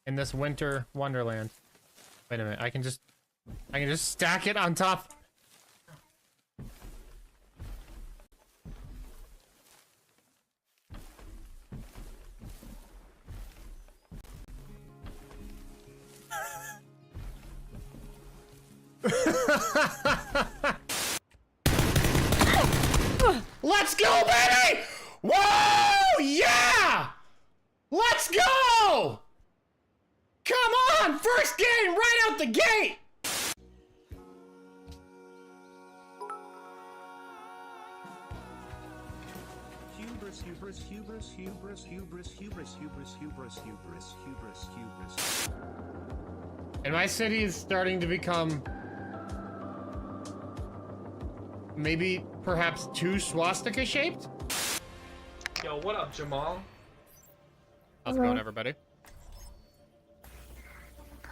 in this winter wonderland. Wait a minute, I can just stack it on top. Let's go, baby! Whoa! Yeah! Let's go! Come on! First game right out the gate! Hubris, hubris, hubris, hubris, hubris, hubris, hubris, hubris, hubris, hubris, hubris. And my city is starting to become maybe perhaps too swastika shaped? Yo, what up, Jamal? How's it going, everybody?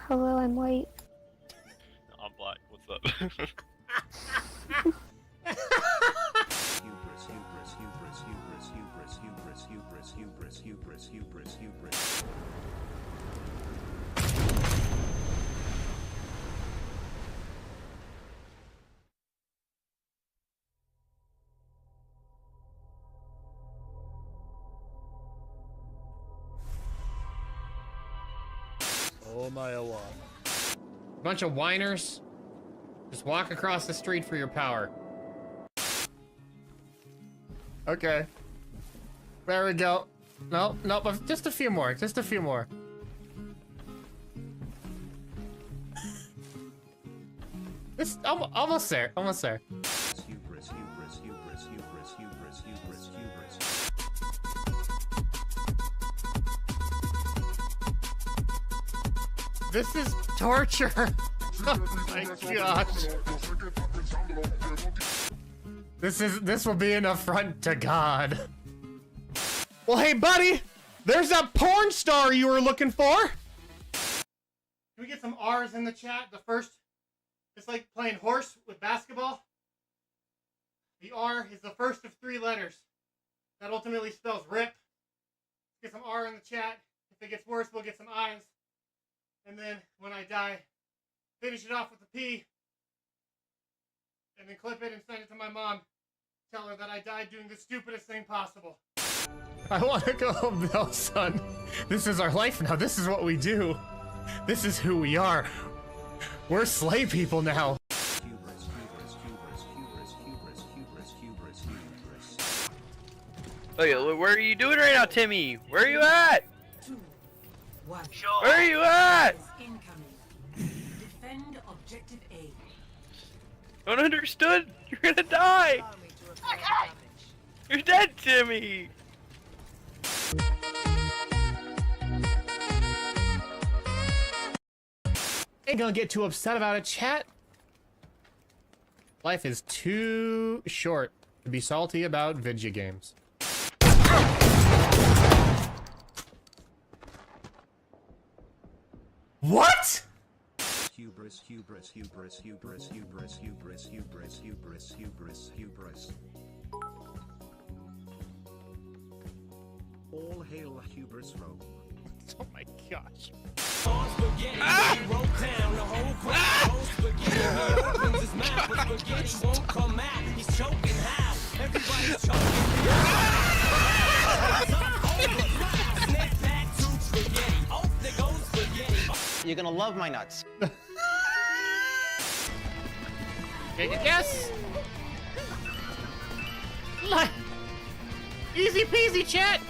Hello, I'm white. I'm black. What's up? Hubris, hubris, hubris, hubris, hubris, hubris, hubris, hubris, hubris, hubris, hubris. Oh my Allah. Bunch of whiners. Just walk across the street for your power. Okay. There we go. No, no, but just a few more. Just a few more. This almost there. Almost there. Hubris, hubris, hubris, hubris, hubris, hubris, hubris. This is torture. Oh my gosh. This will be an affront to God. Well, hey, buddy, there's that porn star you were looking for. Can we get some R's in the chat? The first, it's like playing horse with basketball. The R is the first of 3 letters. That ultimately spells rip. Get some R in the chat. If it gets worse, we'll get some I's. And then when I die, finish it off with a P. And then clip it and send it to my mom. Tell her that I died doing the stupidest thing possible. I want to go home now, son. This is our life now. This is what we do. This is who we are. We're slave people now. Hubris, hubris, hubris, hubris, hubris, hubris, hubris, hubris. Okay, where are you doing right now, Timmy? Where are you at? Where are you at? Defend objective A. Don't understood. You're gonna die. You're dead, Timmy. Ain't gonna get too upset about it, chat. Life is too short to be salty about video games. What? Hubris, hubris, hubris, hubris, hubris, hubris, hubris, hubris, hubris, hubris. All hail hubris Rome. Oh my gosh. You're gonna love my nuts. Yes. Easy peasy, chat.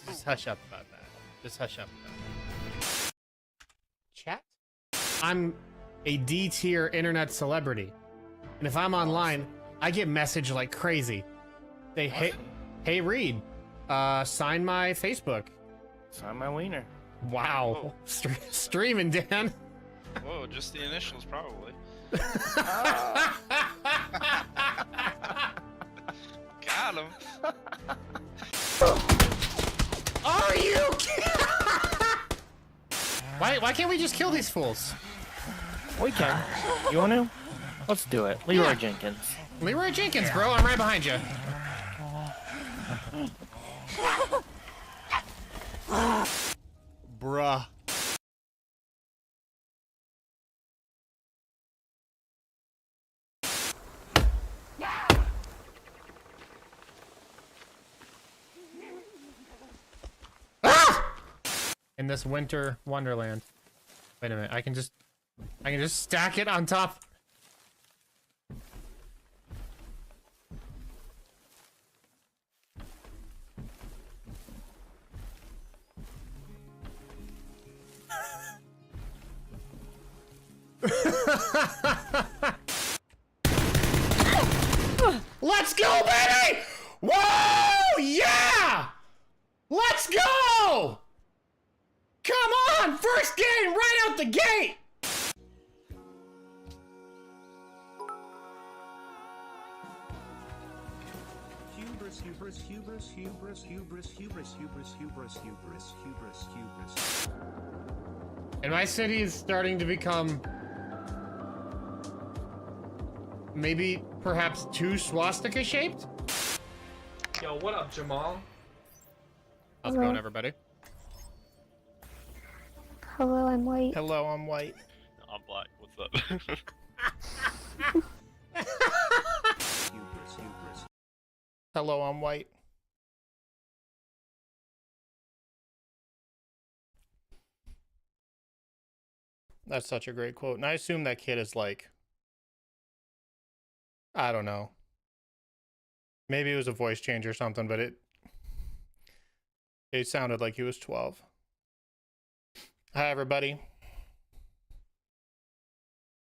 Just hush up about that. Just hush up about that. Chat? I'm a D-tier internet celebrity. And if I'm online, I get messaged like crazy. They hey Reed, sign my Facebook. Sign my wiener. Wow. Streaming, Dan. Whoa, just the initials, probably. Got him. Are you kidding? Why can't we just kill these fools? We can. You want to? Let's do it. Leroy Yeah. Jenkins. Leroy Jenkins, bro. I'm right behind you. Bruh. Ah! In this winter wonderland. Wait a minute. I can just stack it on top. Let's go, baby! Whoa! Yeah! Let's go! Come on! First game right out the gate! Hubris, hubris, hubris, hubris, hubris, hubris, hubris, hubris, hubris, hubris, hubris. And my city is starting to become maybe perhaps too swastika shaped. Yo, what up, Jamal? How's it going, everybody? Hello, I'm white. Hello, I'm white. I'm black. What's up? Hubris, hubris. Hello, I'm white. That's such a great quote. And I assume that kid is like, I don't know. Maybe it was a voice change or something, but it sounded like he was 12. Hi, everybody.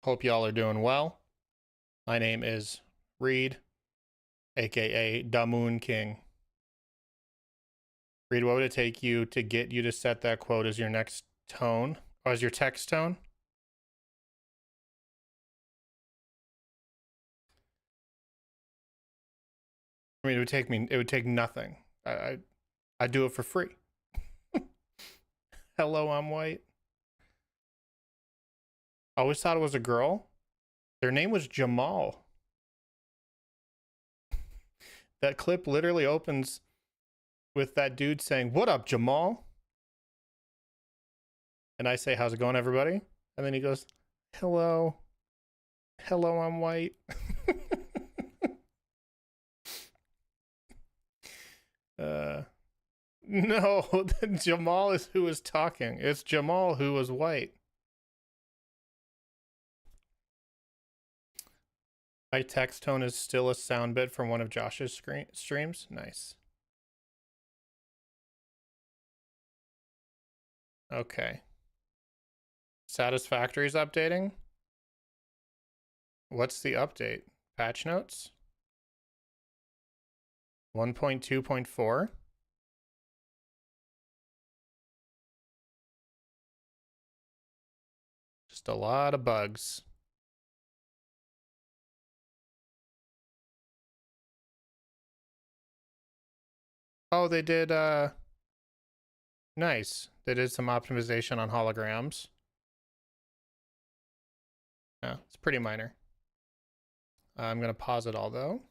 Hope y'all are doing well. My name is Reed, aka Da Moon King. Reed, what would it take you to get you to set that quote as your next tone, or as your text tone? I mean, it would take nothing. I do it for free. Hello, I'm white. I always thought it was a girl. Their name was Jamal. That clip literally opens with that dude saying, "What up, Jamal?" And I say, "How's it going, everybody?" And then he goes, "Hello. Hello, I'm white." No, Jamal is who is talking. It's Jamal who was white. My text tone is still a sound bit from one of Josh's streams. Nice. Okay. Satisfactory's updating. What's the update? Patch notes? 1.2.4? Just a lot of bugs. Oh, they did, nice. They did some optimization on holograms. Yeah, it's pretty minor. I'm gonna pause it all, though.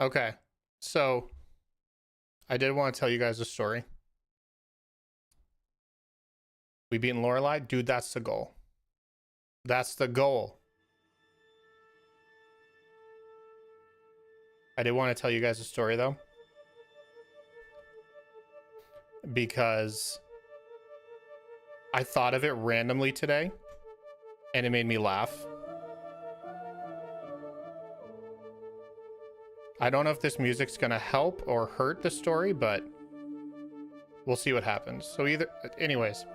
Okay, so I did want to tell you guys a story. We beaten Lorelei? Dude, that's the goal. That's the goal. I did want to tell you guys a story, though. Because I thought of it randomly today, and it made me laugh. I don't know if this music's gonna help or hurt the story, but we'll see what happens. So anyways,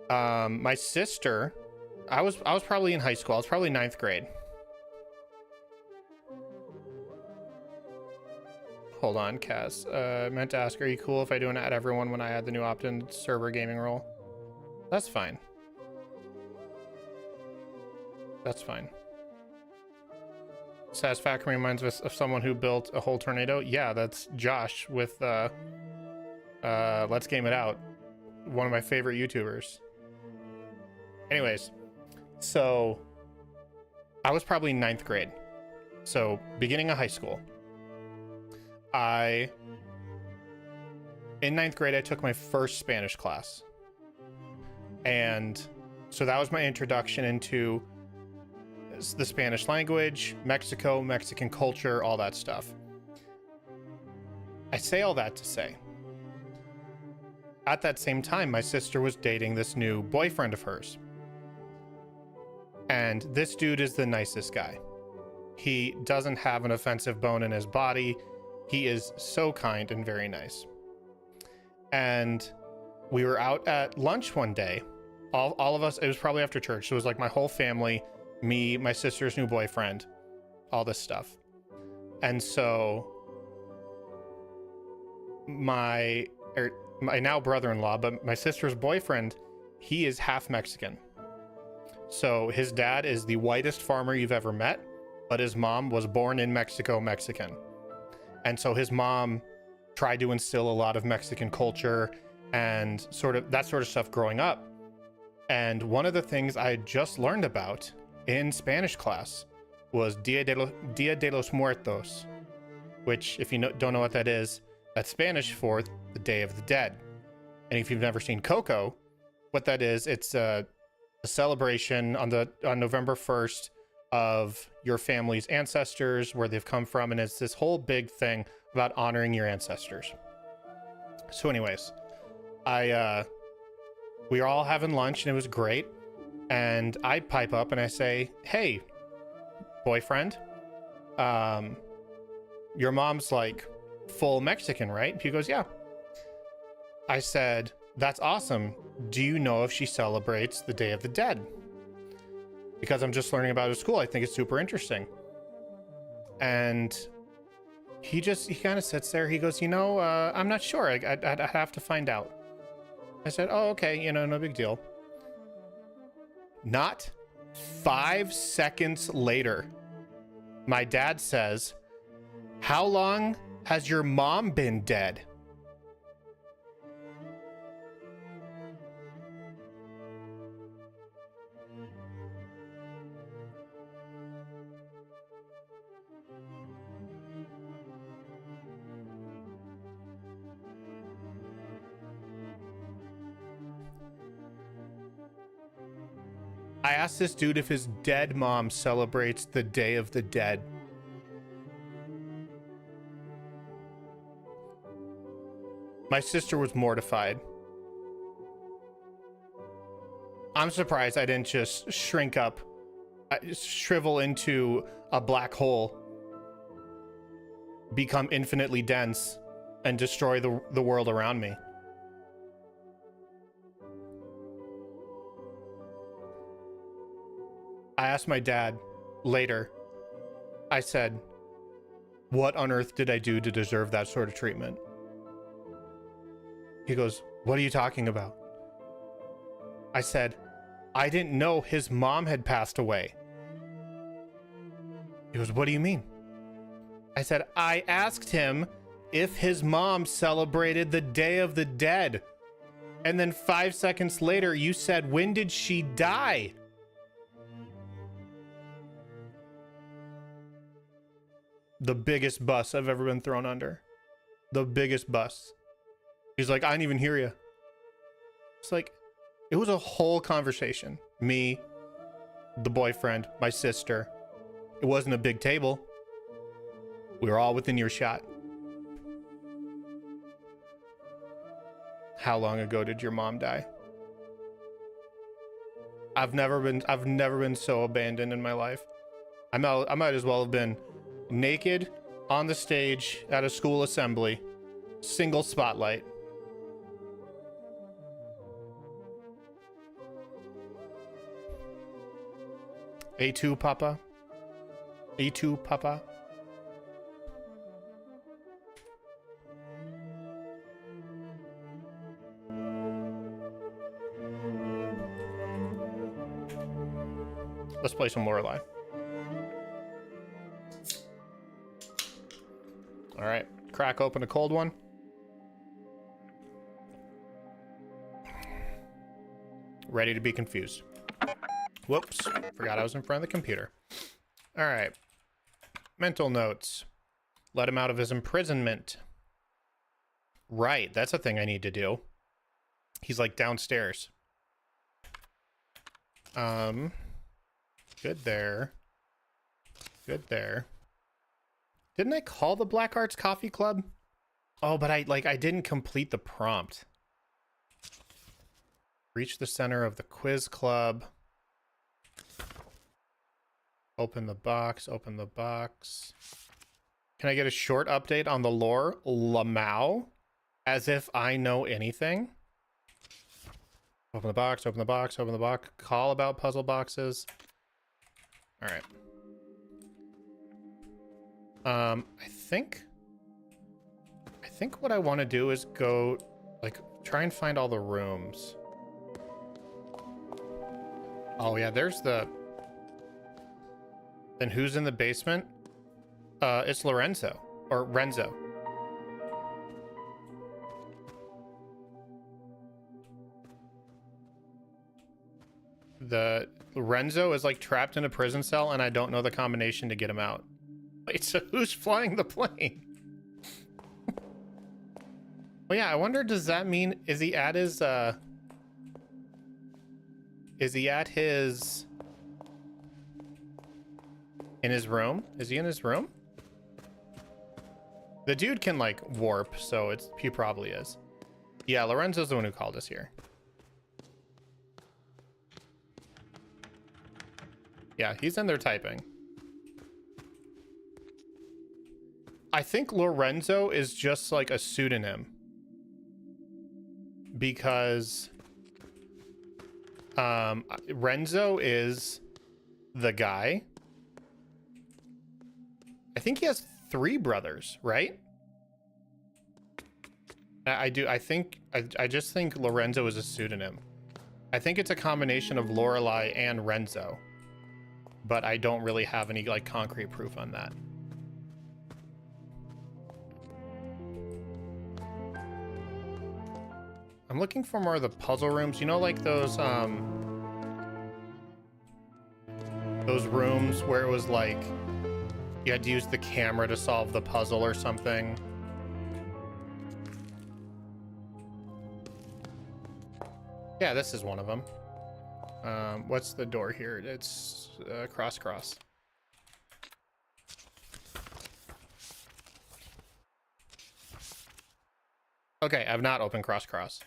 my sister, I was probably in high school. I was probably 9th grade. Hold on, Kaz. Meant to ask, are you cool if I do an add everyone when I add the new opt-in server gaming role? That's fine. That's fine. Satisfactory reminds us of someone who built a whole tornado. Yeah, that's Josh with Let's Game It Out. One of my favorite YouTubers. Anyways, so I was probably in 9th grade. So beginning of high school. In 9th grade, I took my first Spanish class. And so that was my introduction into the Spanish language, Mexico, Mexican culture, all that stuff. I say all that to say, at that same time, my sister was dating this new boyfriend of hers. And this dude is the nicest guy. He doesn't have an offensive bone in his body. He is so kind and very nice. And we were out at lunch one day. All of us, it was probably after church. So it was like my whole family, me, my sister's new boyfriend, all this stuff. And so my now brother-in-law, but my sister's boyfriend, he is half Mexican. So his dad is the whitest farmer you've ever met, but his mom was born in Mexico, Mexican. And so his mom tried to instill a lot of Mexican culture and that sort of stuff growing up. And one of the things I had just learned about in Spanish class was Dia de los Muertos, which, if you don't know what that is, that's Spanish for the Day of the Dead. And if you've never seen Coco, what that is, it's a celebration on November 1st of your family's ancestors, where they've come from, and it's this whole big thing about honoring your ancestors. So anyways, we were all having lunch and it was great, and I pipe up and I say, "Hey, boyfriend, your mom's like full Mexican, right?" He goes, "Yeah." I said, "That's awesome. Do you know if she celebrates the Day of the Dead? Because I'm just learning about it at school. I think it's super interesting." And he kind of sits there. He goes, "I'm not sure. I'd have to find out." I said, "Oh, okay. No big deal." Not 5 seconds later, my dad says, "How long has your mom been dead?" I asked this dude if his dead mom celebrates the Day of the Dead. My sister was mortified. I'm surprised I didn't just shrink up, shrivel into a black hole, become infinitely dense, and destroy the world around me. I asked my dad later, I said, "What on earth did I do to deserve that sort of treatment?" He goes, "What are you talking about?" I said, "I didn't know his mom had passed away." He goes, "What do you mean?" I said, "I asked him if his mom celebrated the Day of the Dead. And then 5 seconds later, you said, 'When did she die?'" The biggest bus I've ever been thrown under. The biggest bus. He's like, "I didn't even hear you." It's like, it was a whole conversation. Me, the boyfriend, my sister. It wasn't a big table. We were all within earshot. How long ago did your mom die? I've never been so abandoned in my life. I might as well have been naked on the stage at a school assembly, single spotlight. A2, Papa. A2, Papa. Let's play some Lorelei. All right, crack open a cold one. Ready to be confused. Whoops. Forgot I was in front of the computer. All right. Mental notes. Let him out of his imprisonment. Right. That's a thing I need to do. He's like downstairs. Good there. Good there. Didn't I call the Black Arts Coffee Club? Oh, but I didn't complete the prompt. Reach the center of the quiz club. Open the box, open the box. Can I get a short update on the lore? Lamau? As if I know anything. Open the box, open the box, open the box. Call about puzzle boxes. All right. I think what I want to do is go, like, try and find all the rooms. Oh yeah, there's the... Then who's in the basement? It's Lorenzo. Or Renzo. The Renzo is like trapped in a prison cell and I don't know the combination to get him out. Wait, so who's flying the plane? Well, yeah, I wonder, does that mean, is he at his, is he at his... In his room? Is he in his room? The dude can, like, warp, so he probably is. Yeah, Lorenzo's the one who called us here. Yeah, he's in there typing. I think Lorenzo is just, like, a pseudonym. Because... Renzo is the guy. I think he has 3 brothers, right? I just think Lorenzo is a pseudonym. I think it's a combination of Lorelei and Renzo. But I don't really have any, like, concrete proof on that. I'm looking for more of the puzzle rooms. You know, like those rooms where it was like you had to use the camera to solve the puzzle or something. Yeah, this is one of them. What's the door here? It's cross. Okay, I've not opened cross.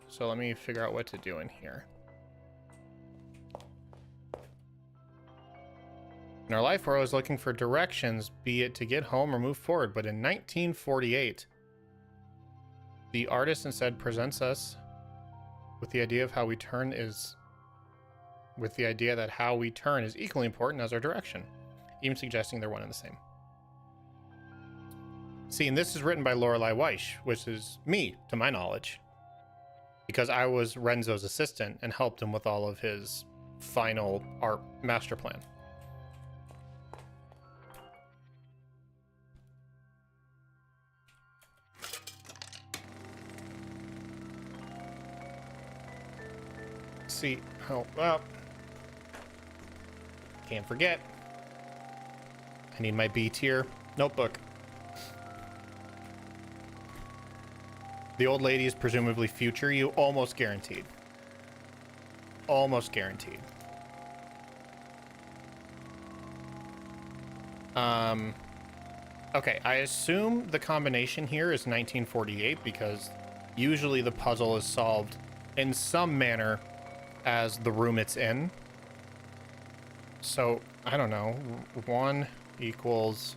So let me figure out what to do in here. In our life, we're always looking for directions, be it to get home or move forward. But in 1948, the artist instead presents us with the idea of how we turn is... with the idea that how we turn is equally important as our direction, even suggesting they're one and the same. See, and this is written by Lorelei Weish, which is me, to my knowledge, because I was Renzo's assistant and helped him with all of his final art master plan. See, oh, well, can't forget. I need my B tier notebook. The old lady is presumably future you, almost guaranteed. Almost guaranteed. Okay, I assume the combination here is 1948 because usually the puzzle is solved in some manner as the room it's in. So, I don't know, 1 equals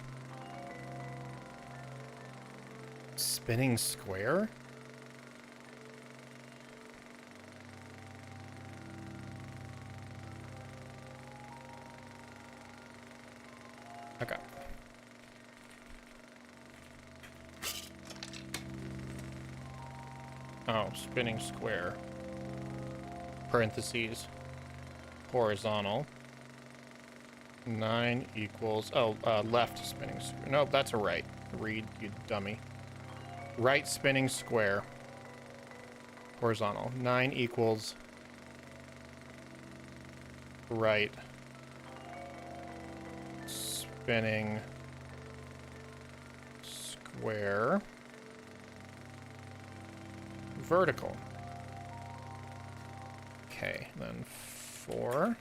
spinning square? Okay. Oh, spinning square. Parentheses. Horizontal. 9 equals... Oh, left spinning square. No, that's a right. Read, you dummy. Right spinning square. Horizontal. 9 equals... right, spinning square, vertical. Okay, then 4.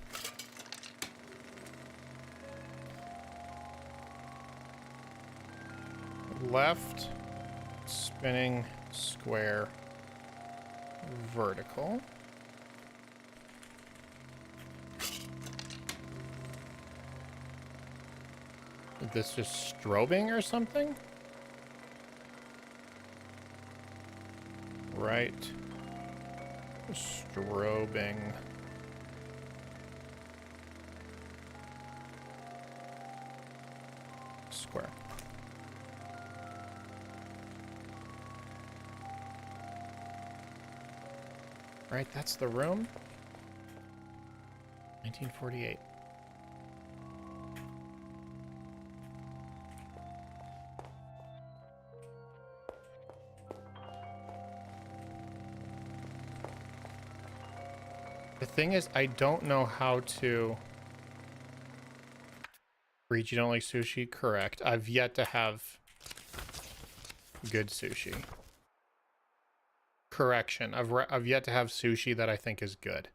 Left, spinning square, vertical. Is this just strobing or something? Right. Strobing. Square. Right, that's the room. 1948. The thing is, I don't know how to... Read, you don't like sushi? Correct. I've yet to have good sushi. Correction. I've yet to have sushi that I think is good.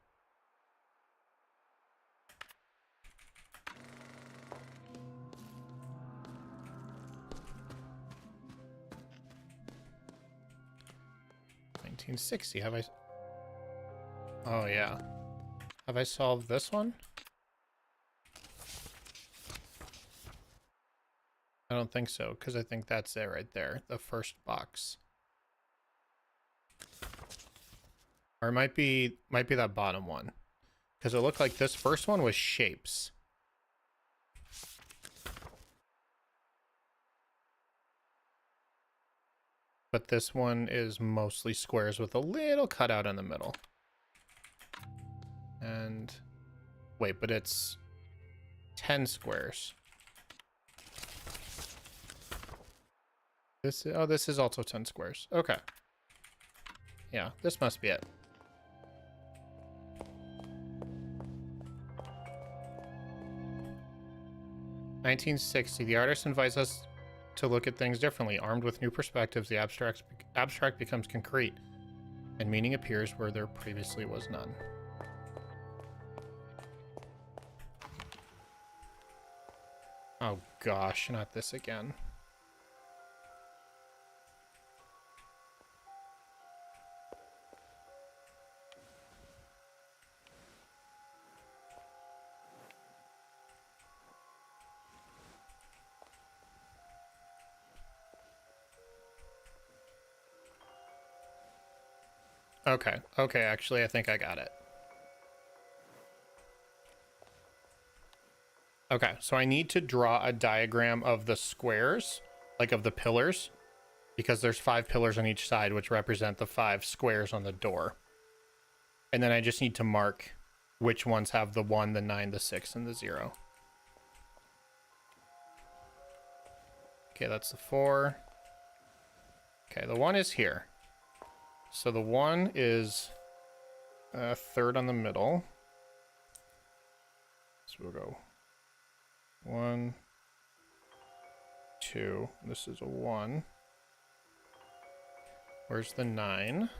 $19.60. Have I... Oh, yeah. Have I solved this one? I don't think so, because I think that's it right there. The first box. Or it might be that bottom one. Because it looked like this first one was shapes. But this one is mostly squares with a little cutout in the middle. And wait, but it's 10 squares. This is also 10 squares. Okay. Yeah, this must be it. $19.60. The artist invites us to look at things differently. Armed with new perspectives, the abstract becomes concrete, and meaning appears where there previously was none. Oh gosh, not this again. Okay, actually, I think I got it. Okay, so I need to draw a diagram of the squares, like of the pillars, because there's 5 pillars on each side, which represent the 5 squares on the door. And then I just need to mark which ones have the 1, the 9, the 6, and the 0. Okay, that's the 4. Okay, the 1 is here. So the 1 is third on the middle. So we'll go 1, 2. This is a 1. Where's the 9?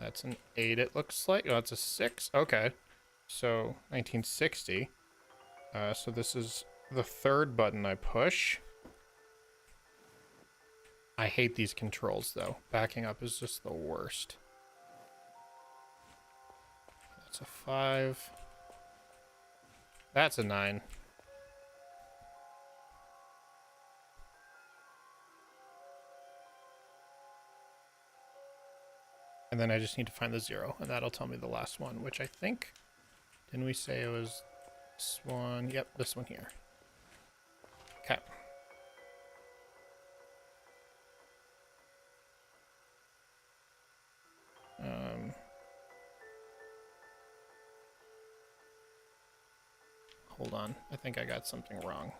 That's an 8, it looks like. Oh, that's a 6. Okay. So 1960. So this is the third button I push. I hate these controls, though. Backing up is just the worst. That's a 5. That's a 9. And then I just need to find the 0, and that'll tell me the last one, which I think... Didn't we say it was this one? Yep, this one here. Okay. Hold on. I think I got something wrong.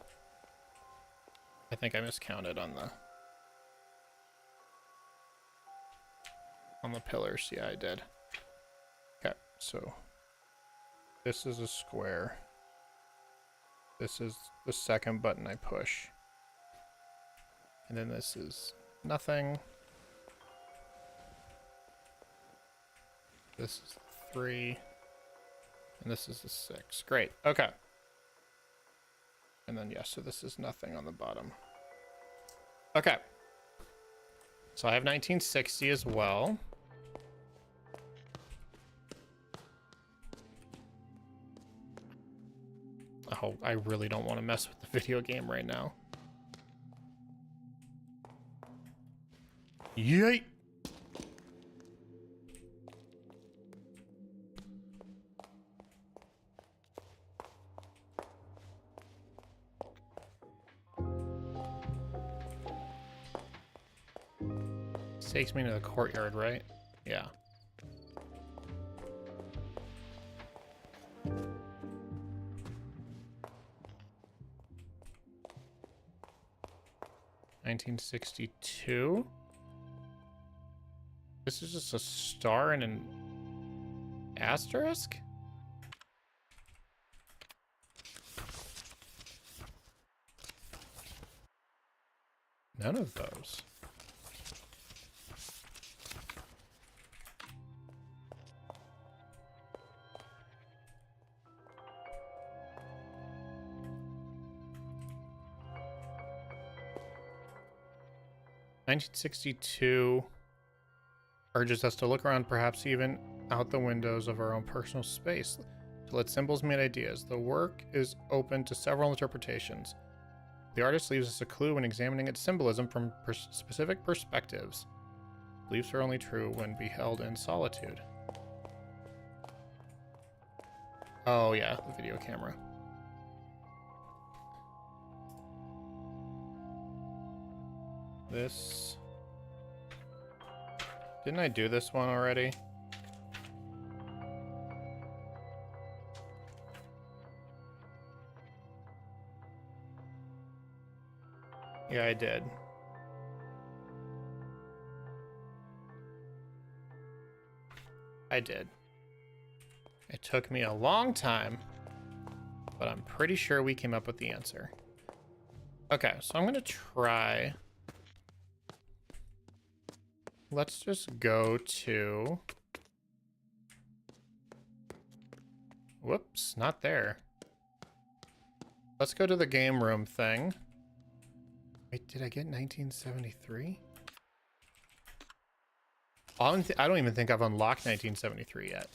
I think I miscounted on the pillars. Yeah, I did. Okay, so this is a square. This is the second button I push. And then this is nothing. This is 3. And this is the 6. Great. Okay. And then, yes, so this is nothing on the bottom. Okay. So I have 1960 as well. Oh, I really don't want to mess with the video game right now. Yeet! This takes me to the courtyard, right? Yeah. $1962. This is just a star and an asterisk? None of those. $1962 urges us to look around, perhaps even out the windows of our own personal space, to let symbols meet ideas. The work is open to several interpretations. The artist leaves us a clue when examining its symbolism from specific perspectives. Beliefs are only true when beheld in solitude. Oh yeah, the video camera. This... Didn't I do this one already? Yeah, I did. I did. It took me a long time, but I'm pretty sure we came up with the answer. Okay, so I'm gonna try... Let's just go to... Whoops, not there. Let's go to the game room thing. Wait, did I get 1973? I don't even think I've unlocked 1973 yet.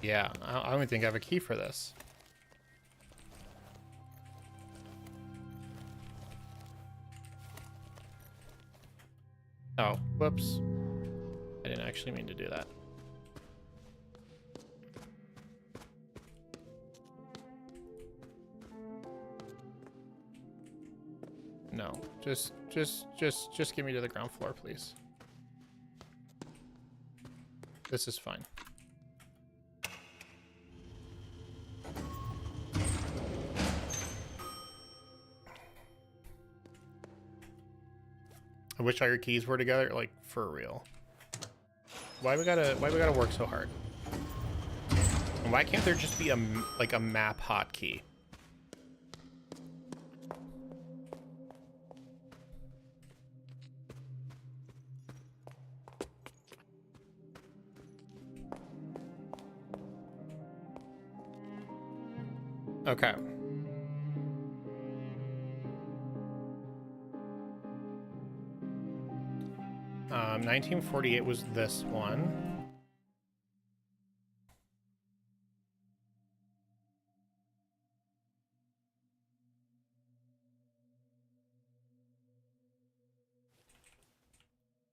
Yeah, I don't even think I have a key for this. Oh, whoops. I didn't actually mean to do that. No, just get me to the ground floor, please. This is fine. I wish all your keys were together, like, for real. Why we gotta work so hard? And why can't there just be a map hotkey? Okay. Um, 1948 was this one.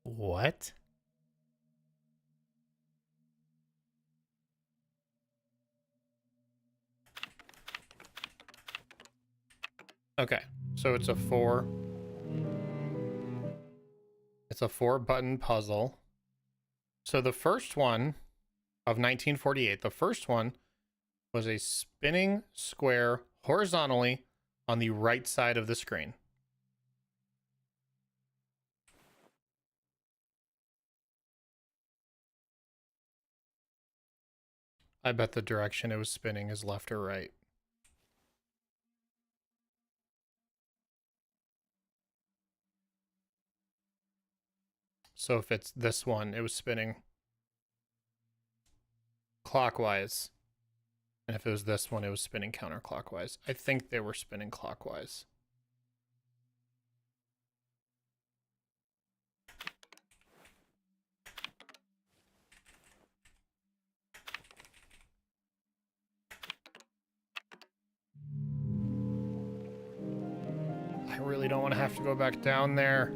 What? Okay, so it's a 4-button puzzle. So the first one of 1948, the first one was a spinning square horizontally on the right side of the screen. I bet the direction it was spinning is left or right. So if it's this one, it was spinning clockwise. And if it was this one, it was spinning counterclockwise. I think they were spinning clockwise. I really don't want to have to go back down there.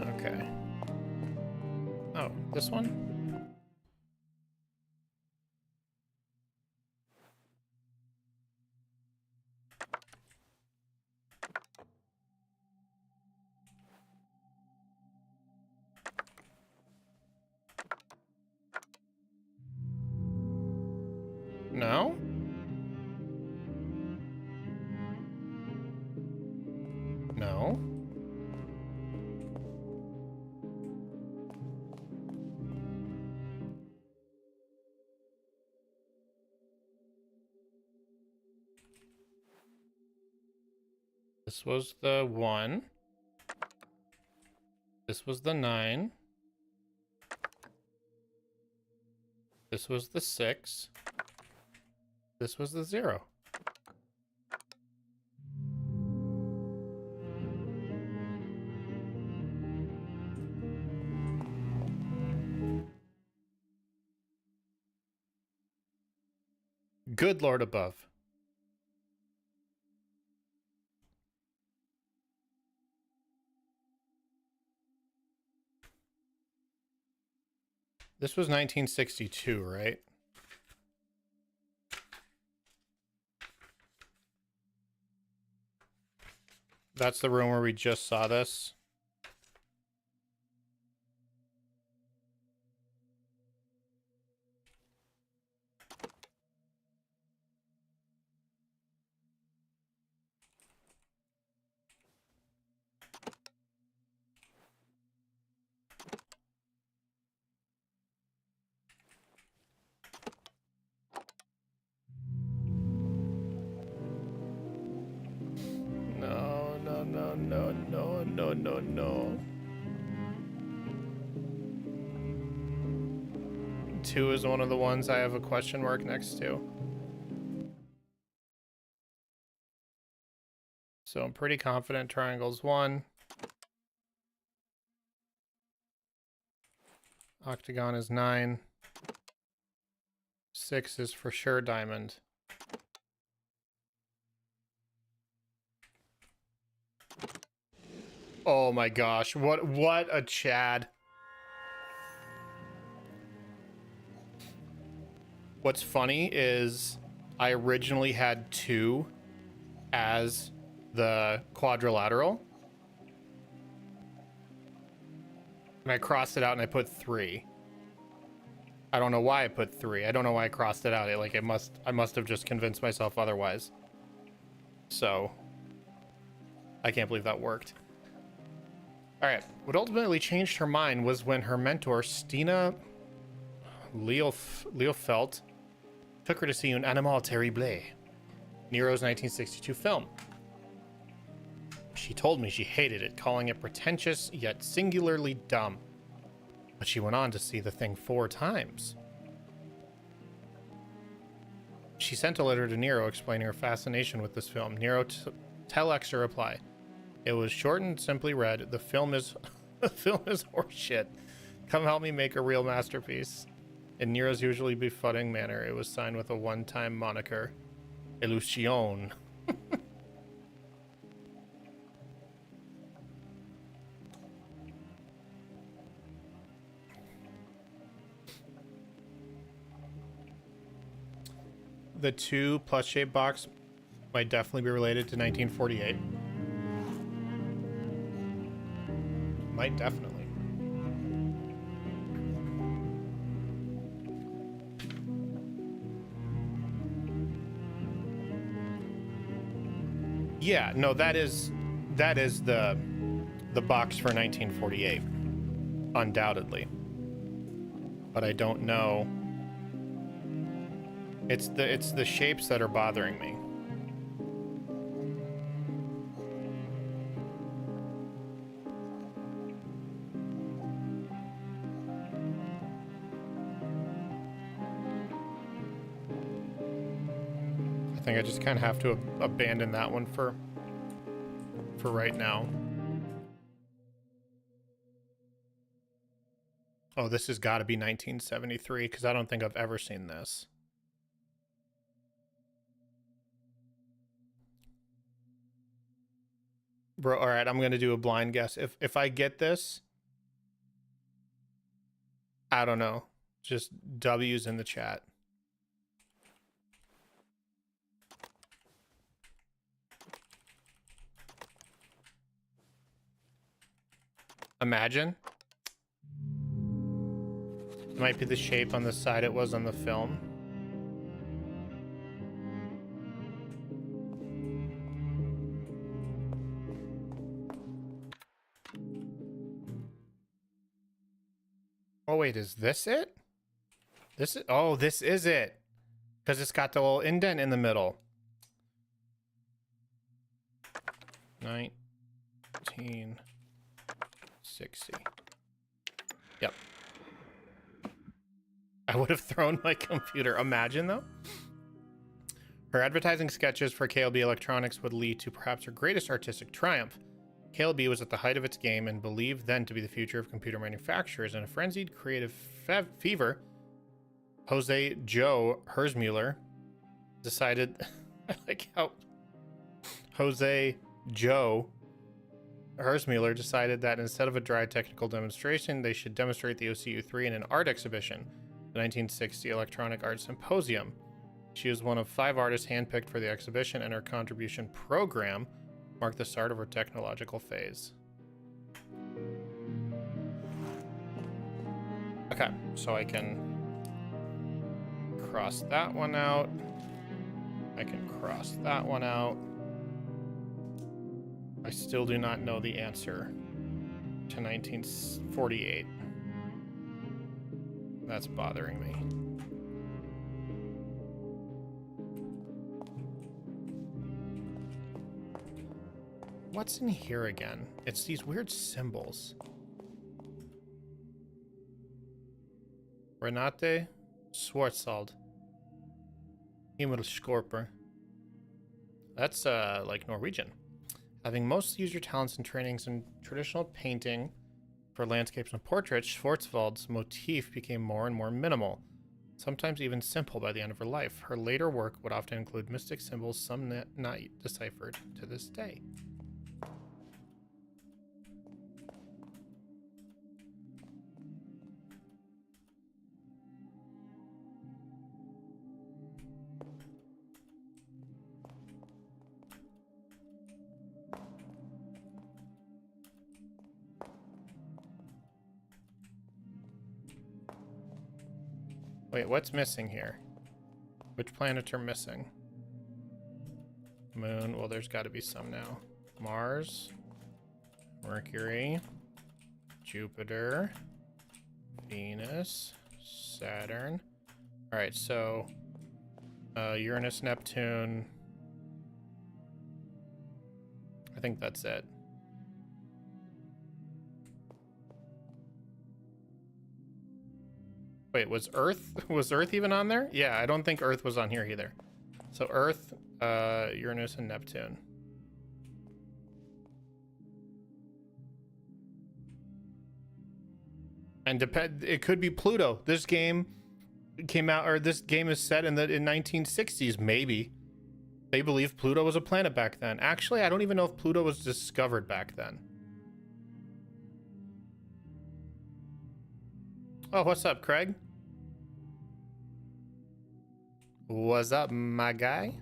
Okay. Oh, this one? No? No? This was the 1. This was the 9. This was the 6. This was the 0. Good Lord above. This was 1962, right? That's the room where we just saw this. No, no, no, no, no, no, no, no. 2 is one of the ones I have a question mark next to. So I'm pretty confident triangle's 1. Octagon is 9. 6 is for sure diamond. Oh my gosh, what a Chad. What's funny is I originally had 2 as the quadrilateral. And I crossed it out and I put 3. I don't know why I put 3. I don't know why I crossed it out. I must have just convinced myself otherwise. So I can't believe that worked. All right. What ultimately changed her mind was when her mentor, Stina Leofeld, took her to see Un Animal Terrible, Nero's 1962 film. She told me she hated it, calling it pretentious yet singularly dumb. But she went on to see the thing 4 times. She sent a letter to Nero explaining her fascination with this film. Nero telex her reply. It was short and simply read, the film is horseshit. Come help me make a real masterpiece. In Nero's usually befuddling manner, it was signed with a one-time moniker, Illusion. The 2 plus shape box might definitely be related to 1948. Might definitely. Yeah, no, that is the box for 1948, undoubtedly. But I don't know. It's the shapes that are bothering me. I think I just kind of have to abandon that one for right now. Oh, this has got to be 1973 because I don't think I've ever seen this. Bro, all right, I'm going to do a blind guess. If I get this, I don't know. Just W's in the chat. Imagine. It might be the shape on the side it was on the film. Oh, wait, is this it? Oh, this is it. Because it's got the little indent in the middle. 1960. Yep. I would have thrown my computer. Imagine, though. Her advertising sketches for KLB Electronics would lead to perhaps her greatest artistic triumph. KLB was at the height of its game and believed then to be the future of computer manufacturers. In a frenzied creative fever, Jose Joe Hersmuller decided... I like how Jose Joe Hersmuller decided that instead of a dry technical demonstration, they should demonstrate the OCU3 in an art exhibition, the 1960 Electronic Arts Symposium. She was one of 5 artists handpicked for the exhibition, and her contribution program marked the start of her technological phase. Okay, so I can cross that one out. I can cross that one out. I still do not know the answer to 1948. That's bothering me. What's in here again? It's these weird symbols. Renate Schwarzwald. Himmelskorper. That's like Norwegian. Having most used your talents and trainings in traditional painting for landscapes and portraits, Schwarzwald's motif became more and more minimal, sometimes even simple by the end of her life. Her later work would often include mystic symbols, some not deciphered to this day. Wait, what's missing here? Which planets are missing? Moon, well, there's got to be some now. Mars, Mercury, Jupiter, Venus, Saturn. All right, so Uranus, Neptune. I think that's it. Wait, was Earth even on there? Yeah, I don't think Earth was on here either. So Earth, Uranus, and Neptune. And it could be Pluto. This game came out, or this game is set in 1960s, maybe. They believe Pluto was a planet back then. Actually, I don't even know if Pluto was discovered back then. Oh, what's up, Craig? What's up, my guy?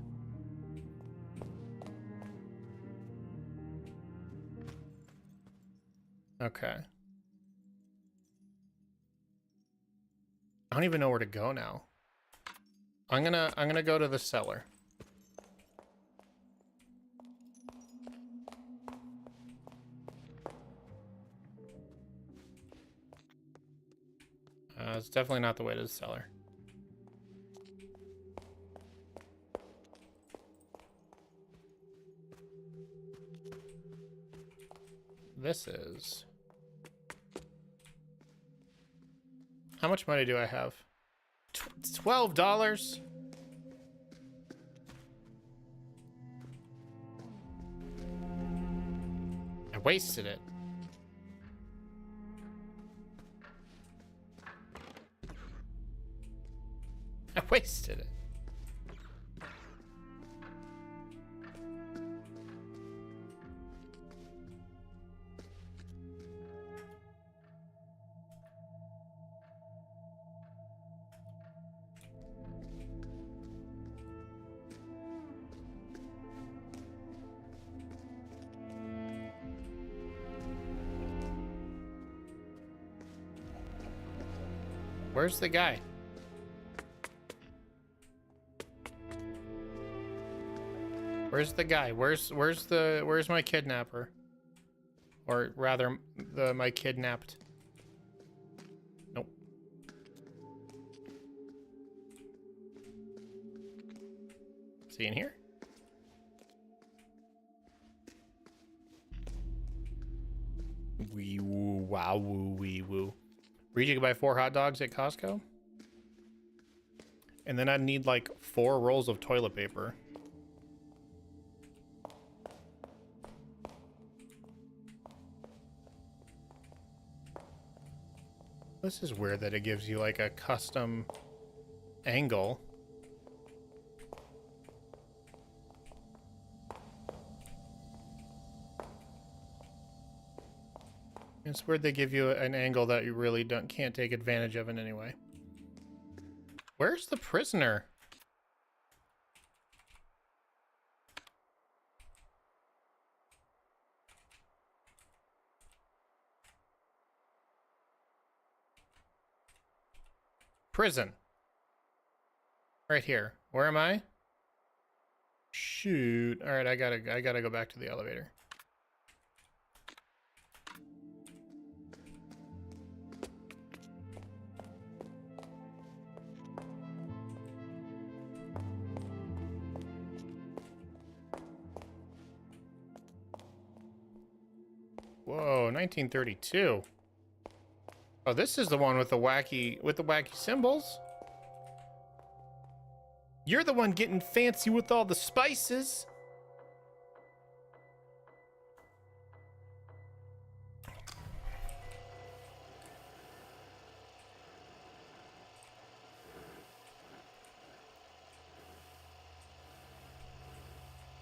Okay. I don't even know where to go now. I'm gonna go to the cellar. It's definitely not the way to the cellar. This is... How much money do I have? $12? I wasted it. I wasted it. Where's the guy? Where's the guy? Where's my kidnapper? Or rather, my kidnapped. Nope. Is he in here? Wee woo, wow woo, wee woo. Read you can buy 4 hot dogs at Costco. And then I'd need like 4 rolls of toilet paper. This is weird that it gives you like a custom angle. It's weird they give you an angle that you really can't take advantage of in any way. Where's the prisoner? Prison. Right here. Where am I? Shoot. All right, I gotta go back to the elevator. Whoa, 1932. Oh, this is the one with the wacky symbols. You're the one getting fancy with all the spices.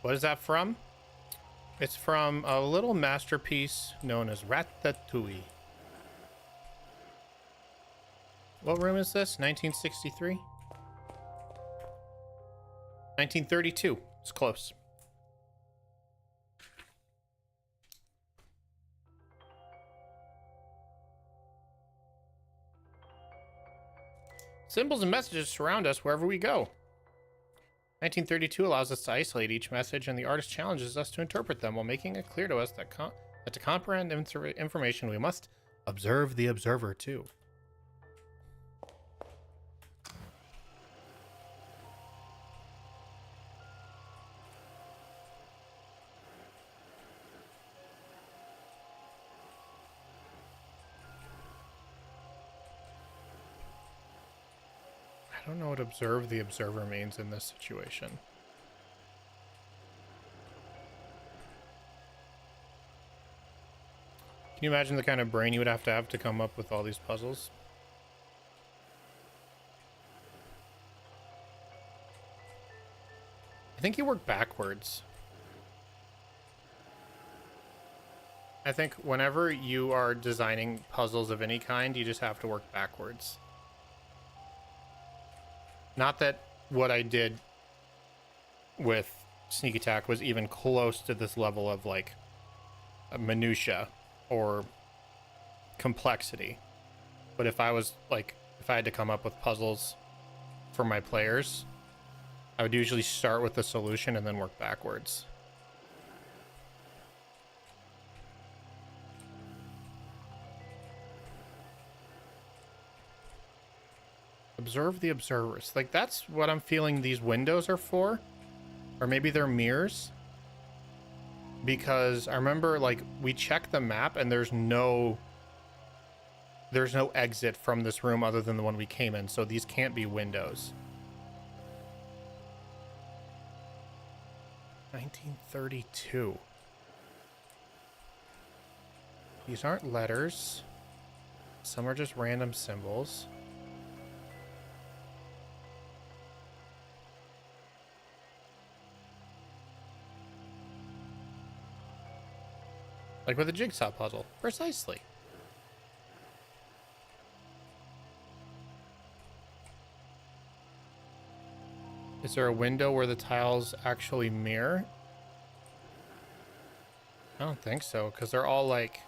What is that from? It's from a little masterpiece known as Ratatouille. What room is this? 1963? 1932. It's close. Symbols and messages surround us wherever we go. 1932 allows us to isolate each message, and the artist challenges us to interpret them while making it clear to us that, to comprehend information, we must observe the observer too. I don't know what observe the observer means in this situation. Can you imagine the kind of brain you would have to come up with all these puzzles? I think you work backwards. I think whenever you are designing puzzles of any kind, you just have to work backwards. Not that what I did with Sneak Attack was even close to this level of like minutia or complexity. But if I had to come up with puzzles for my players, I would usually start with the solution and then work backwards. observe the observers. Like, that's what I'm feeling these windows are for. Or maybe they're mirrors. Because I remember, like, we checked the map and there's no exit from this room other than the one we came in. So these can't be windows. 1932. These aren't letters. Some are just random symbols. Like with a jigsaw puzzle. Precisely. Is there a window where the tiles actually mirror? I don't think so, because they're all like...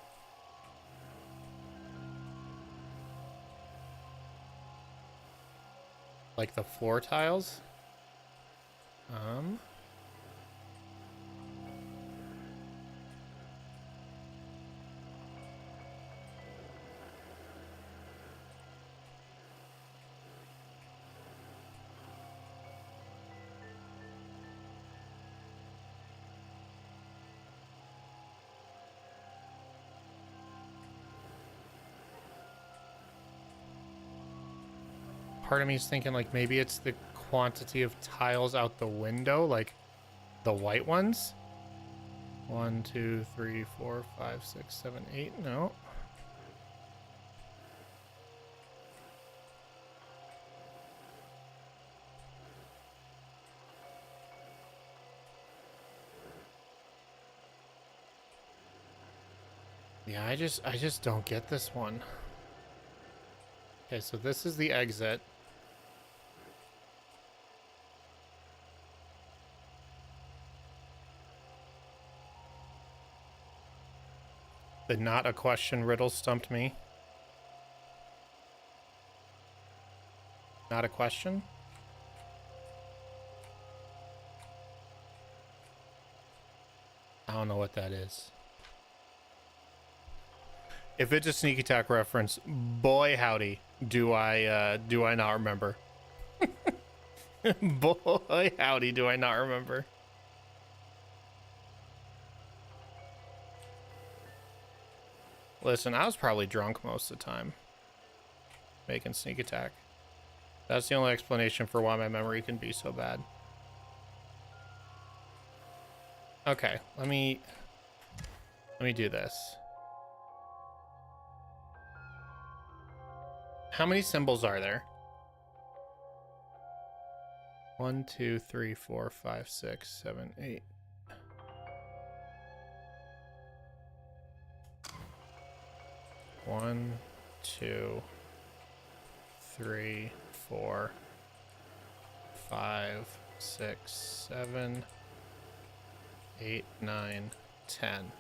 like the floor tiles? Part of me is thinking like maybe it's the quantity of tiles out the window, like the white ones. 1, 2, 3, 4, 5, 6, 7, 8. No. Yeah, I just don't get this one. Okay, so this is the exit. The not a question riddle stumped me. Not a question? I don't know what that is. If it's a sneak attack reference, boy howdy, do I not remember. Boy howdy, do I not remember. Listen, I was probably drunk most of the time. Making sneak attack. That's the only explanation for why my memory can be so bad. Okay, let me do this. How many symbols are there? 1, 2, 3, 4, 5, 6, 7, 8. One, 2, 3, 4, 5, 6, 7, 8, 9, 10.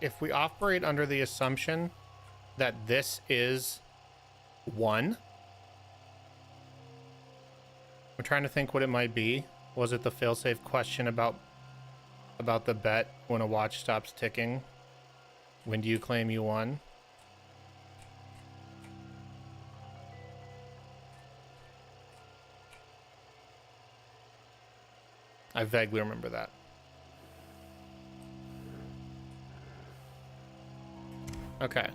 If we operate under the assumption that this is 1, I'm trying to think what it might be. Was it the failsafe question about the bet when a watch stops ticking? When do you claim you won? I vaguely remember that. Okay.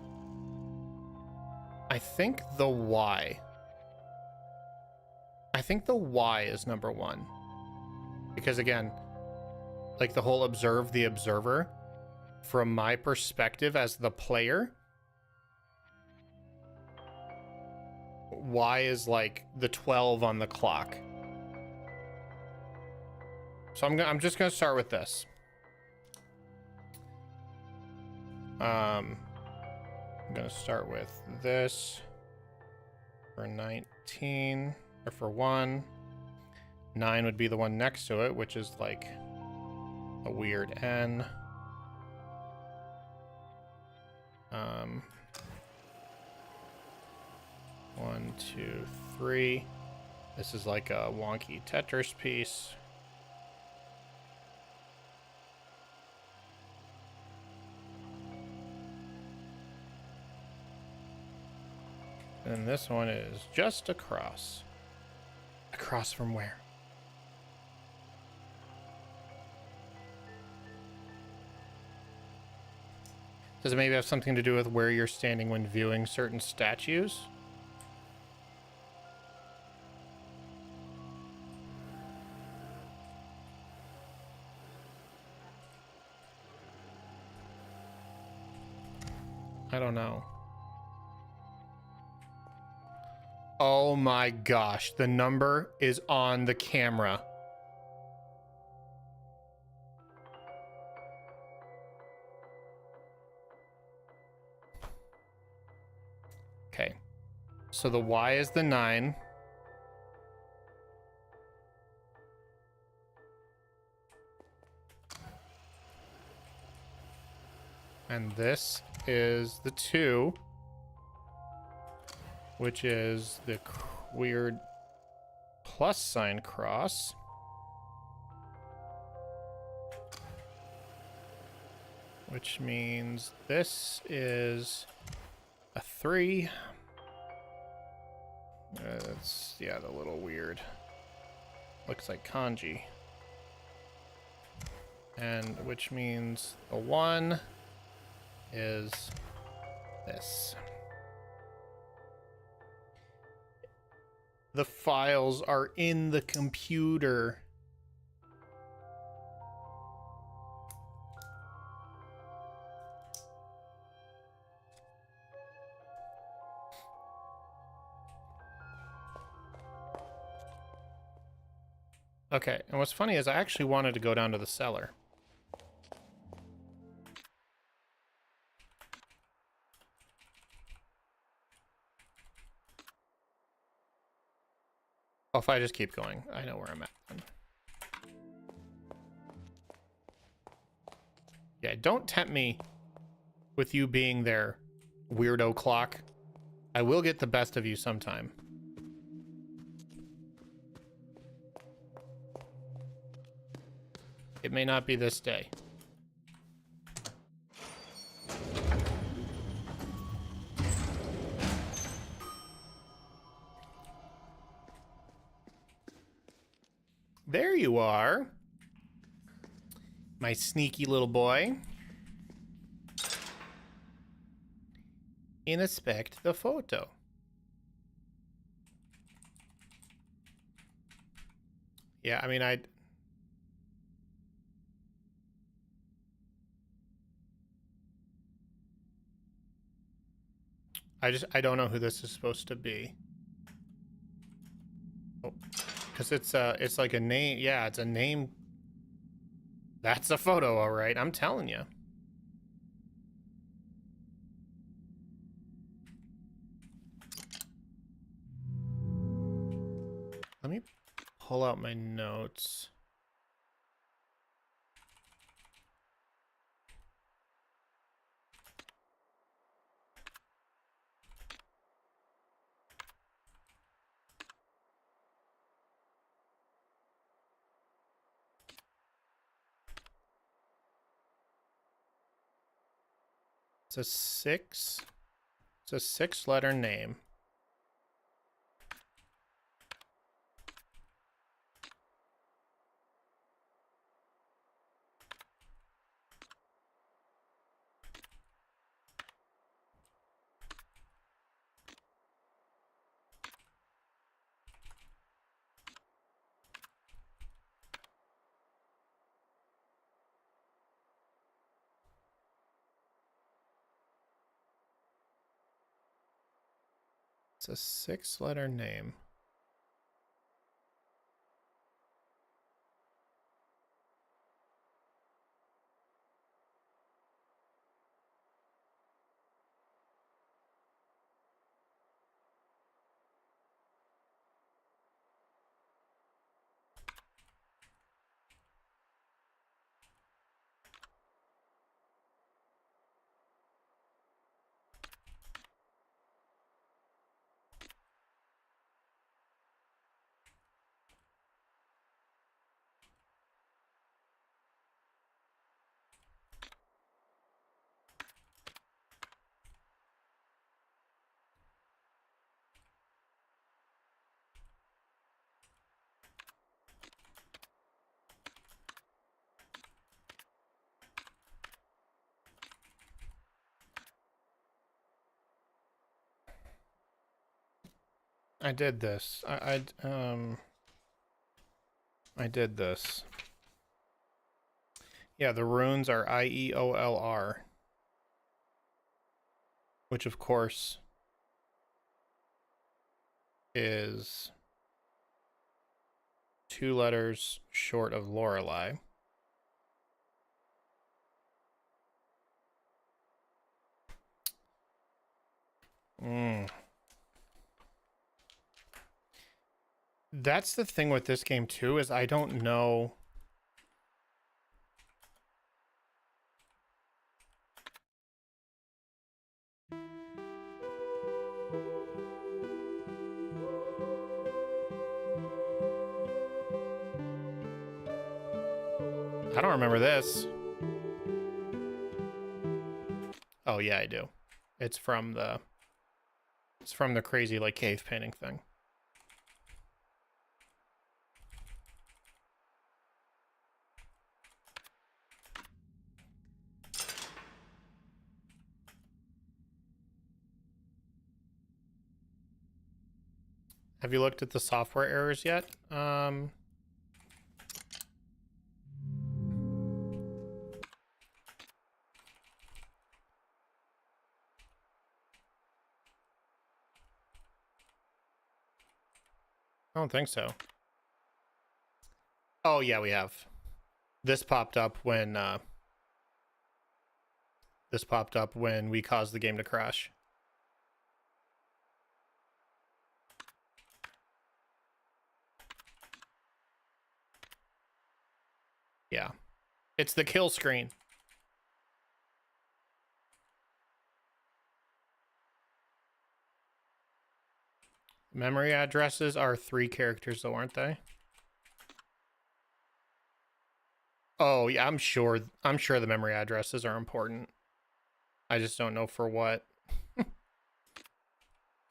I think the Y is number 1. Because again, like the whole observe the observer, from my perspective as the player, Y is like the 12 on the clock. So I'm just gonna start with this. I'm gonna start with this for 19, or for 1. 9 would be the one next to it, which is like a weird N. 1, 2, 3. This is like a wonky Tetris piece. And this one is just across. Across from where? Does it maybe have something to do with where you're standing when viewing certain statues? I don't know. Oh my gosh, the number is on the camera. Okay. So the Y is the 9. And this is the 2, which is the weird plus sign cross. Which means this is a 3. It's, yeah, the little weird. Looks like kanji. And which means the 1 is this. The files are in the computer. Okay, and what's funny is I actually wanted to go down to the cellar. Oh, if I just keep going, I know where I'm at then. Yeah, don't tempt me with you being there, weirdo clock. I will get the best of you sometime. It may not be this day. There you are. My sneaky little boy. Inspect the photo. Yeah, I mean, I don't know who this is supposed to be. Oh, because it's like a name. Yeah, it's a name. That's a photo, all right. I'm telling you. Let me pull out my notes. It's a 6. It's a 6-letter name. It's a 6-letter name. I did this. I did this. Yeah, the runes are IEOLR, which of course is 2 letters short of Lorelei. That's the thing with this game too, is I don't know. I don't remember this. Oh yeah, I do. It's from the crazy like cave painting thing. Have you looked at the software errors yet? I don't think so. Oh yeah, we have. This popped up when we caused the game to crash. Yeah. It's the kill screen. Memory addresses are 3 characters though, aren't they? Oh, yeah, I'm sure the memory addresses are important. I just don't know for what.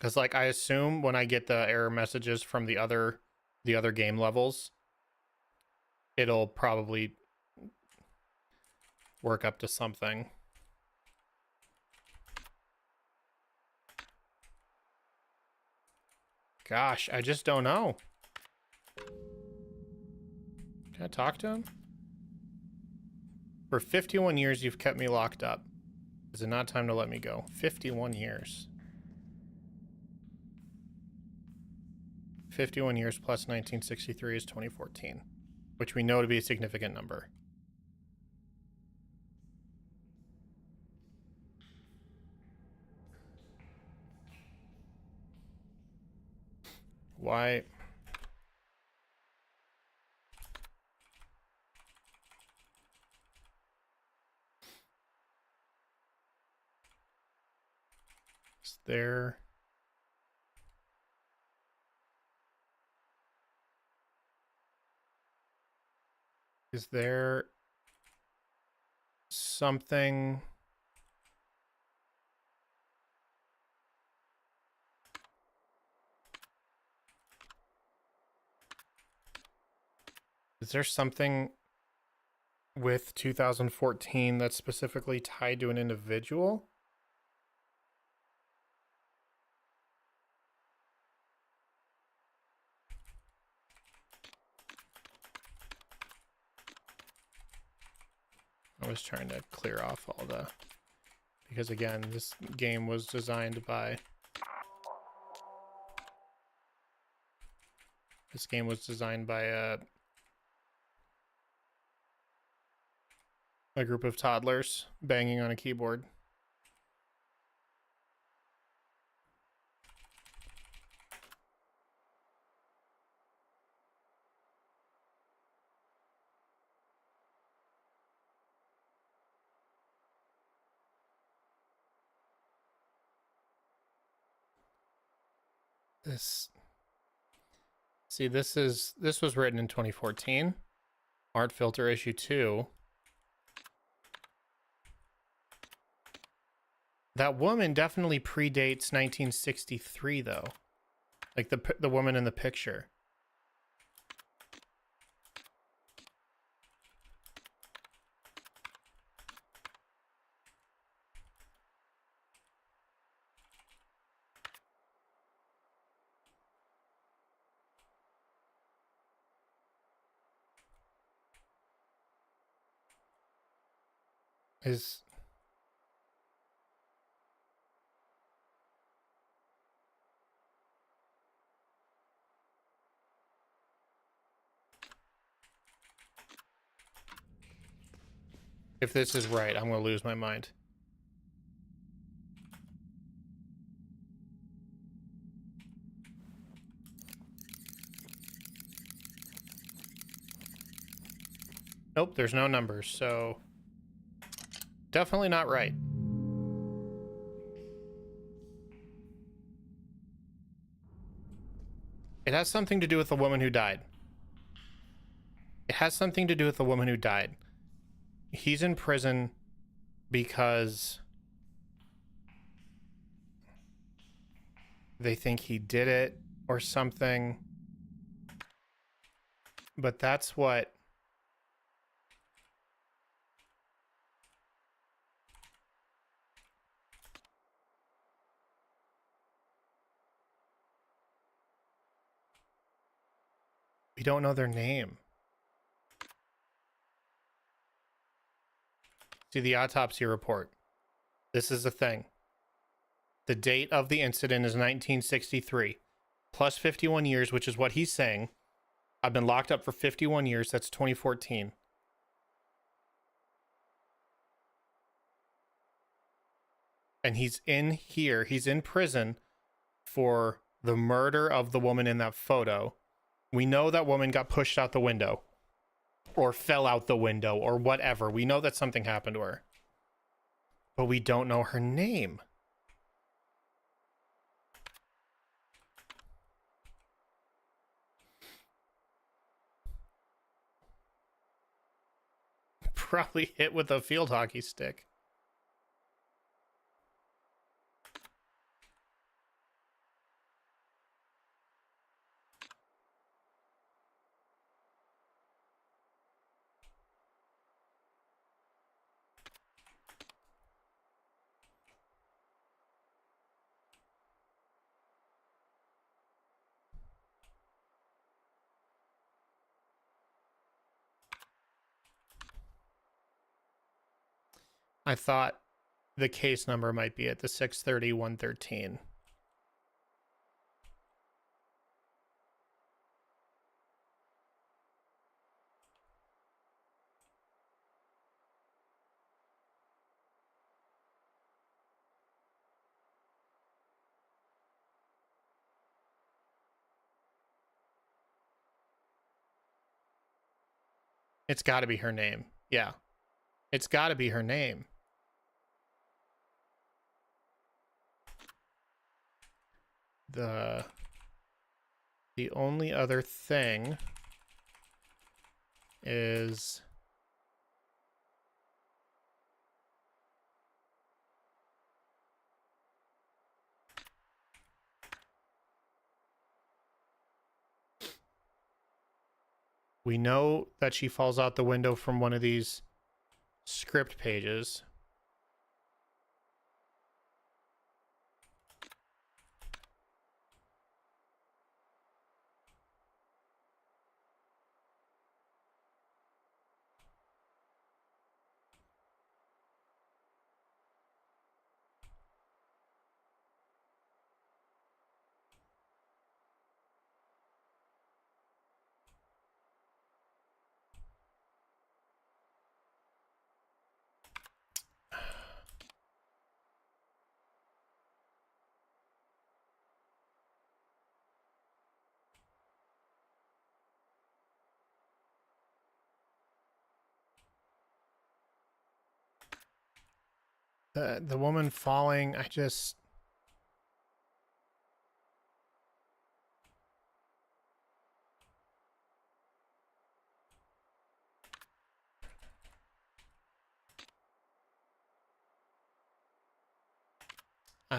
Cuz like I assume when I get the error messages from the other game levels, it'll probably work up to something. Gosh, I just don't know. Can I talk to him? For 51 years, you've kept me locked up. Is it not time to let me go? 51 years. 51 years plus 1963 is 2014, which we know to be a significant number. Why? Is there... Is there something... Is there something with 2014 that's specifically tied to an individual? I was trying to clear off all the... Because again, this game was designed by... This game was designed by a group of toddlers banging on a keyboard. This was written in 2014. Art filter issue 2. That woman definitely predates 1963 though. Like the woman in the picture. Is... If this is right, I'm gonna lose my mind. Nope, there's no numbers, so definitely not right. It has something to do with the woman who died. It has something to do with the woman who died. He's in prison because they think he did it or something. But that's what... We don't know their name. See the autopsy report. This is the thing. The date of the incident is 1963. Plus 51 years, which is what he's saying. I've been locked up for 51 years. That's 2014. And he's in here. He's in prison for the murder of the woman in that photo. We know that woman got pushed out the window. Or fell out the window, or whatever. We know that something happened to her. But we don't know her name. Probably hit with a field hockey stick. I thought the case number might be at the 630-113. It's got to be her name. Yeah. It's got to be her name. The only other thing is we know that she falls out the window from one of these script pages. The woman falling, I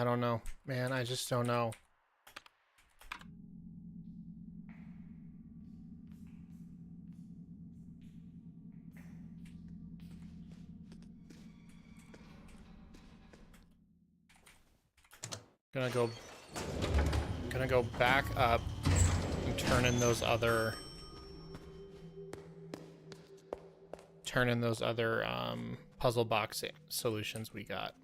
don't know, man. I just don't know. Gonna go back up and turn in those other turn in those other puzzle box solutions we got.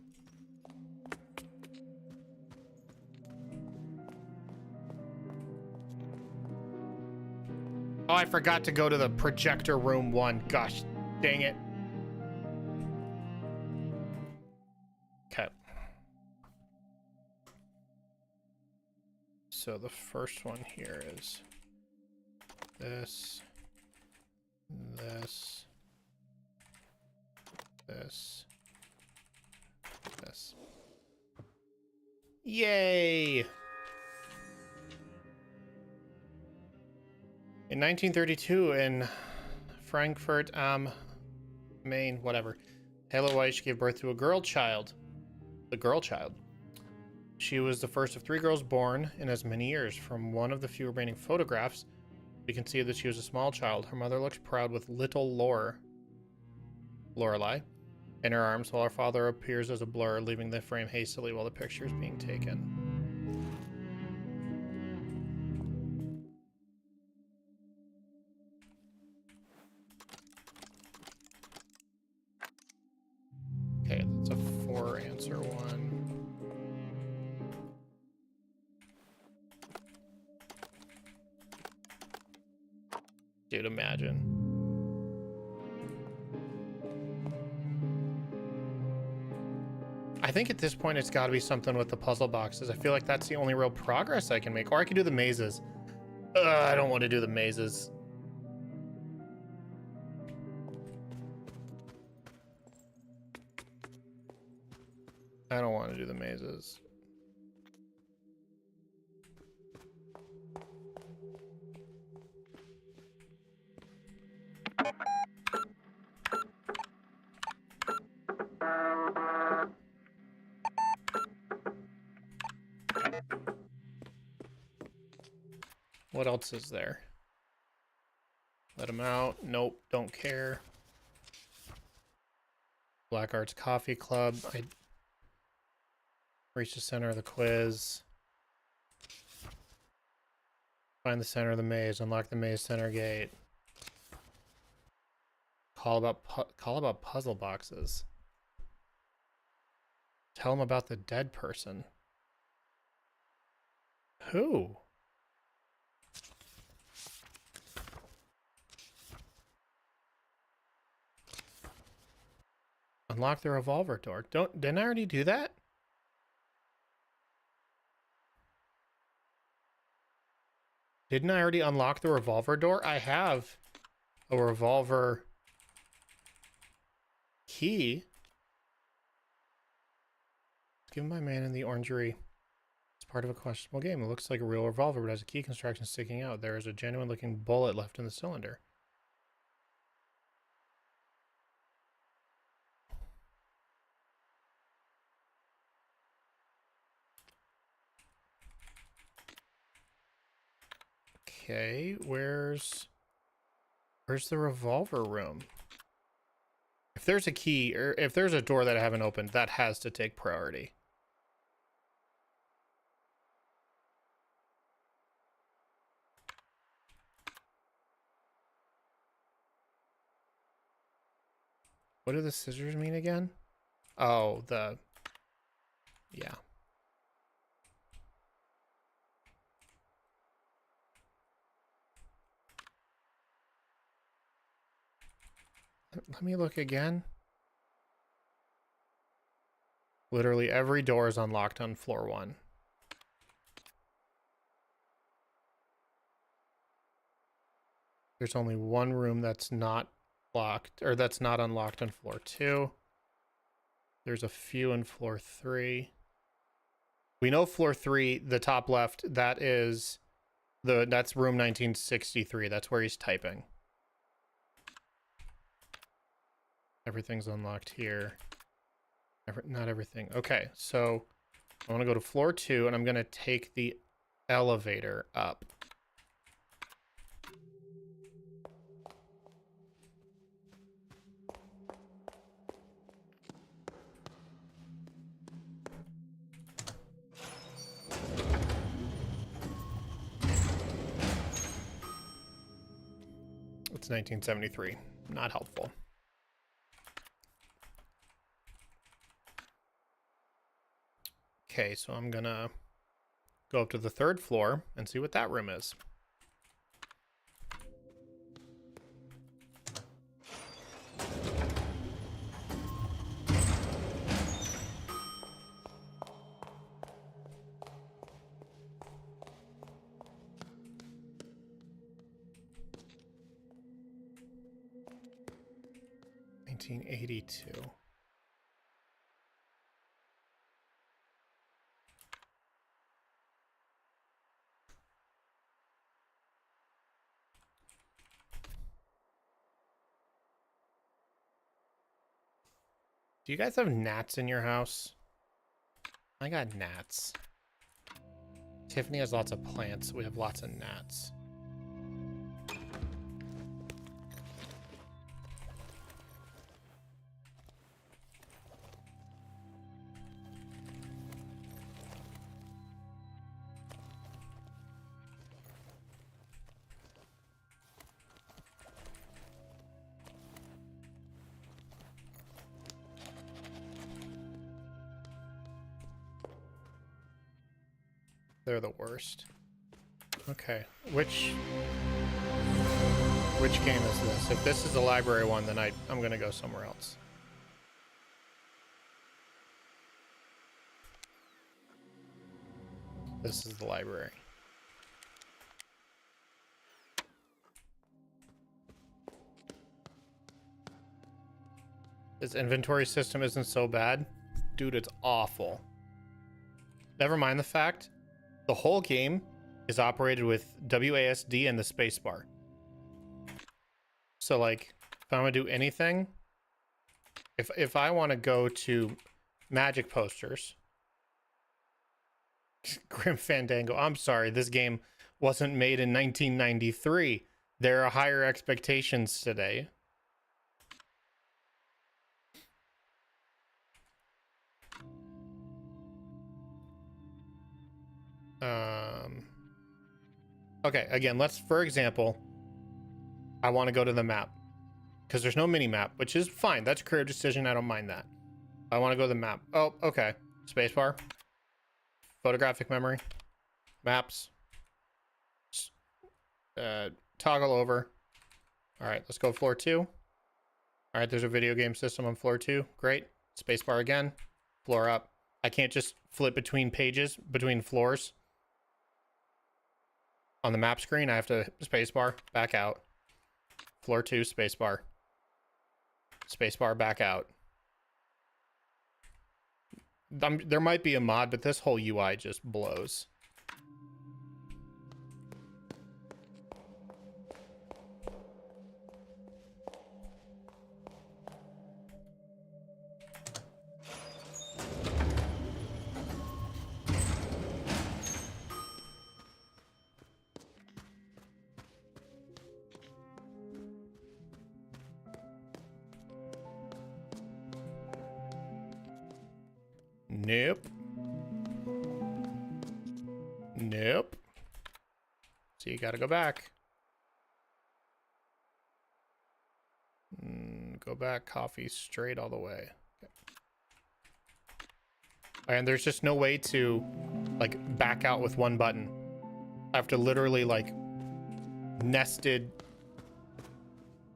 Oh, I forgot to go to the projector room 1. Gosh, dang it. Okay. So the first one here is this, this, this, this. Yay! In 1932, in Frankfurt am Main, whatever, Hela Weiss gave birth to a girl child. The girl child. She was the first of 3 girls born in as many years. From one of the few remaining photographs, we can see that she was a small child. Her mother looks proud with little Lorelei in her arms, while her father appears as a blur, leaving the frame hastily while the picture is being taken. Okay, that's a 4 answer one. Dude, imagine. I think at this point it's got to be something with the puzzle boxes. I feel like that's the only real progress I can make. Or I can do the mazes. I don't want to do the mazes. I don't want to do the mazes. What else is there? Let him out. Nope, don't care. Black Arts Coffee Club. I reach the center of the quiz. Find the center of the maze. Unlock the maze center gate. Call about puzzle boxes. Tell him about the dead person. Who? Unlock the revolver door. Didn't I already do that? Didn't I already unlock the revolver door? I have a revolver key. Given by man in the orangery. It's part of a questionable game. It looks like a real revolver, but has a key construction sticking out. There is a genuine looking bullet left in the cylinder. Okay, where's the revolver room? If there's a key, or if there's a door that I haven't opened, that has to take priority. What do the scissors mean again? Oh, yeah. Let me look again. Literally every door is unlocked on floor 1. There's only one room that's not locked, or that's not unlocked on floor 2. There's a few in floor 3. We know floor 3, the top left, that's room 1963. That's where he's typing. Everything's unlocked here. Not everything. Okay, so I want to go to floor 2, and I'm going to take the elevator up. It's 1973. Not helpful. Okay, so I'm gonna go up to the 3rd floor and see what that room is. $1982. Do you guys have gnats in your house? I got gnats. Tiffany has lots of plants. We have lots of gnats. They're the worst. Okay, which game is this? If this is the library one, then I'm gonna go somewhere else. This is the library. This inventory system isn't so bad. Dude, it's awful. Never mind the fact the whole game is operated with WASD and the spacebar. So like, if I'm gonna do anything, if I want to go to magic posters, Grim Fandango, I'm sorry, this game wasn't made in 1993. There are higher expectations today. Okay, again, for example, I want to go to the map because there's no mini map, which is fine. That's a career decision. I don't mind that. I want to go to the map. Oh, okay. Spacebar. Photographic memory. Maps. Toggle over. All right, let's go floor 2. All right, there's a video game system on floor 2. Great. Spacebar again. Floor up. I can't just flip between pages, between floors. On the map screen, I have to spacebar, back out. Floor 2, spacebar. Spacebar, back out. There might be a mod, but this whole UI just blows. Nope. Nope. So you gotta go back. Go back, coffee straight all the way. Okay. And there's just no way to like back out with one button. I have to literally like nested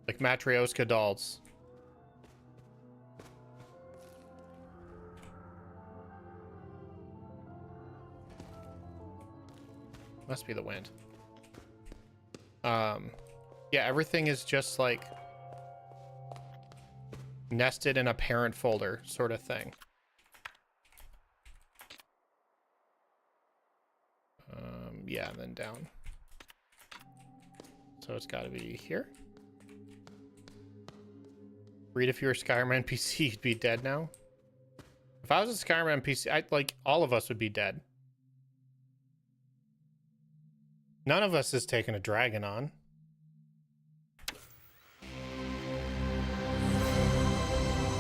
like Matryoshka dolls. Must be the wind. Yeah, everything is just like nested in a parent folder sort of thing. Yeah, and then down. So it's got to be here. Read if you were a Skyrim NPC, you'd be dead now. If I was a Skyrim NPC, like all of us would be dead. None of us has taken a dragon on.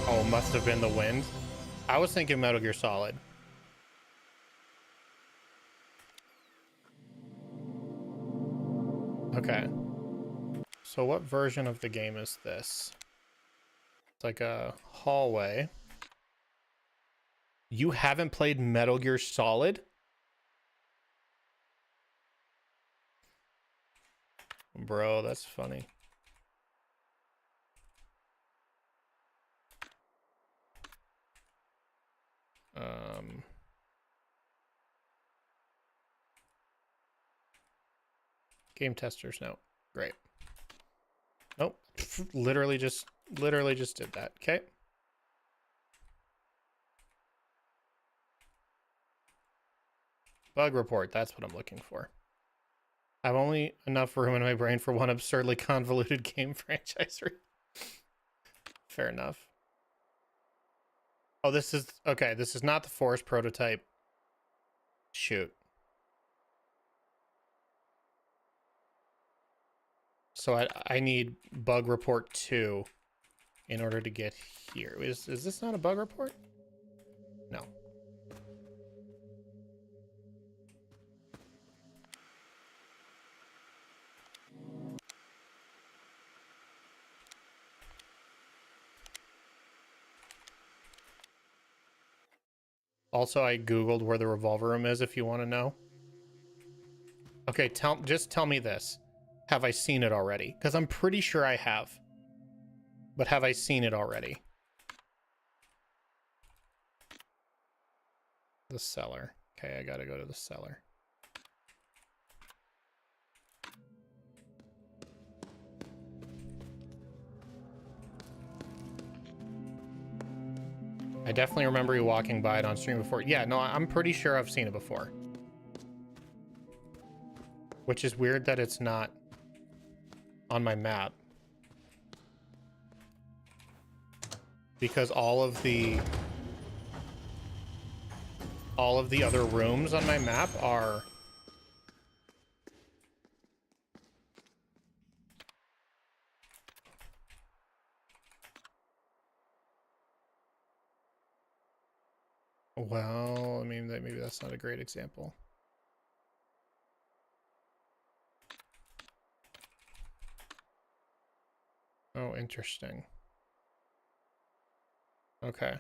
Oh, must have been the wind. I was thinking Metal Gear Solid. Okay. So what version of the game is this? It's like a hallway. You haven't played Metal Gear Solid? Bro, that's funny. Game testers, no. Great. Nope. literally just did that. Okay. Bug report, that's what I'm looking for. I have only enough room in my brain for one absurdly convoluted game franchise. Fair enough. Oh, this is okay. This is not the forest prototype. Shoot. So I need bug report 2 in order to get here. Is this not a bug report? No. Also, I googled where the revolver room is if you want to know. Okay, just tell me this. Have I seen it already? Because I'm pretty sure I have. But have I seen it already? The cellar. Okay, I gotta go to the cellar. I definitely remember you walking by it on stream before. Yeah, no, I'm pretty sure I've seen it before. Which is weird that it's not on my map. Because all of the other rooms on my map are... Well, I mean, maybe that's not a great example. Oh, interesting. Okay.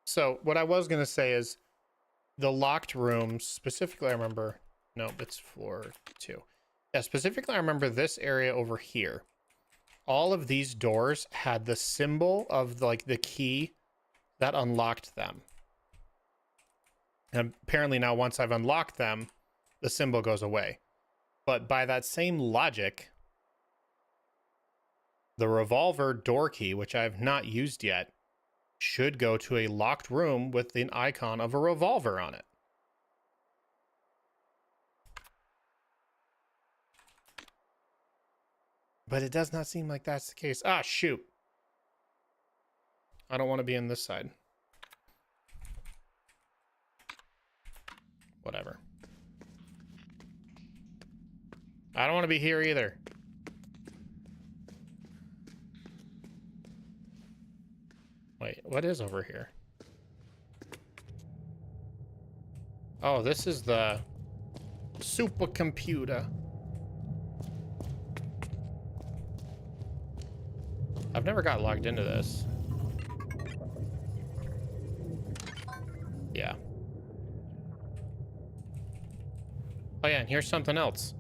So what I was going to say is the locked rooms, specifically I remember, no, it's floor 2. Yeah, specifically I remember this area over here. All of these doors had the symbol of like the key that unlocked them. And apparently now once I've unlocked them, the symbol goes away. But by that same logic, the revolver door key, which I've not used yet, should go to a locked room with an icon of a revolver on it. But it does not seem like that's the case. Ah, shoot. I don't want to be in this side. Whatever. I don't want to be here either. Wait, what is over here? Oh, this is the supercomputer. I've never got logged into this. Yeah. Oh yeah, and here's something else.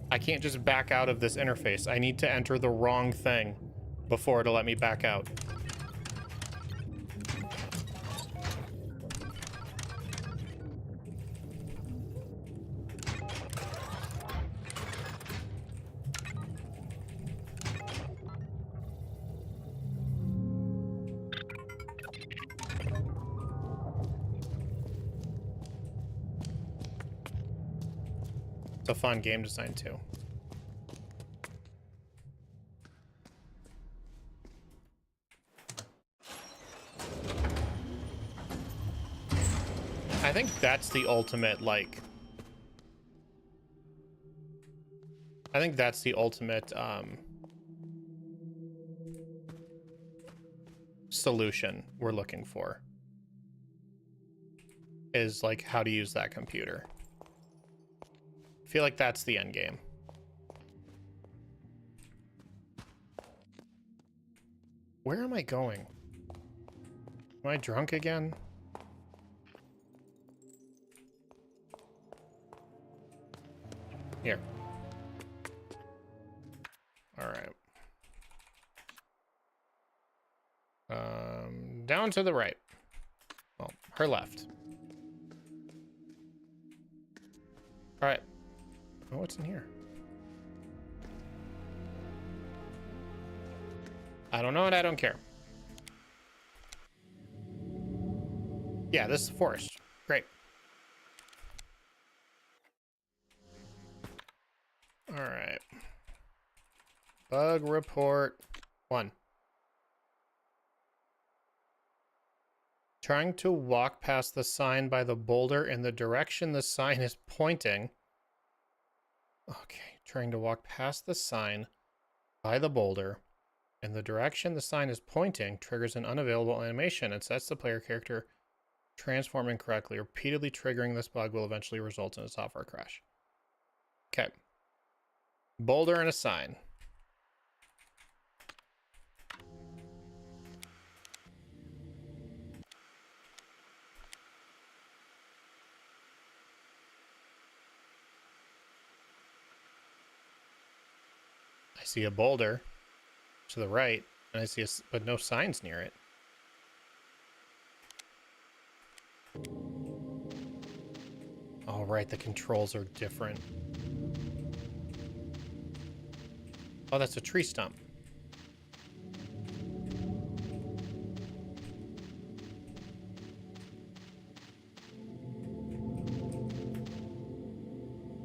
I can't just back out of this interface. I need to enter the wrong thing before it'll let me back out. It's a fun game design too. I think that's the ultimate, like... I think that's the ultimate, solution we're looking for. Is, like, how to use that computer. I feel like that's the end game. Where am I going? Am I drunk again? Here. Alright. Down to the right. Well, her left. Alright. Oh, what's in here? I don't know and I don't care. Yeah, this is the forest. Great. Alright. Bug report 1. Trying to walk past the sign by the boulder in the direction the sign is pointing. Okay, trying to walk past the sign by the boulder in the direction the sign is pointing triggers an unavailable animation and sets the player character transforming correctly. Repeatedly triggering this bug will eventually result in a software crash. Okay. Boulder and a sign. I see a boulder to the right, and I see but no signs near it. All right, the controls are different. Oh, that's a tree stump.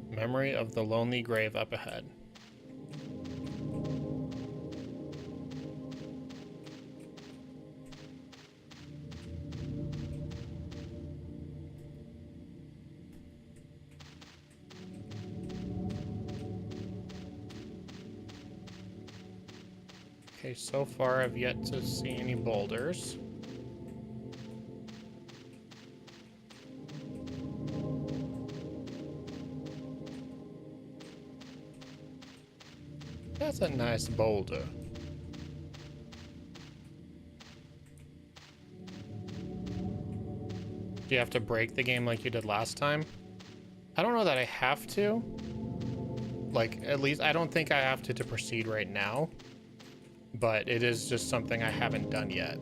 Memory of the lonely grave up ahead. Okay, so far I've yet to see any boulders. That's a nice boulder. Do you have to break the game like you did last time? I don't know that I have to. Like, at least I don't think I have to proceed right now. But it is just something I haven't done yet.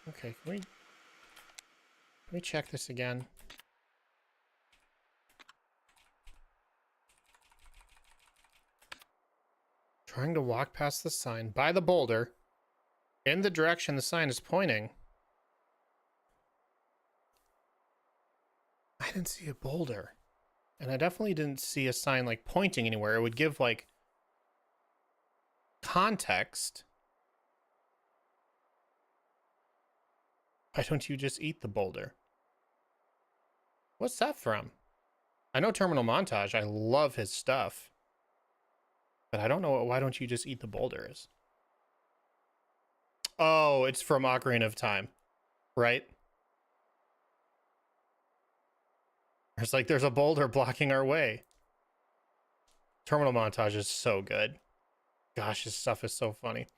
Okay, can we check this again? Trying to walk past the sign by the boulder in the direction the sign is pointing. I didn't see a boulder. And I definitely didn't see a sign like pointing anywhere. It would give like context. Why don't you just eat the boulder? What's that from? I know Terminal Montage. I love his stuff. But I don't know why don't you just eat the boulders? Oh, it's from Ocarina of Time, right? It's like there's a boulder blocking our way. Terminal Montage is so good. Gosh, his stuff is so funny.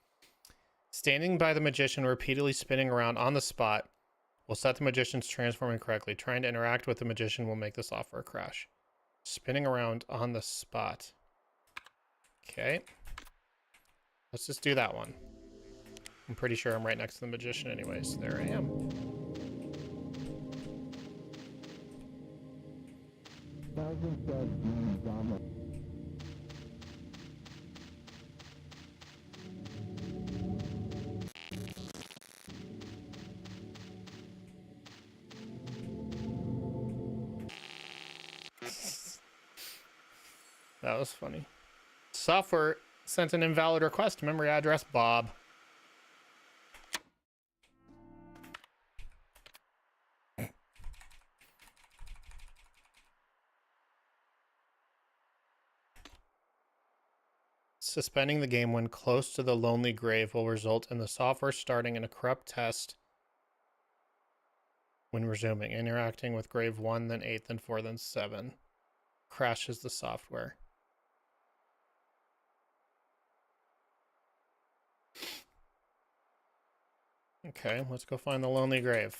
Standing by the magician, repeatedly spinning around on the spot will set the magician's transforming correctly. Trying to interact with the magician will make the software crash. Spinning around on the spot. Okay. Let's just do that one. I'm pretty sure I'm right next to the magician anyways. There I am. That was funny. Software sent an invalid request. Memory address Bob. Suspending the game when close to the lonely grave will result in the software starting in a corrupt test when resuming. Interacting with grave 1, then 8, then 4, then 7. Crashes the software. Okay, let's go find the lonely grave.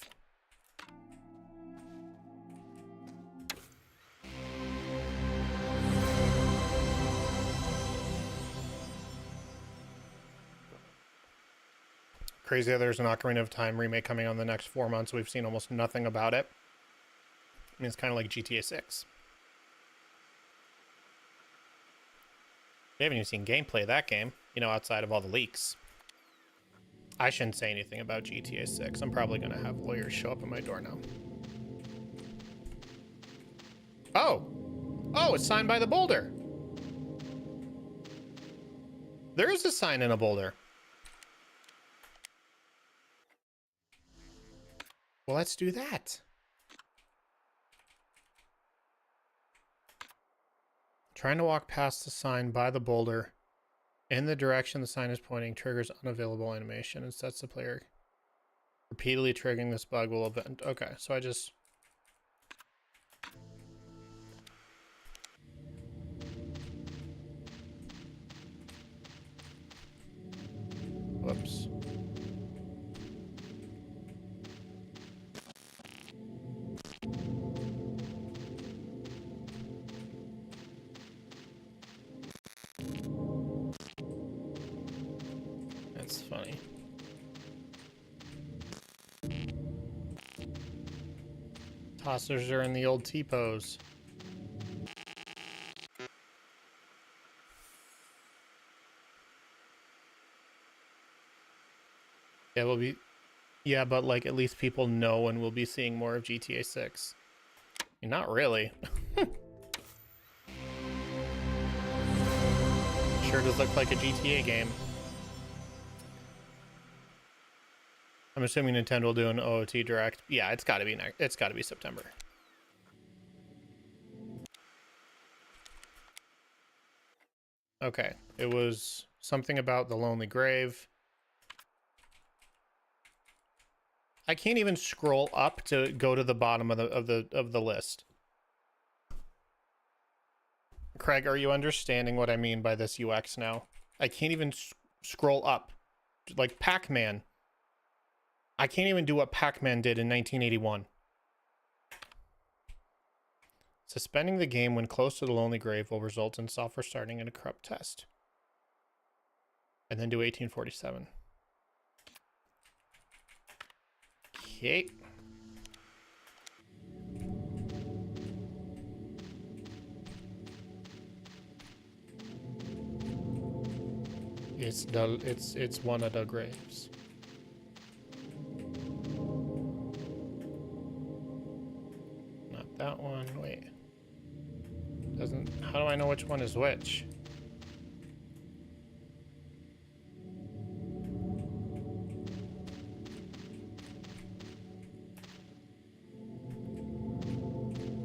Crazy that there's an Ocarina of Time remake coming on the next 4 months. We've seen almost nothing about it. I mean, it's kind of like GTA 6. We haven't even seen gameplay of that game, you know, outside of all the leaks. I shouldn't say anything about GTA 6. I'm probably going to have lawyers show up at my door now. Oh! Oh, it's signed by the boulder. There is a sign in a boulder. Well, let's do that. Trying to walk past the sign by the boulder in the direction the sign is pointing triggers unavailable animation and sets the player. Repeatedly triggering this bug will event. Okay, so I just... Whoops. That's funny. Tossers are in the old T-pose. Yeah, we'll be... Yeah, but like at least people know and we'll be seeing more of GTA 6. I mean, not really. Sure does look like a GTA game. I'm assuming Nintendo will do an OOT Direct. Yeah, it's got to be it's got to be September. Okay, it was something about the lonely grave. I can't even scroll up to go to the bottom of the list. Craig, are you understanding what I mean by this UX now? I can't even scroll up. Like Pac-Man. I can't even do what Pac-Man did in 1981. Suspending the game when close to the lonely grave will result in software starting in a corrupt test. And then do 1847. Okay. It's one of the graves. Not that one. Wait. Doesn't. How do I know which one is which?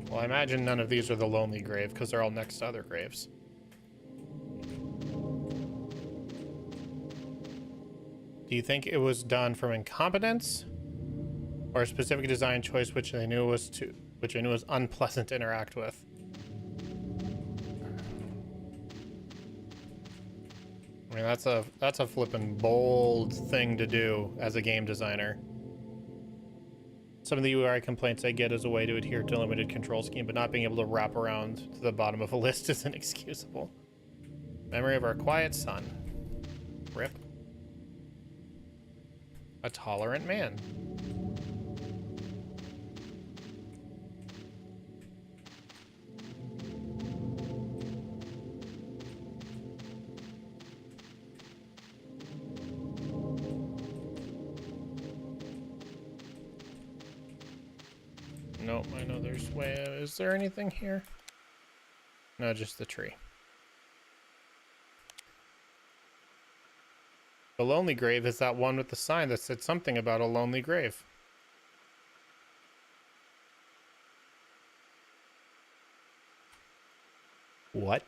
Well, I imagine none of these are the lonely grave because they're all next to other graves. Do you think it was done from incompetence or a specific design choice which I knew was unpleasant to interact with? I mean, that's a flippin' bold thing to do as a game designer. Some of the UI complaints I get as a way to adhere to a limited control scheme, but not being able to wrap around to the bottom of a list is inexcusable. Memory of our quiet son. Rip. A tolerant man. Nope, I know there's way. Is there anything here? No, just the tree. The lonely grave is that one with the sign that said something about a lonely grave. What?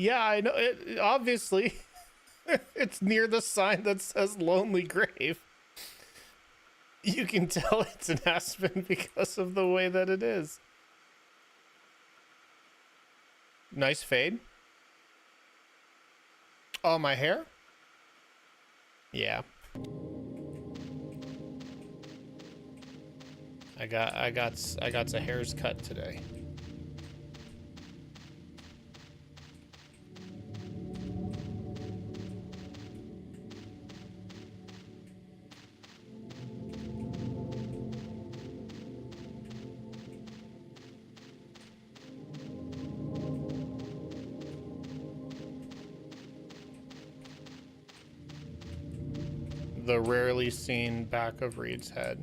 Yeah, I know. Obviously, it's near the sign that says Lonely Grave. You can tell it's an aspen because of the way that it is. Nice fade. Oh, my hair? Yeah. I got a hair's cut today. The rarely seen back of Reed's head.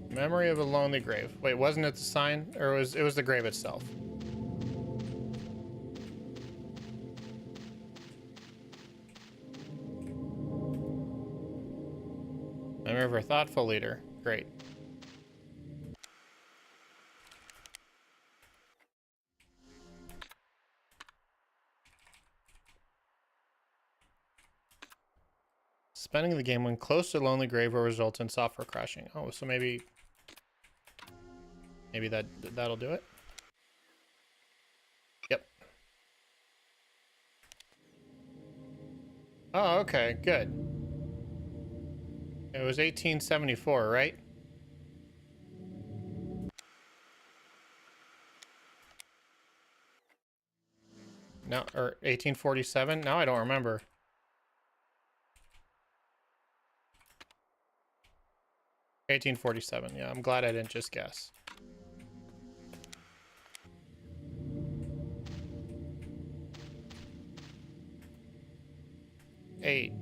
Memory of a lonely grave. Wait, wasn't it the sign, or it was the grave itself? Memory of a thoughtful leader. Great. Spending the game when close to lonely grave will result in software crashing. Oh, so maybe that'll do it. Yep. Oh, okay, good. It was 1874, right? No, or 1847? Now I don't remember. 1847. Yeah, I'm glad I didn't just guess. Eight.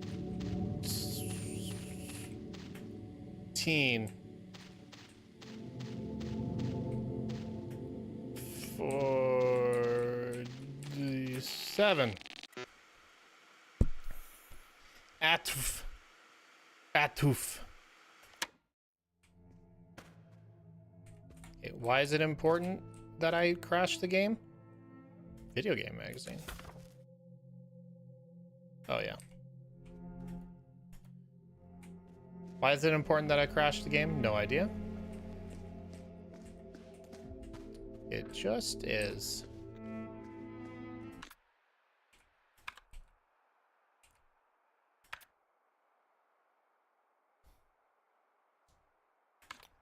47. Atuf. Atuf. Okay, why is it important that I crash the game? Video game magazine. Oh, yeah. Why is it important that I crash the game? No idea. It just is.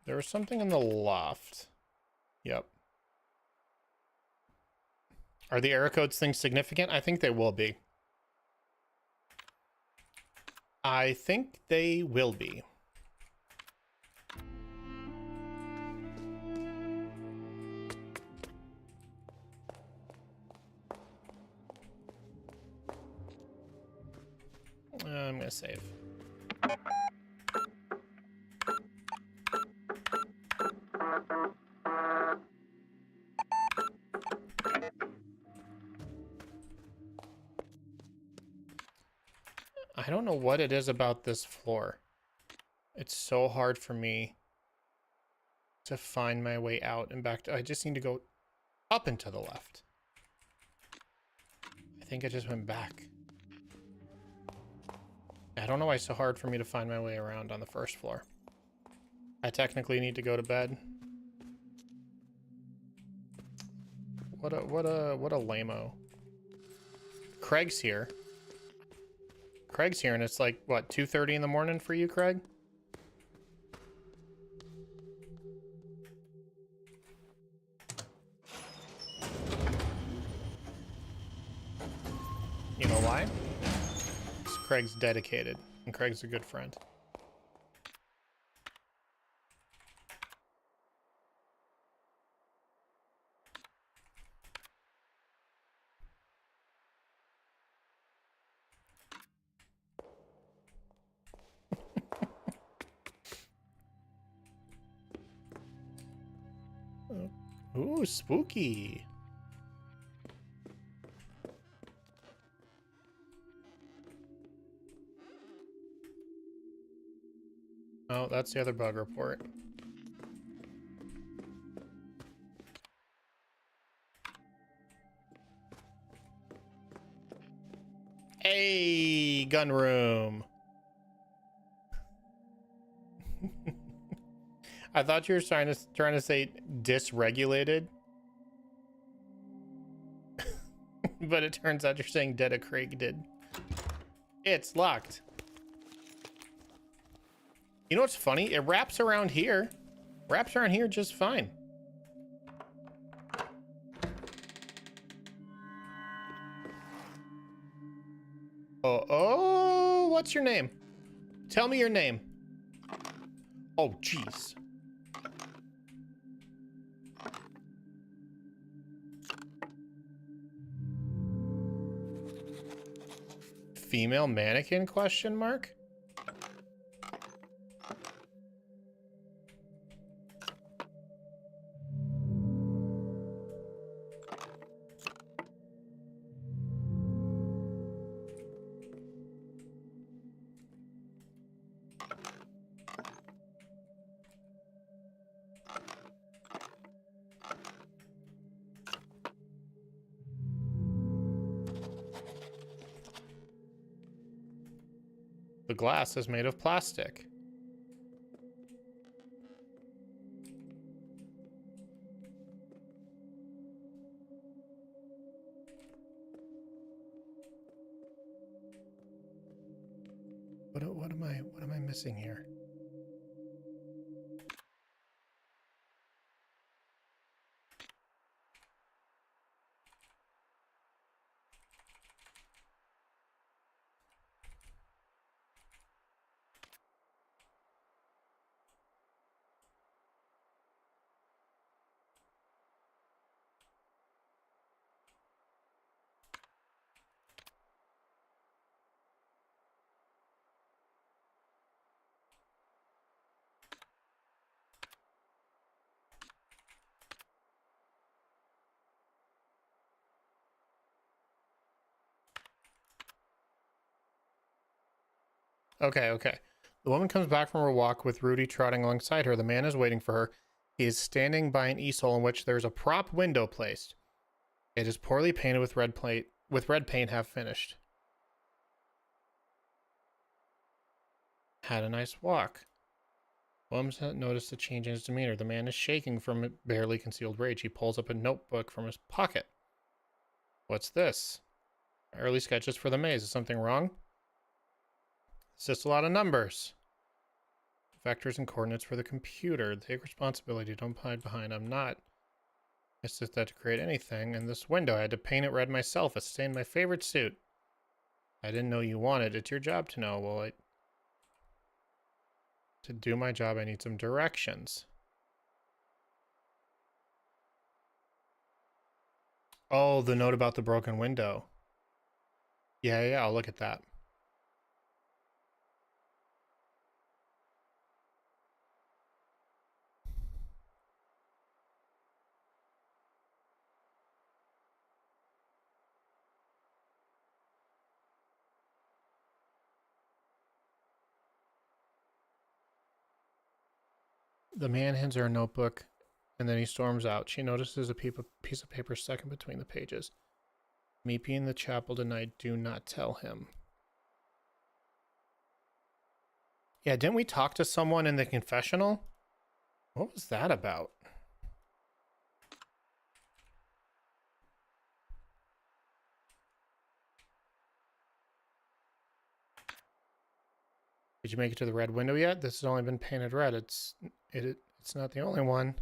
There was something in the loft. Yep. Are the error codes things significant? I think they will be. I think they will be. I'm gonna save. I don't know what it is about this floor. It's so hard for me to find my way out and back to... I just need to go up and to the left. I think I just went back. I don't know why it's so hard for me to find my way around on the first floor. I technically need to go to bed. What a lame-o. Craig's here. Craig's here, and it's like, what, 2:30 in the morning for you, Craig? You know why? 'Cause Craig's dedicated, and Craig's a good friend. Ooh, spooky. Oh, that's the other bug report. Hey, gun room. I thought you were trying to say dysregulated. But it turns out you're saying dedicated. It's locked. You know what's funny? It wraps around here. Wraps around here just fine. Oh, what's your name? Tell me your name. Oh, jeez. Female mannequin, question mark? The glass is made of plastic. What am I missing here? Okay. The woman comes back from her walk with Rudy trotting alongside her. The man is waiting for her. He is standing by an easel in which there's a prop window placed. It is poorly painted with red paint half finished. Had a nice walk. Holmes noticed a change in his demeanor. The man is shaking from barely concealed rage. He pulls up a notebook from his pocket. What's this? Early sketches for the maze. Is something wrong? It's just a lot of numbers. Vectors and coordinates for the computer. Take responsibility. Don't hide behind. I'm not. It's just that to create anything. And this window, I had to paint it red myself. It stained my favorite suit. I didn't know you wanted. It's your job to know. Well, to do my job, I need some directions. Oh, the note about the broken window. Yeah, I'll look at that. The man hands her a notebook, and then he storms out. She notices a piece of paper stuck in between the pages. Meet me in the chapel tonight. Do not tell him. Yeah, didn't we talk to someone in the confessional? What was that about? Did you make it to the red window yet? This has only been painted red. It's not the only one.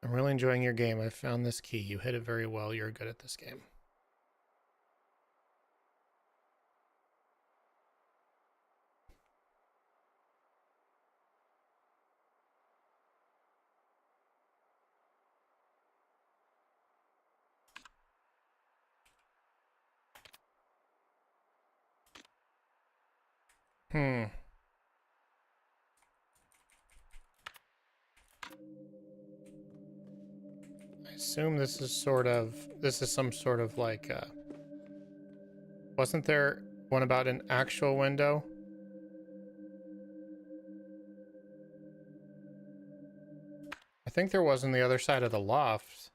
I'm really enjoying your game. I found this key. You hit it very well. You're good at this game. I assume this is some sort of like, wasn't there one about an actual window? I think there was on the other side of the loft.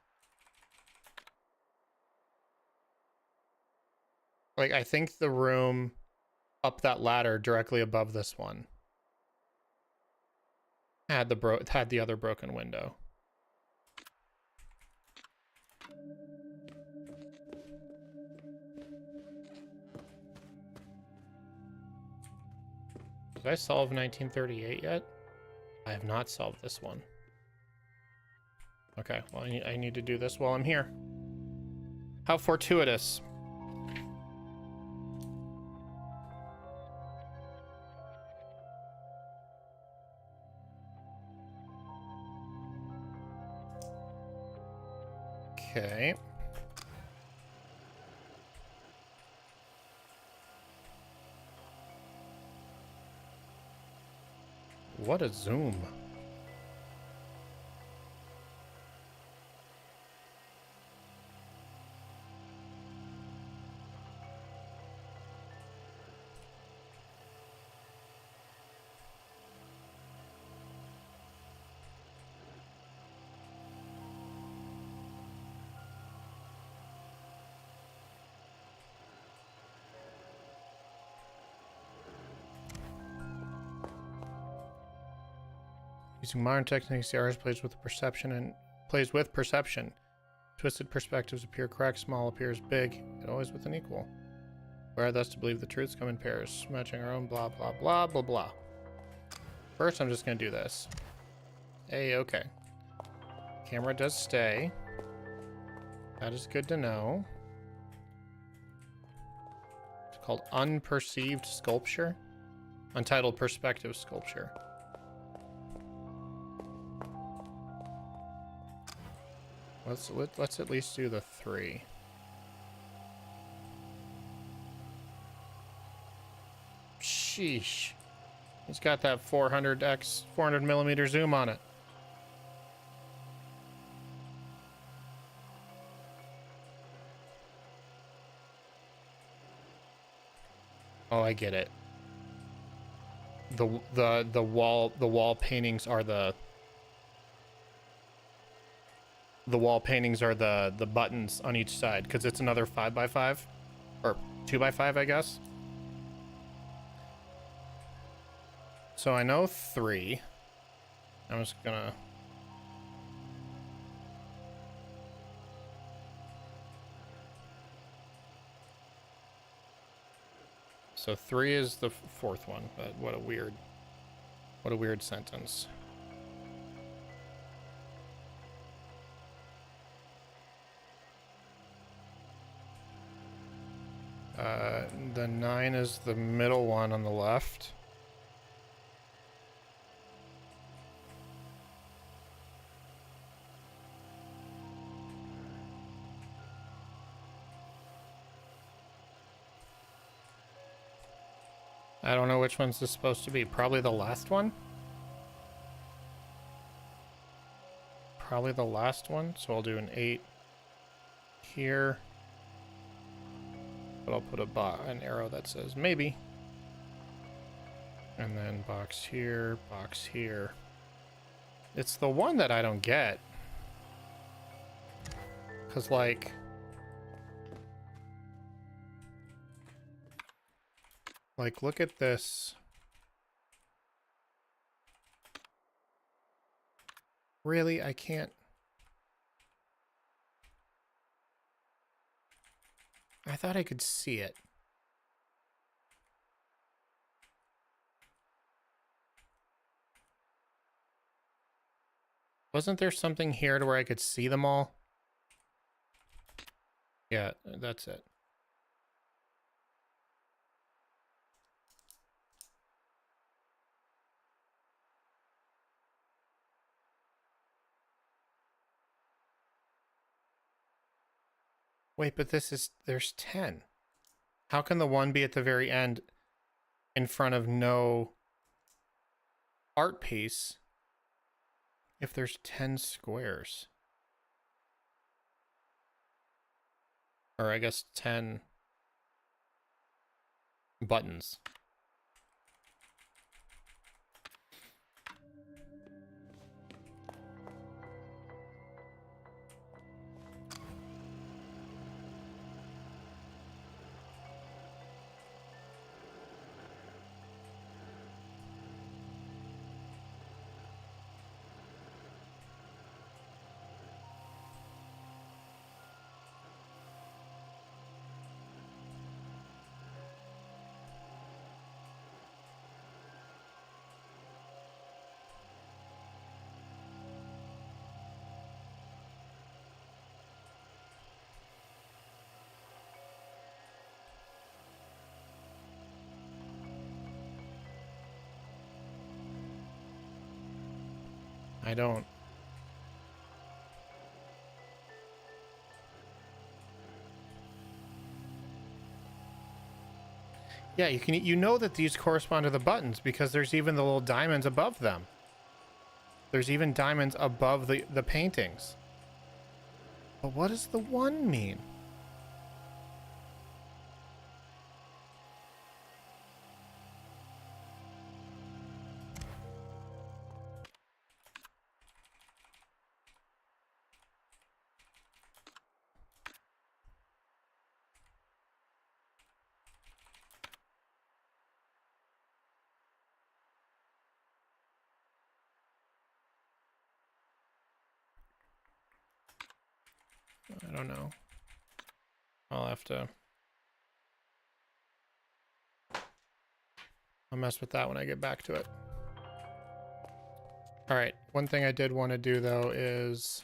Like, I think the room up that ladder directly above this one had the other broken window. Did I solve 1938 yet? I have not solved this one. Okay, well, I need to do this while I'm here. How fortuitous. Okay. What a zoom. Using modern techniques, the artist plays with perception. Twisted perspectives appear correct, small appears big, and always with an equal. We are thus to believe the truths come in pairs, matching our own blah blah blah blah blah. First, I'm just gonna do this. Hey, okay. Camera does stay. That is good to know. It's called unperceived sculpture. Untitled perspective sculpture. Let's at least do the 3. Sheesh. It's got that 400 millimeter zoom on it. Oh, I get it. The wall paintings are the wall paintings are the buttons on each side, because it's another 5x5 or 2x5, I guess. So I know 3. I'm just gonna so 3 is the 4th one, but what a weird sentence. The 9 is the middle one on the left. I don't know which one's this supposed to be. Probably the last one? Probably the last one. So I'll do an 8 here. But I'll put an arrow that says maybe. And then box here, box here. It's the one that I don't get. Because, like... look at this. Really? I can't... I thought I could see it. Wasn't there something here to where I could see them all? Yeah, that's it. Wait, but there's 10. How can the one be at the very end in front of no art piece if there's 10 squares? Or I guess 10 buttons. I don't. Yeah, you know that these correspond to the buttons because there's even the little diamonds above them. There's even diamonds above the paintings. But what does the 1 mean? I don't know. I'll have to... I'll mess with that when I get back to it. Alright, one thing I did want to do, though, is...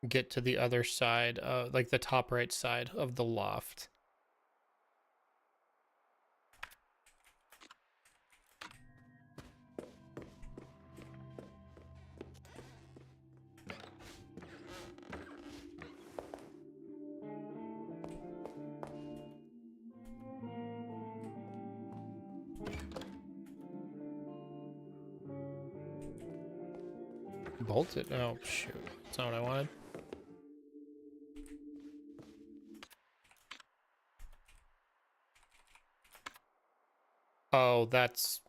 get to the other side, like the top right side of the loft. Bolted? Oh, shoot. That's not what I wanted. Oh, that's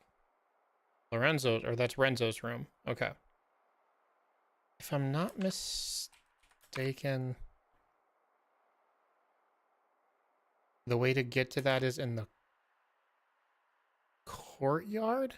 Lorenzo's, or that's Renzo's room. Okay. If I'm not mistaken, the way to get to that is in the courtyard?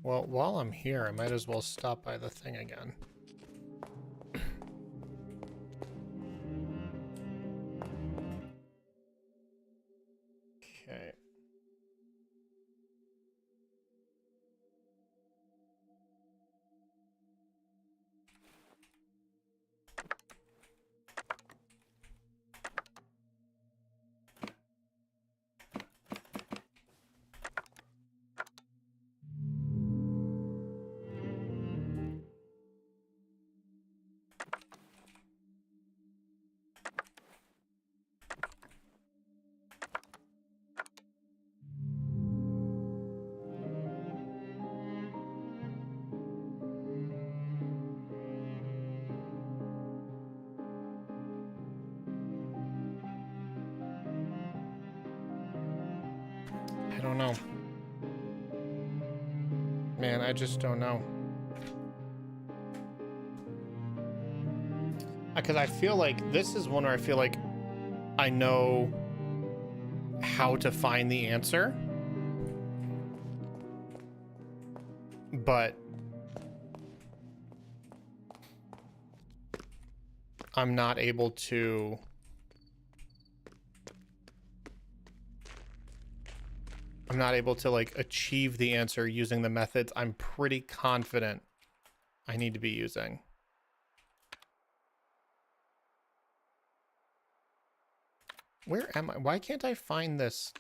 Well, while I'm here, I might as well stop by the thing again. Okay. I don't know. Man, I just don't know. Because I feel like this is one where I feel like I know how to find the answer, but I'm not able to... I'm not able to, like, achieve the answer using the methods I'm pretty confident I need to be using. Where am I? Why can't I find this?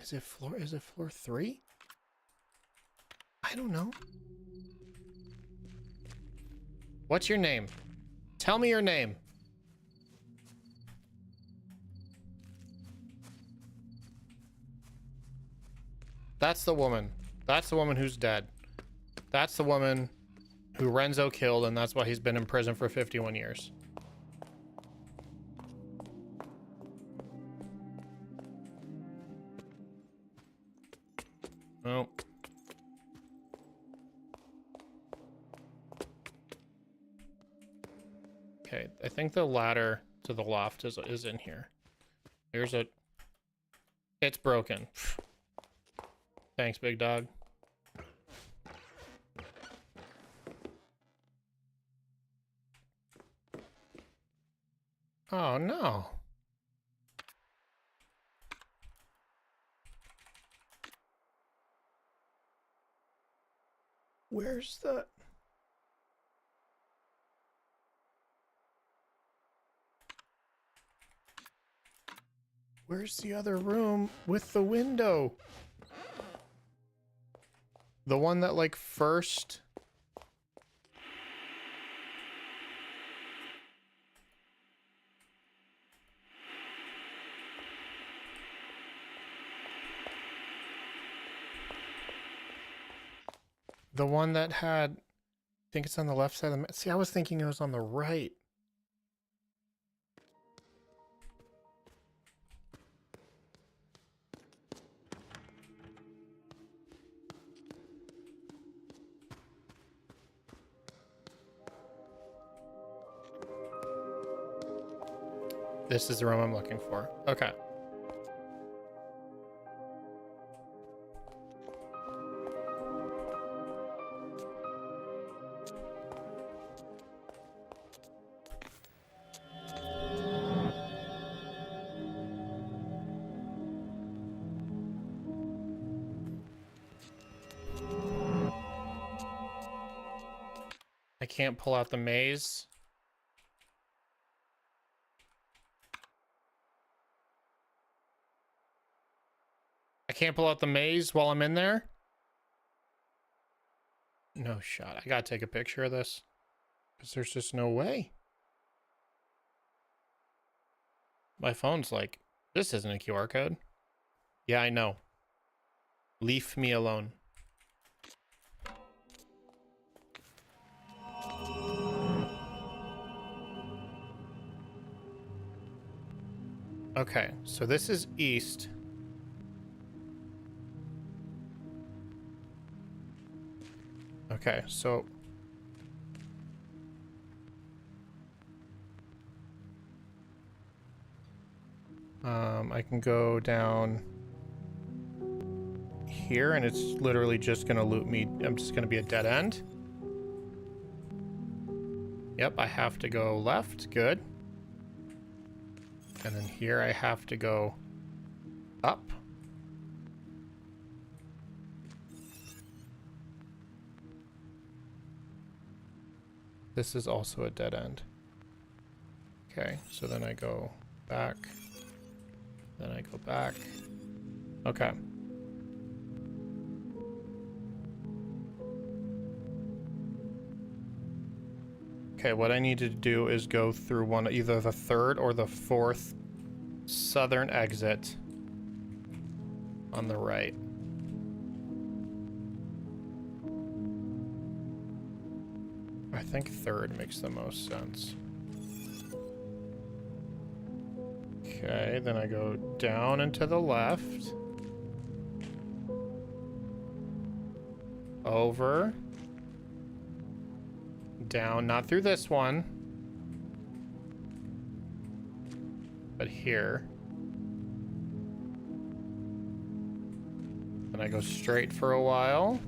Is it floor 3? I don't know. What's your name? Tell me your name. That's the woman. That's the woman who's dead. That's the woman who Renzo killed, and that's why he's been in prison for 51 years. Oh. Okay, I think the ladder to the loft is in here. Here's a... It's broken. Thanks, big dog. Oh, no. Where's the... Where's the other room with the window? The one that, like, first... The one that had... I think it's on the left side of the map. See, I was thinking it was on the right. This is the room I'm looking for. Okay. I can't pull out the maze. I can't pull out the maze while I'm in there? No shot. I gotta take a picture of this. Because there's just no way. My phone's like, this isn't a QR code. Yeah, I know. Leave me alone. Okay, so this is east. Okay, so... I can go down here and it's literally just gonna loot me. I'm just gonna be a dead end. Yep, I have to go left. Good. And then here I have to go up. This is also a dead end. Okay, so then I go back. Then I go back. Okay. Okay, what I need to do is go through one, either the third or the fourth southern exit on the right. I think third makes the most sense. Okay, then I go down and to the left. Over. Down, not through this one. But here. Then I go straight for a while.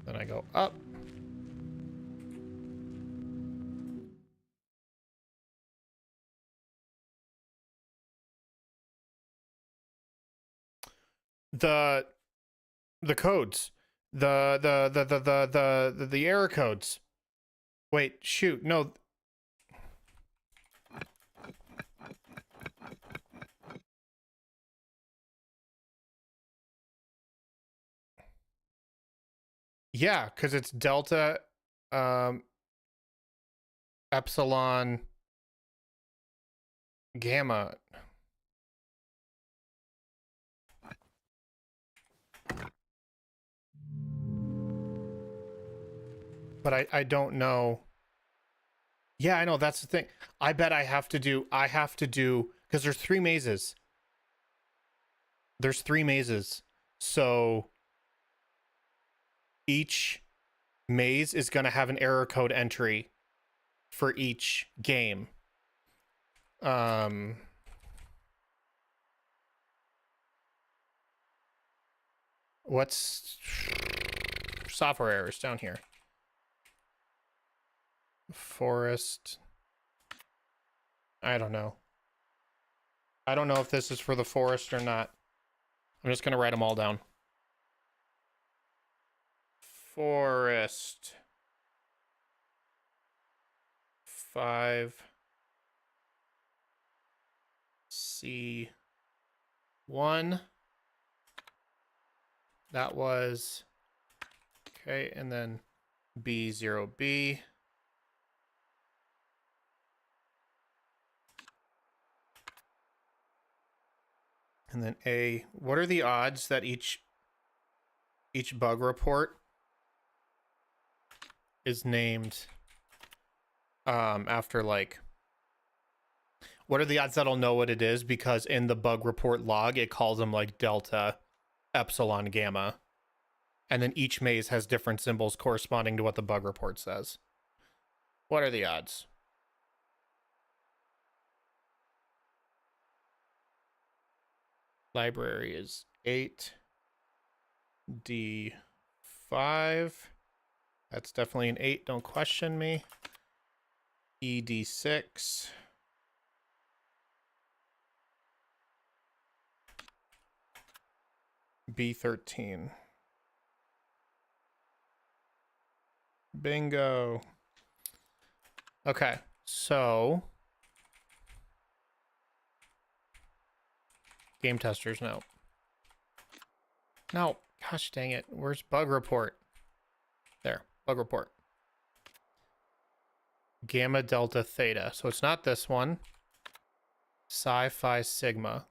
Then I go up. The codes. The error codes. Wait, shoot, no. Yeah, because it's delta, epsilon, gamma. But I don't know. Yeah, I know, that's the thing. I bet I have to do, because there's 3 mazes. There's 3 mazes. So each maze is going to have an error code entry for each game. What's software errors down here? Forest. I don't know. I don't know if this is for the forest or not. I'm just going to write them all down. Forest. 5. C1. That was okay, and then B0B. And then A. What are the odds that each bug report is named after, like, what are the odds that I'll know what it is? Because in the bug report log, it calls them like delta, epsilon, gamma. And then each maze has different symbols corresponding to what the bug report says. What are the odds? Library is 8. D5. That's definitely an 8. Don't question me. ED6. B13. Bingo. Okay, so game testers, no. No, gosh dang it. Where's bug report? There, bug report. Gamma, delta, theta. So it's not this one. Psi, phi, sigma.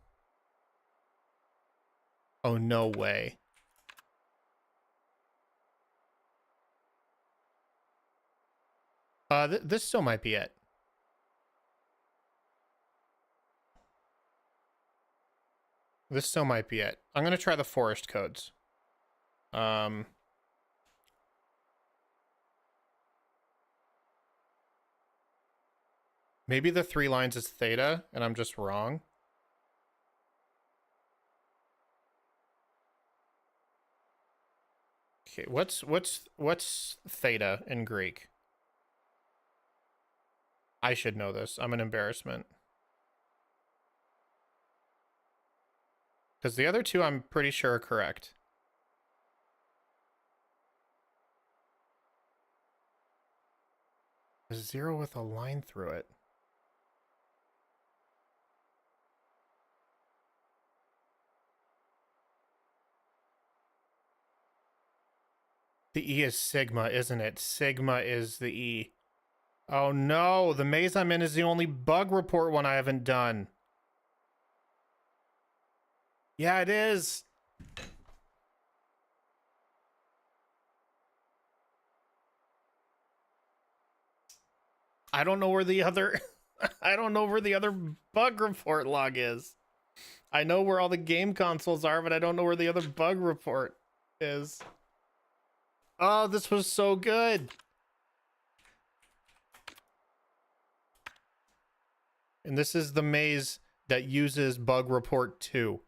Oh, no way. This still might be it. This still might be it. I'm going to try the forest codes. Maybe the 3 lines is theta, and I'm just wrong. Okay, what's theta in Greek? I should know this. I'm an embarrassment. Because the other 2 I'm pretty sure are correct. A 0 with a line through it. The E is sigma, isn't it? Sigma is the E. Oh no, the maze I'm in is the only bug report one I haven't done. Yeah, it is. I don't know where the other I don't know where the other bug report log is. I know where all the game consoles are, but I don't know where the other bug report is. Oh, this was so good. And this is the maze that uses bug report 2.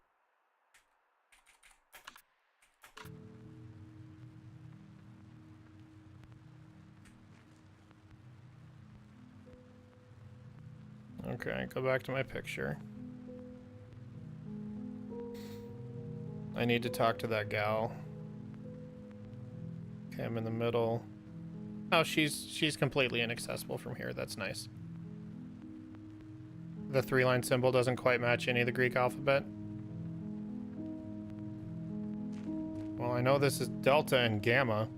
Okay, go back to my picture. I need to talk to that gal. Okay, I'm in the middle. Oh, she's completely inaccessible from here. That's nice. The 3-line symbol doesn't quite match any of the Greek alphabet. Well, I know this is delta and gamma.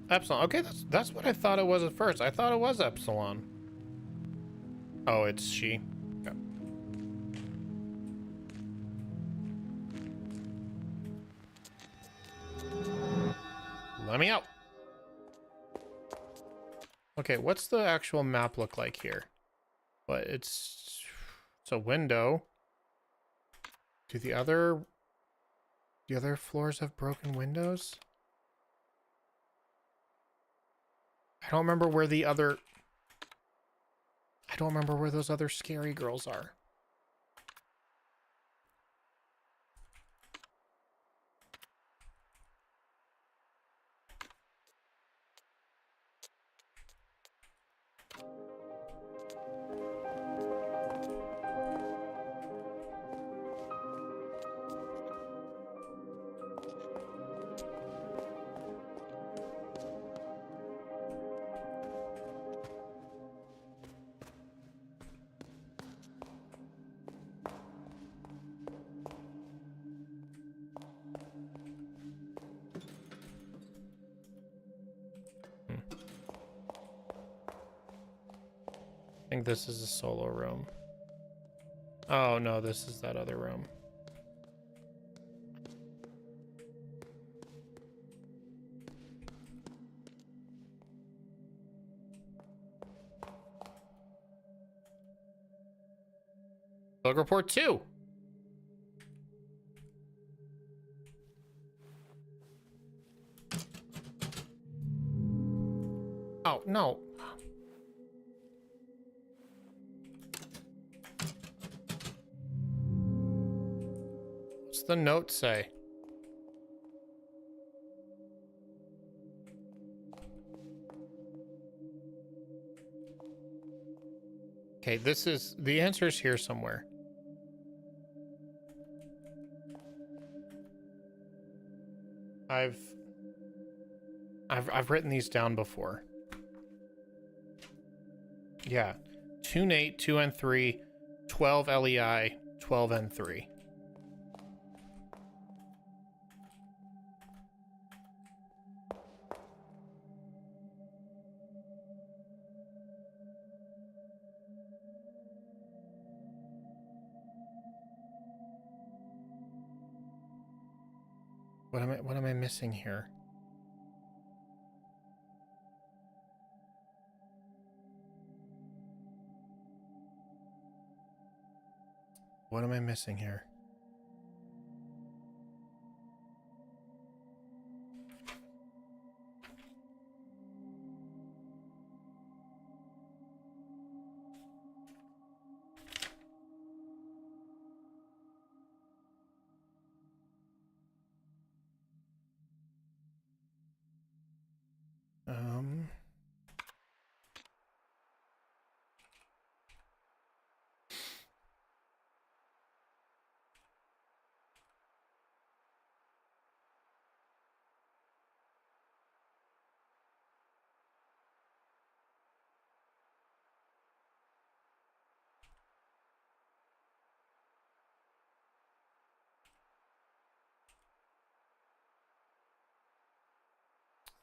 Epsilon. Okay, that's what I thought it was at first. I thought it was epsilon. Oh, it's she. Okay. let me out. Okay, what's the actual map look like here? But it's a window. Do the other floors have broken windows? I don't remember where the other... I don't remember where those other scary girls are. I think this is a solo room. Oh no, this is that other room. Bug report 2. Oh no. What's the note say? Okay, this is the answer's here somewhere. I've written these down before. Yeah. 2 Nate, 2 and 3, 12 LEI, 12 and 3. What am I missing here? What am I missing here?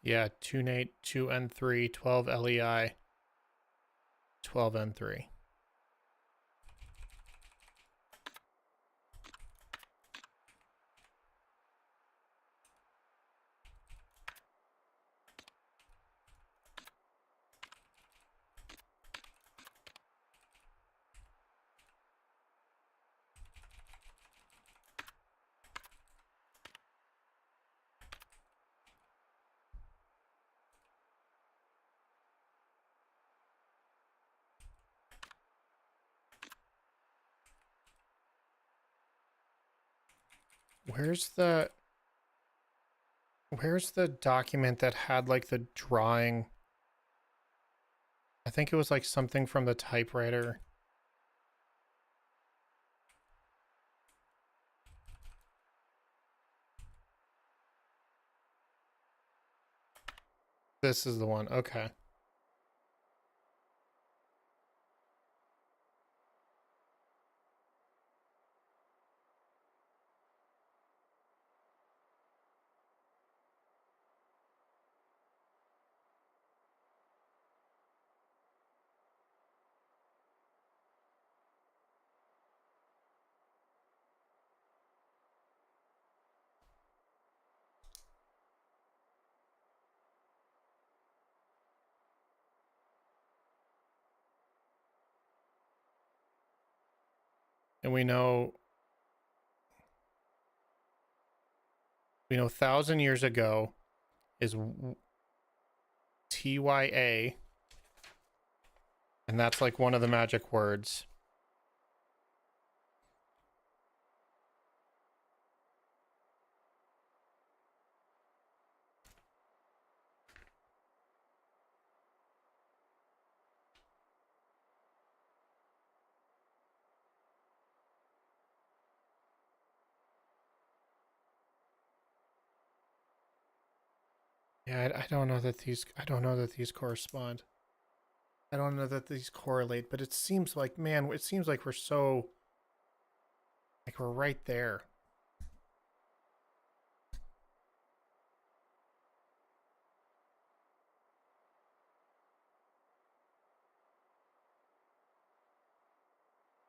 Yeah, 2 Nate, 2 and 3, 12 LEI, 12 and 3. Where's the document that had like the drawing? I think it was like something from the typewriter. This is the one. Okay. And we know 1,000 years ago is TYA, and that's like one of the magic words. Yeah, I don't know that these correspond. I don't know that these correlate, but it seems like, man, it seems like we're right there.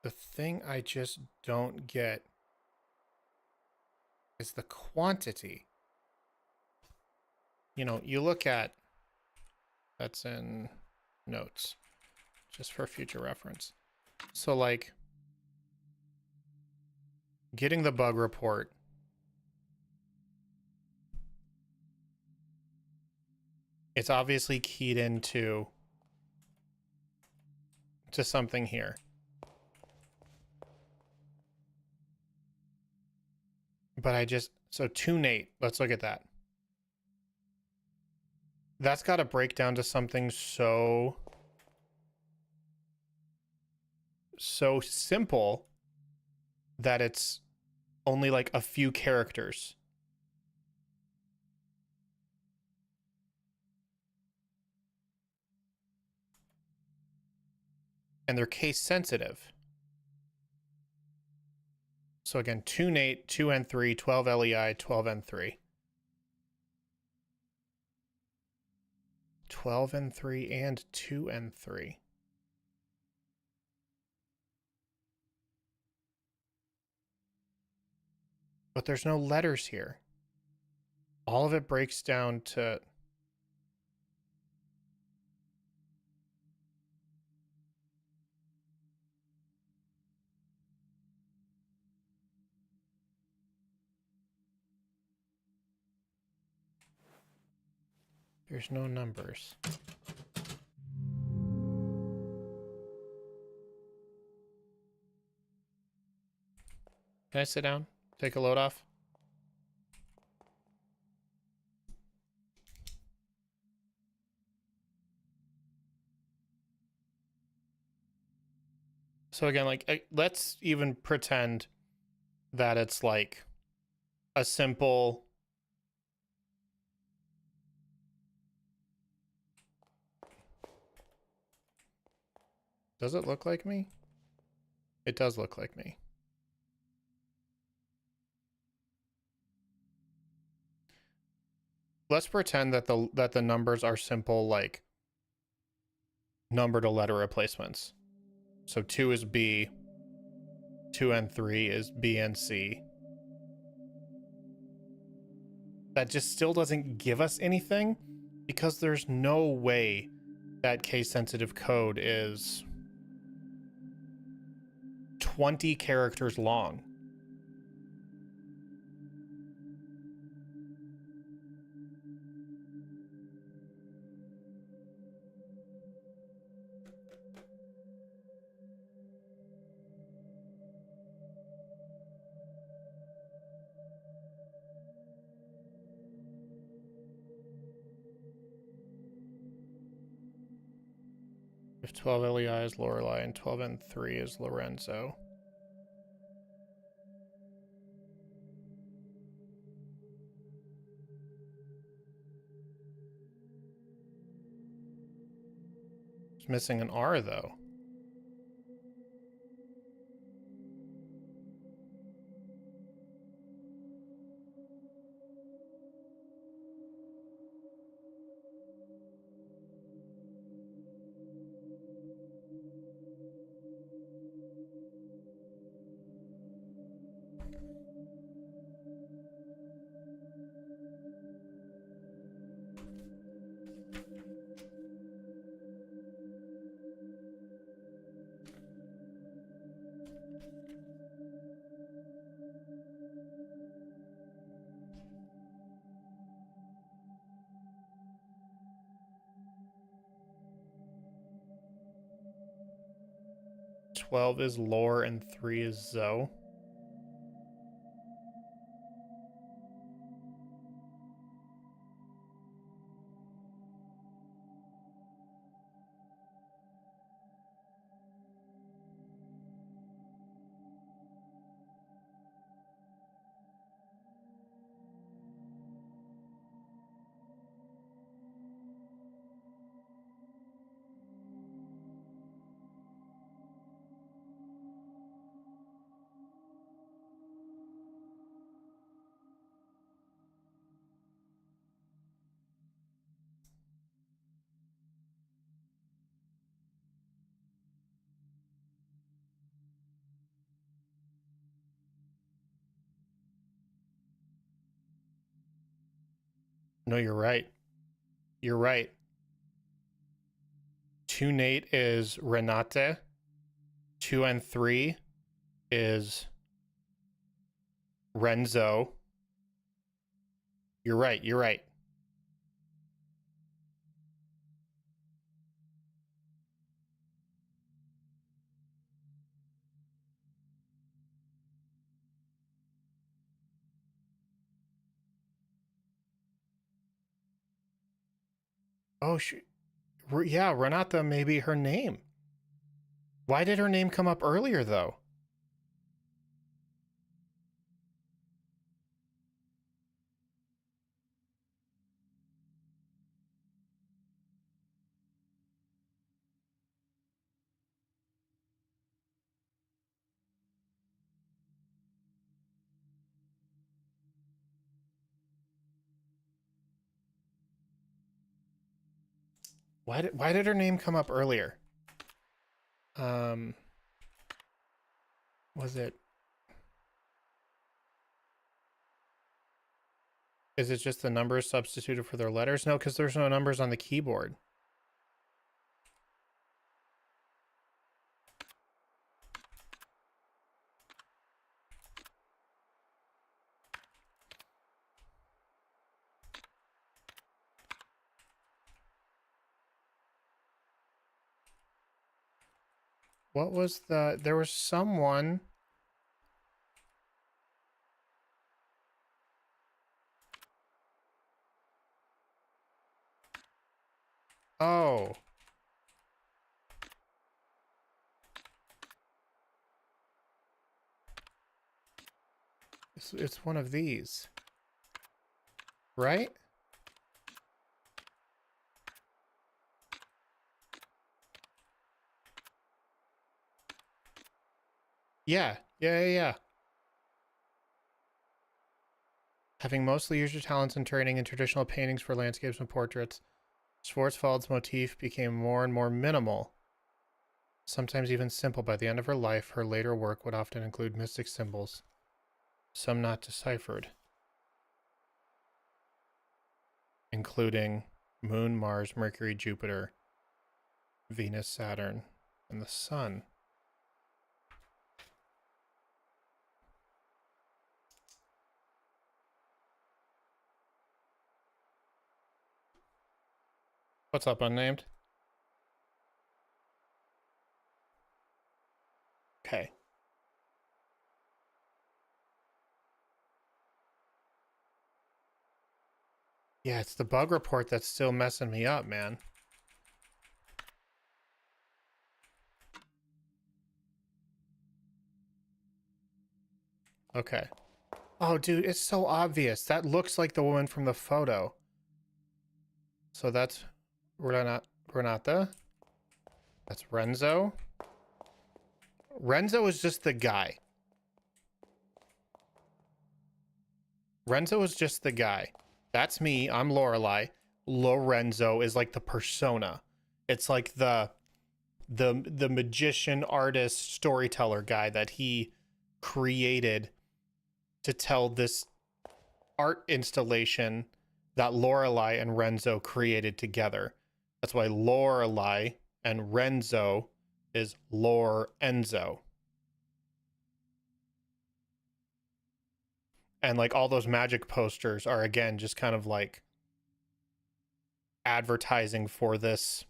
The thing I just don't get is the quantity. You know, you look at, that's in notes, just for future reference. So like, getting the bug report, it's obviously keyed into something here. But so tunate, let's look at that. That's got to break down to something so simple that it's only like a few characters. And they're case sensitive. So again, tunate, 2N3, 12 LEI, 12N3. 12N3 and 2N3. But there's no letters here. All of it breaks down to... There's no numbers. Can I sit down? Take a load off? So again, like, let's even pretend that it's like a simple... Does it look like me? It does look like me. Let's pretend that the numbers are simple, like number to letter replacements. So 2 is B, 2 and 3 is B and C. That just still doesn't give us anything because there's no way that case sensitive code is 20 characters long. If 12 LEI is Lorelei and 12 and 3 is Lorenzo. It's missing an R though. 12 is Lore and 3 is Zoe. No, you're right. You're right. 2 Nate is Renate. 2 and 3 is Renzo. You're right. You're right. Oh, yeah, Renata may be her name. Why did her name come up earlier, though? Why did her name come up earlier? Was it? Is it just the numbers substituted for their letters? No, because there's no numbers on the keyboard. What was there was someone. Oh. It's one of these. Right? Yeah. Having mostly used your talents and training in traditional paintings for landscapes and portraits, Schwarzwald's motif became more and more minimal, sometimes even simple. By the end of her life, her later work would often include mystic symbols, some not deciphered, including Moon, Mars, Mercury, Jupiter, Venus, Saturn, and the Sun. What's up, unnamed? Okay. Yeah, it's the bug report that's still messing me up, man. Okay. Oh, dude, it's so obvious. That looks like the woman from the photo. So that's Renata. That's Renzo. Renzo is just the guy. Renzo is just the guy. That's me. I'm Lorelei. Lorenzo is like the persona. It's like the magician, artist, storyteller guy that he created to tell this art installation that Lorelei and Renzo created together. That's why Lorelei and Renzo is Lorenzo. And like all those magic posters are again just kind of like advertising for this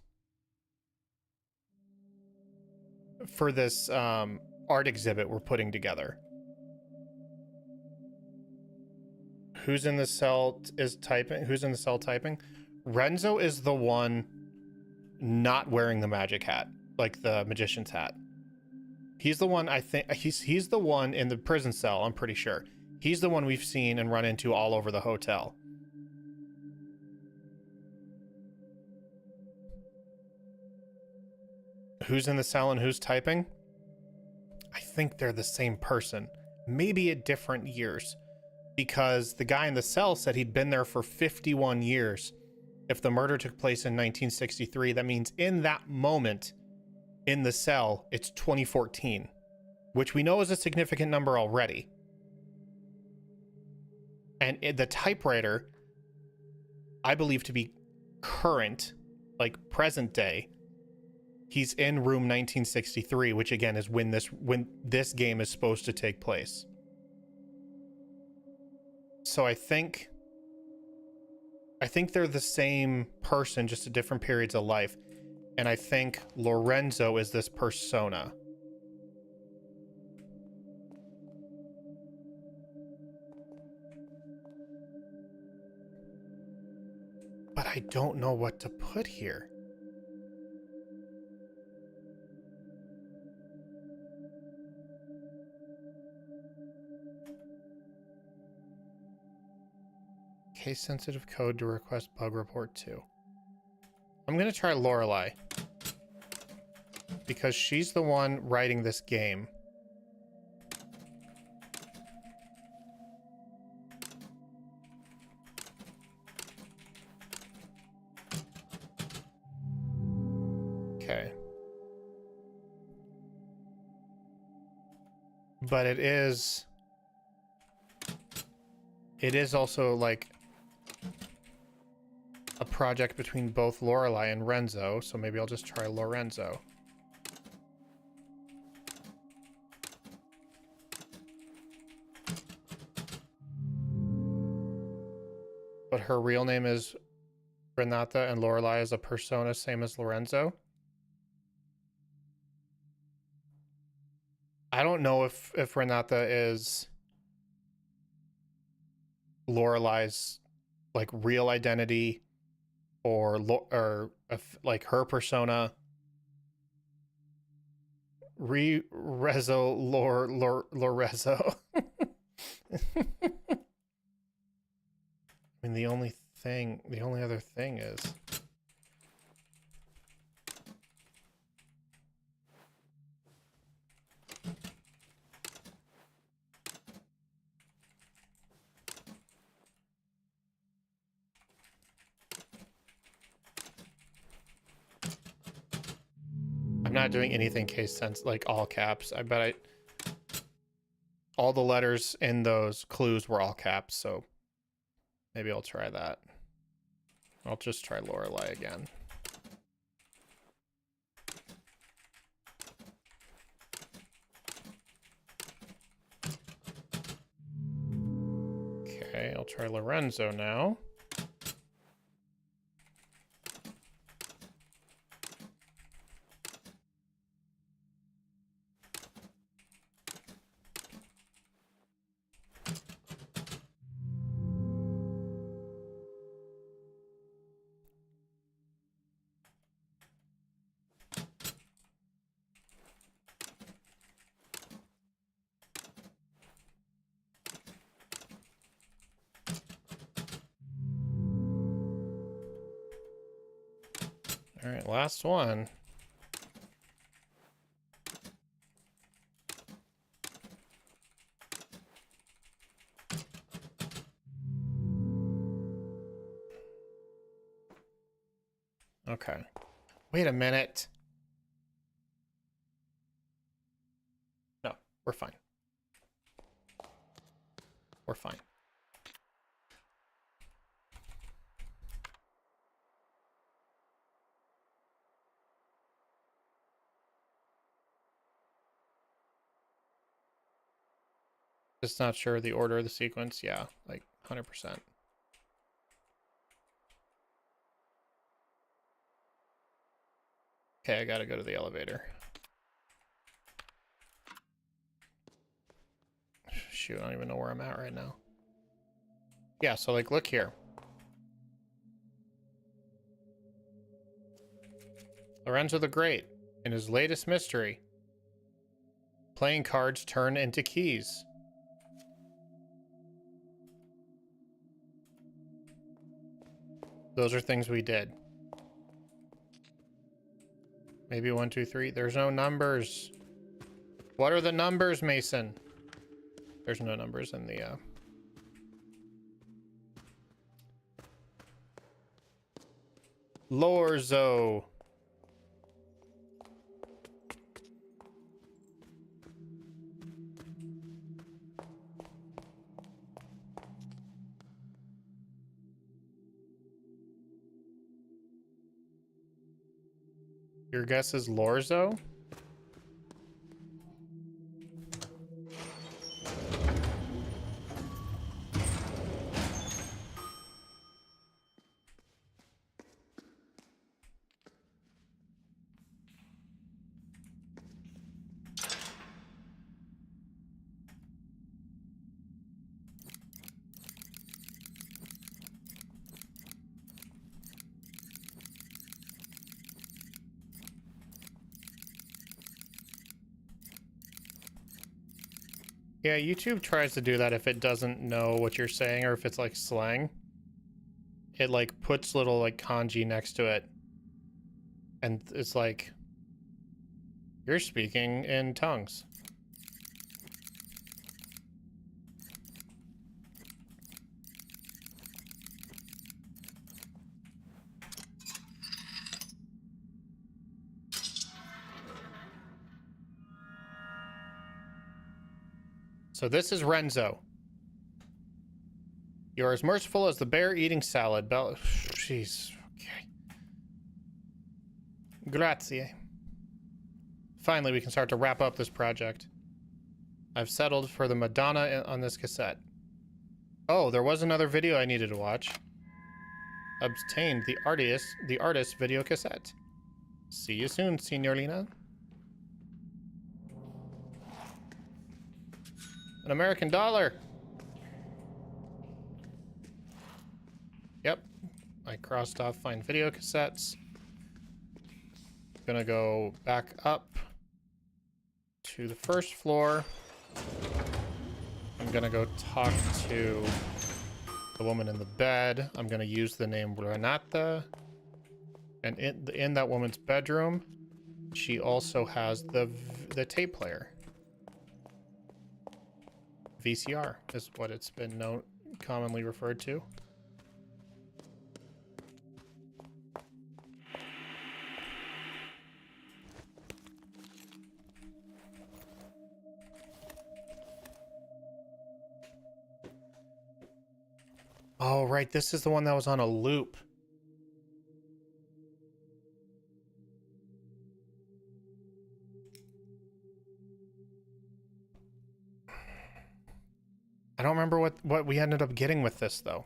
for this art exhibit we're putting together. Who's in the cell is typing? Who's in the cell typing? Renzo is the one not wearing the magic hat, like the magician's hat. He's the one, I think, he's the one in the prison cell, I'm pretty sure. He's the one we've seen and run into all over the hotel. Who's in the cell and who's typing? I think they're the same person, maybe at different years, because the guy in the cell said he'd been there for 51 years. If the murder took place in 1963, that means in that moment in the cell, it's 2014, which we know is a significant number already. And the typewriter, I believe to be current, like present day. He's in room 1963, which again is when this game is supposed to take place. So I think they're the same person, just at different periods of life. And I think Lorenzo is this persona. But I don't know what to put here. Case sensitive code to request bug report 2. I'm gonna try Lorelei, because she's the one writing this game. Okay. But it is also like a project between both Lorelei and Renzo, so maybe I'll just try Lorenzo. But her real name is Renata and Lorelei is a persona, same as Lorenzo. I don't know if Renata is Lorelei's like real identity or if, like her persona. Rezo Lorezo. I mean, the only other thing is I'm not doing anything case sense like all caps. I bet all the letters in those clues were all caps, so maybe I'll try that. I'll just try Lorelei again. Okay, I'll try Lorenzo now. All right, last one. Okay. Wait a minute. No, we're fine. We're fine. Just not sure the order of the sequence. Yeah, like 100%. Okay, I gotta go to the elevator. shoot, I don't even know where I'm at right now. Yeah, so like, look here. Lorenzo the Great, in his latest mystery, playing cards turn into keys. Those are things we did. Maybe 1, 2, 3. There's no numbers. What are the numbers, Mason? There's no numbers in the, Lorzo. Your guess is Lorzo? Yeah, YouTube tries to do that if it doesn't know what you're saying or if it's like slang. It like puts little like kanji next to it. And it's like, you're speaking in tongues. So this is Renzo. You're as merciful as the bear eating salad. Jeez. Okay. Grazie. Finally, we can start to wrap up this project. I've settled for the Madonna on this cassette. Oh, there was another video I needed to watch. Obtained the artist video cassette. See you soon, Signorina. An American dollar. Yep. I crossed off find video cassettes. Gonna go back up to the first floor. I'm gonna go talk to the woman in the bed. I'm gonna use the name Renata. And in that woman's bedroom, she also has the tape player. VCR is what it's been commonly referred to. Oh, right. This is the one that was on a loop. I don't remember what we ended up getting with this, though.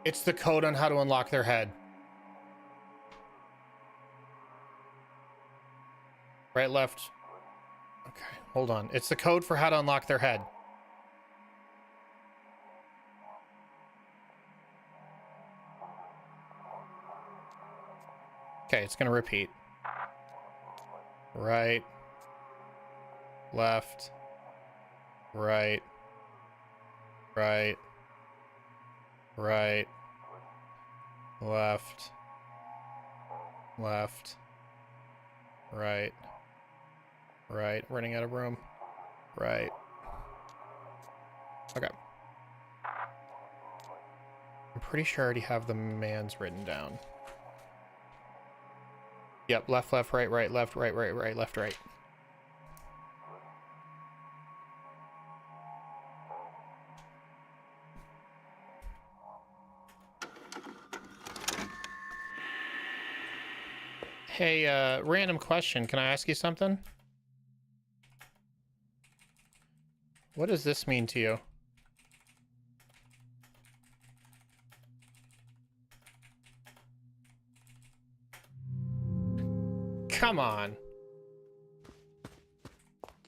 It's the code on how to unlock their head. Right, left. Okay, hold on. It's the code for how to unlock their head. Okay, it's gonna repeat. Right. Left. Right. Right. Right. Left. Left. Right. Right. Running out of room. Right. Okay. I'm pretty sure I already have the man's written down. Yep, left, left, right, right, left, right, right, right, left, right. Hey, random question. Can I ask you something? What does this mean to you? Come on.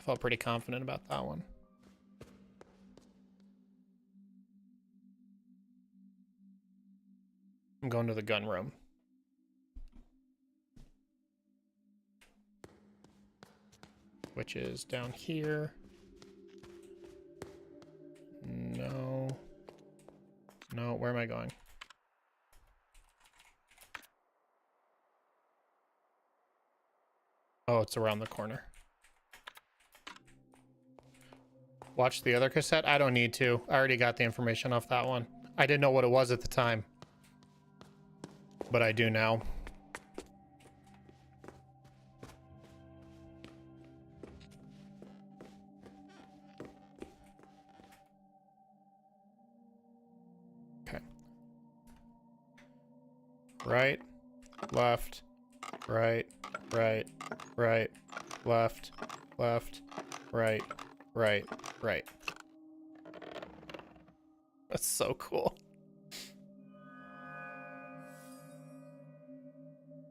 Felt pretty confident about that one. I'm going to the gun room. Which is down here. No. No, where am I going? Oh, it's around the corner. Watch the other cassette? I don't need to. I already got the information off that one. I didn't know what it was at the time. But I do now. Okay. Right, left, right, right, right, left, left, right, right, right. That's so cool.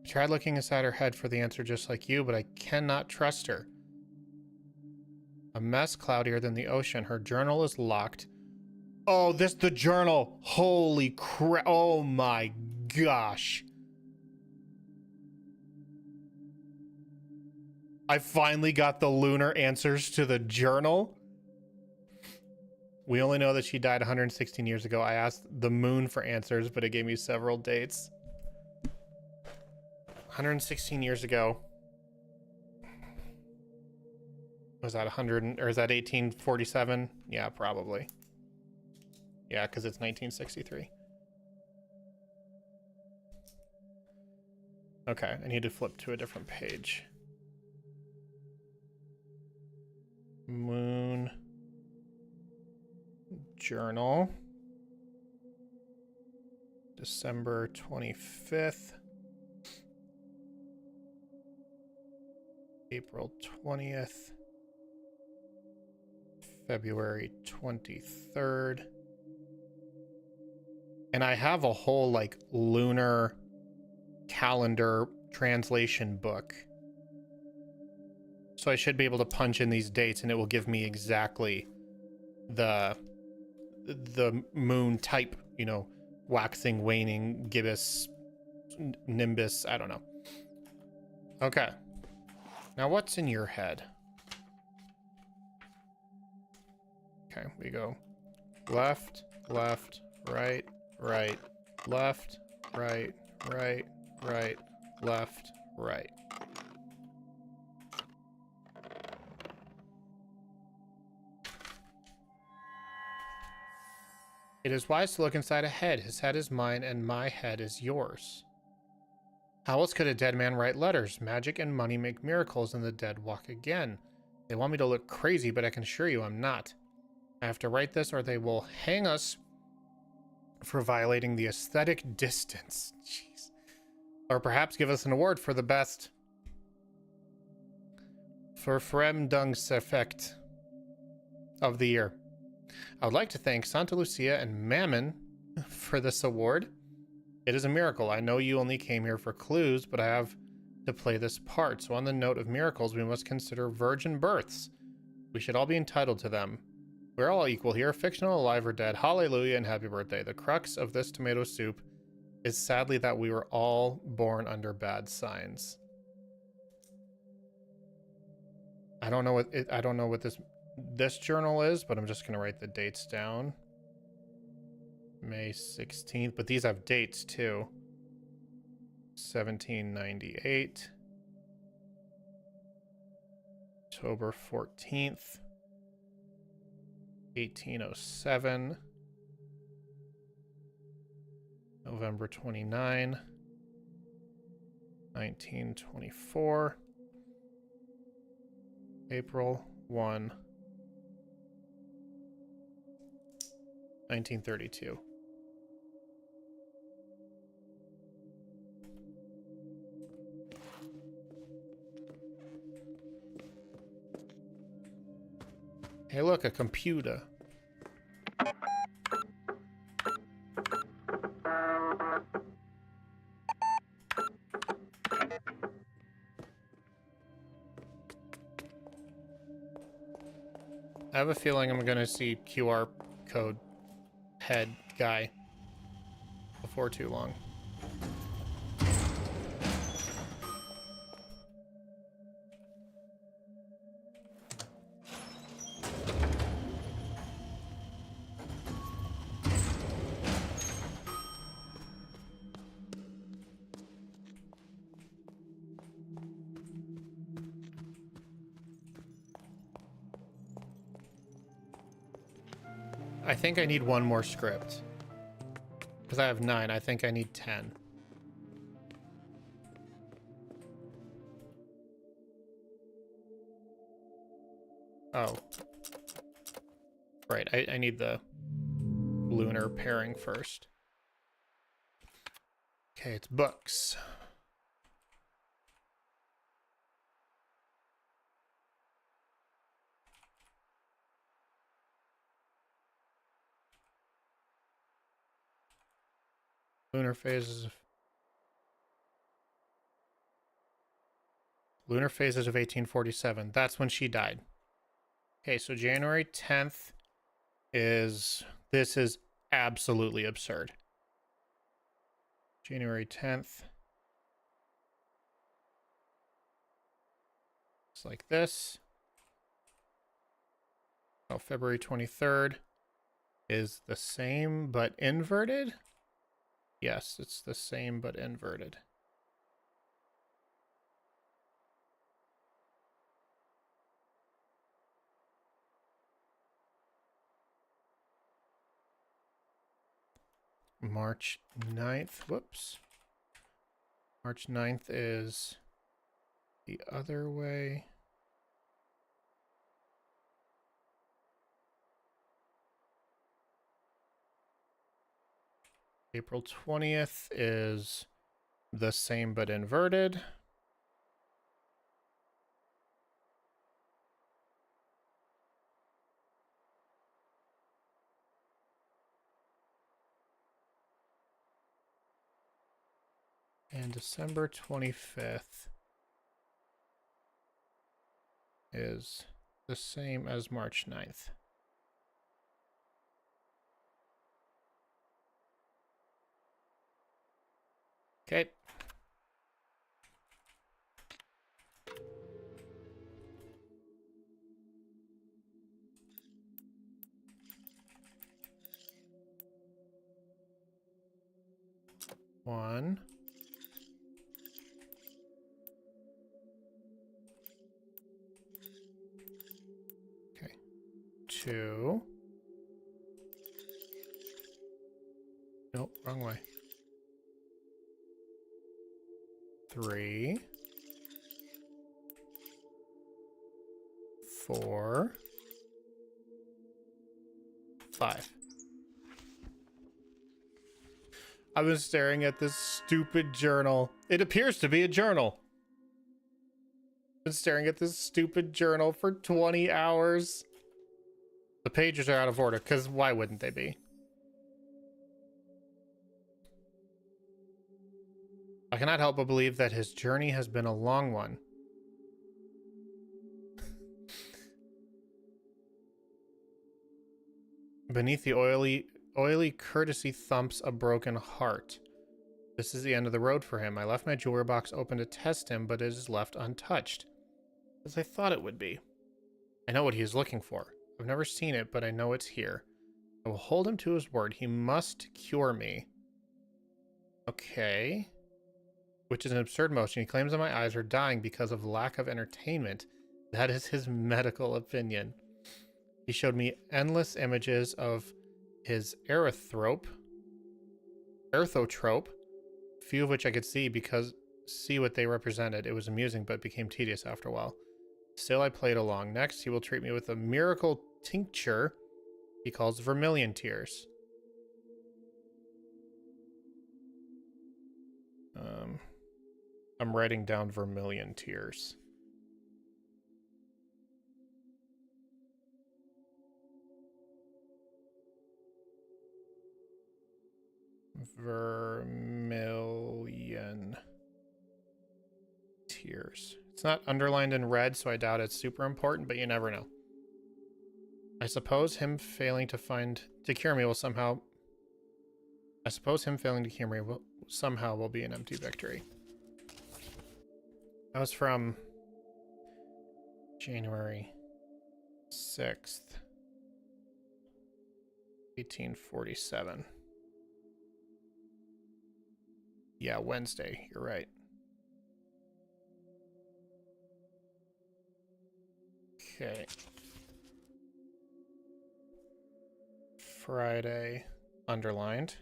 I tried looking inside her head for the answer just like you, but I cannot trust her. A mess cloudier than the ocean. Her journal is locked. Oh, the journal. Holy crap. Oh my gosh. I finally got the lunar answers to the journal. We only know that she died 116 years ago. I asked the moon for answers, but it gave me several dates. 116 years ago. Was that 100 or is that 1847? Yeah, probably. Yeah, because it's 1963. Okay, I need to flip to a different page. Moon journal. December 25th. April 20th. February 23rd. And I have a whole like lunar calendar translation book. So I should be able to punch in these dates and it will give me exactly the moon type, you know, waxing, waning, gibbous, nimbus, I don't know. Okay. Now what's in your head? Okay, we go left, left, right, right, left, right, right, right, left, right. It is wise to look inside a head. His head is mine and my head is yours. How else could a dead man write letters? Magic and money make miracles and the dead walk again. They want me to look crazy, but I can assure you I'm not. I have to write this or they will hang us for violating the aesthetic distance. Jeez. Or perhaps give us an award for the best. For Fremdungseffekt of the year. I would like to thank Santa Lucia and Mammon for this award. It is a miracle. I know you only came here for clues, but I have to play this part. So on the note of miracles, we must consider virgin births. We should all be entitled to them. We're all equal here, fictional, alive, or dead. Hallelujah and happy birthday. The crux of this tomato soup is sadly that we were all born under bad signs. I don't know what this journal is, but I'm just going to write the dates down. May 16th, but these have dates too. 1798. October 14th. 1807. November 29. 1924. April 1. 1932. Hey, look, a computer. I have a feeling I'm gonna see QR code head guy before too long. I think I need one more script. Because I have 9, I think I need 10. Oh. Right, I need the lunar pairing first. Okay, it's books. Lunar phases of 1847. That's when she died. Okay, so January 10th is... This is absolutely absurd. January 10th. It's like this. Oh, February 23rd is the same but inverted? Yes, it's the same but inverted. March 9th. Whoops. March 9th is the other way. April 20th is the same but inverted. And December 25th is the same as March 9th. Okay. One. Okay. 2. Nope, wrong way. 3. 4. 5. I've been staring at this stupid journal. It appears to be a journal. I've been staring at this stupid journal for 20 hours. The pages are out of order, because why wouldn't they be? I cannot help but believe that his journey has been a long one. Beneath the oily courtesy thumps a broken heart. This is the end of the road for him. I left my jewelry box open to test him, but it is left untouched. As I thought it would be. I know what he is looking for. I've never seen it, but I know it's here. I will hold him to his word. He must cure me. Okay. Which is an absurd motion. He claims that my eyes are dying because of lack of entertainment. That is his medical opinion. He showed me endless images of his erythrope, few of which I could see what they represented. It was amusing, but became tedious after a while. Still, I played along. Next, he will treat me with a miracle tincture he calls vermilion tears. I'm writing down vermilion tears. Vermilion tears. It's not underlined in red, so I doubt it's super important, but you never know. I suppose him failing to cure me will somehow... I suppose him failing to cure me will somehow be an empty victory. That was from January 6th, 1847. Yeah, Wednesday. You're right. Okay. Friday, underlined.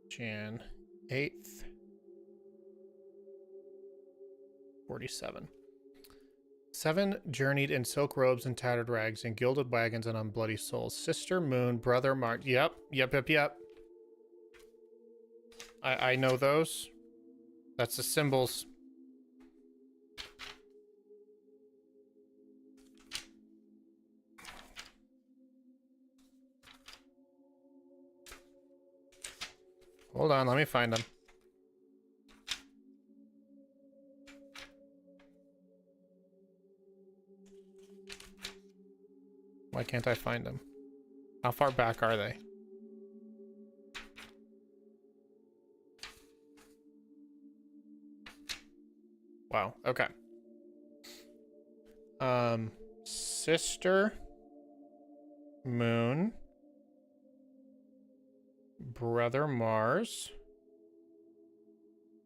Jan 8th. 47. 7 journeyed in silk robes and tattered rags, in gilded wagons and on bloody souls. Sister Moon, Brother Mark. Yep. I know those. That's the symbols. Hold on, let me find them. Why can't I find them? How far back are they? Wow, okay. Sister Moon, Brother Mars.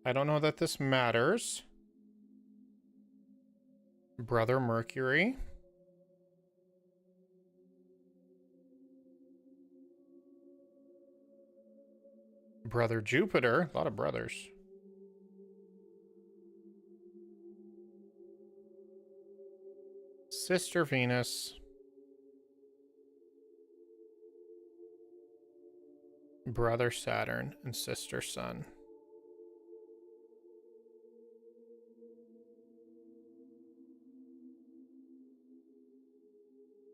I don't know that this matters. Brother Mercury. Brother Jupiter. A lot of brothers. Sister Venus. Brother Saturn and Sister Sun.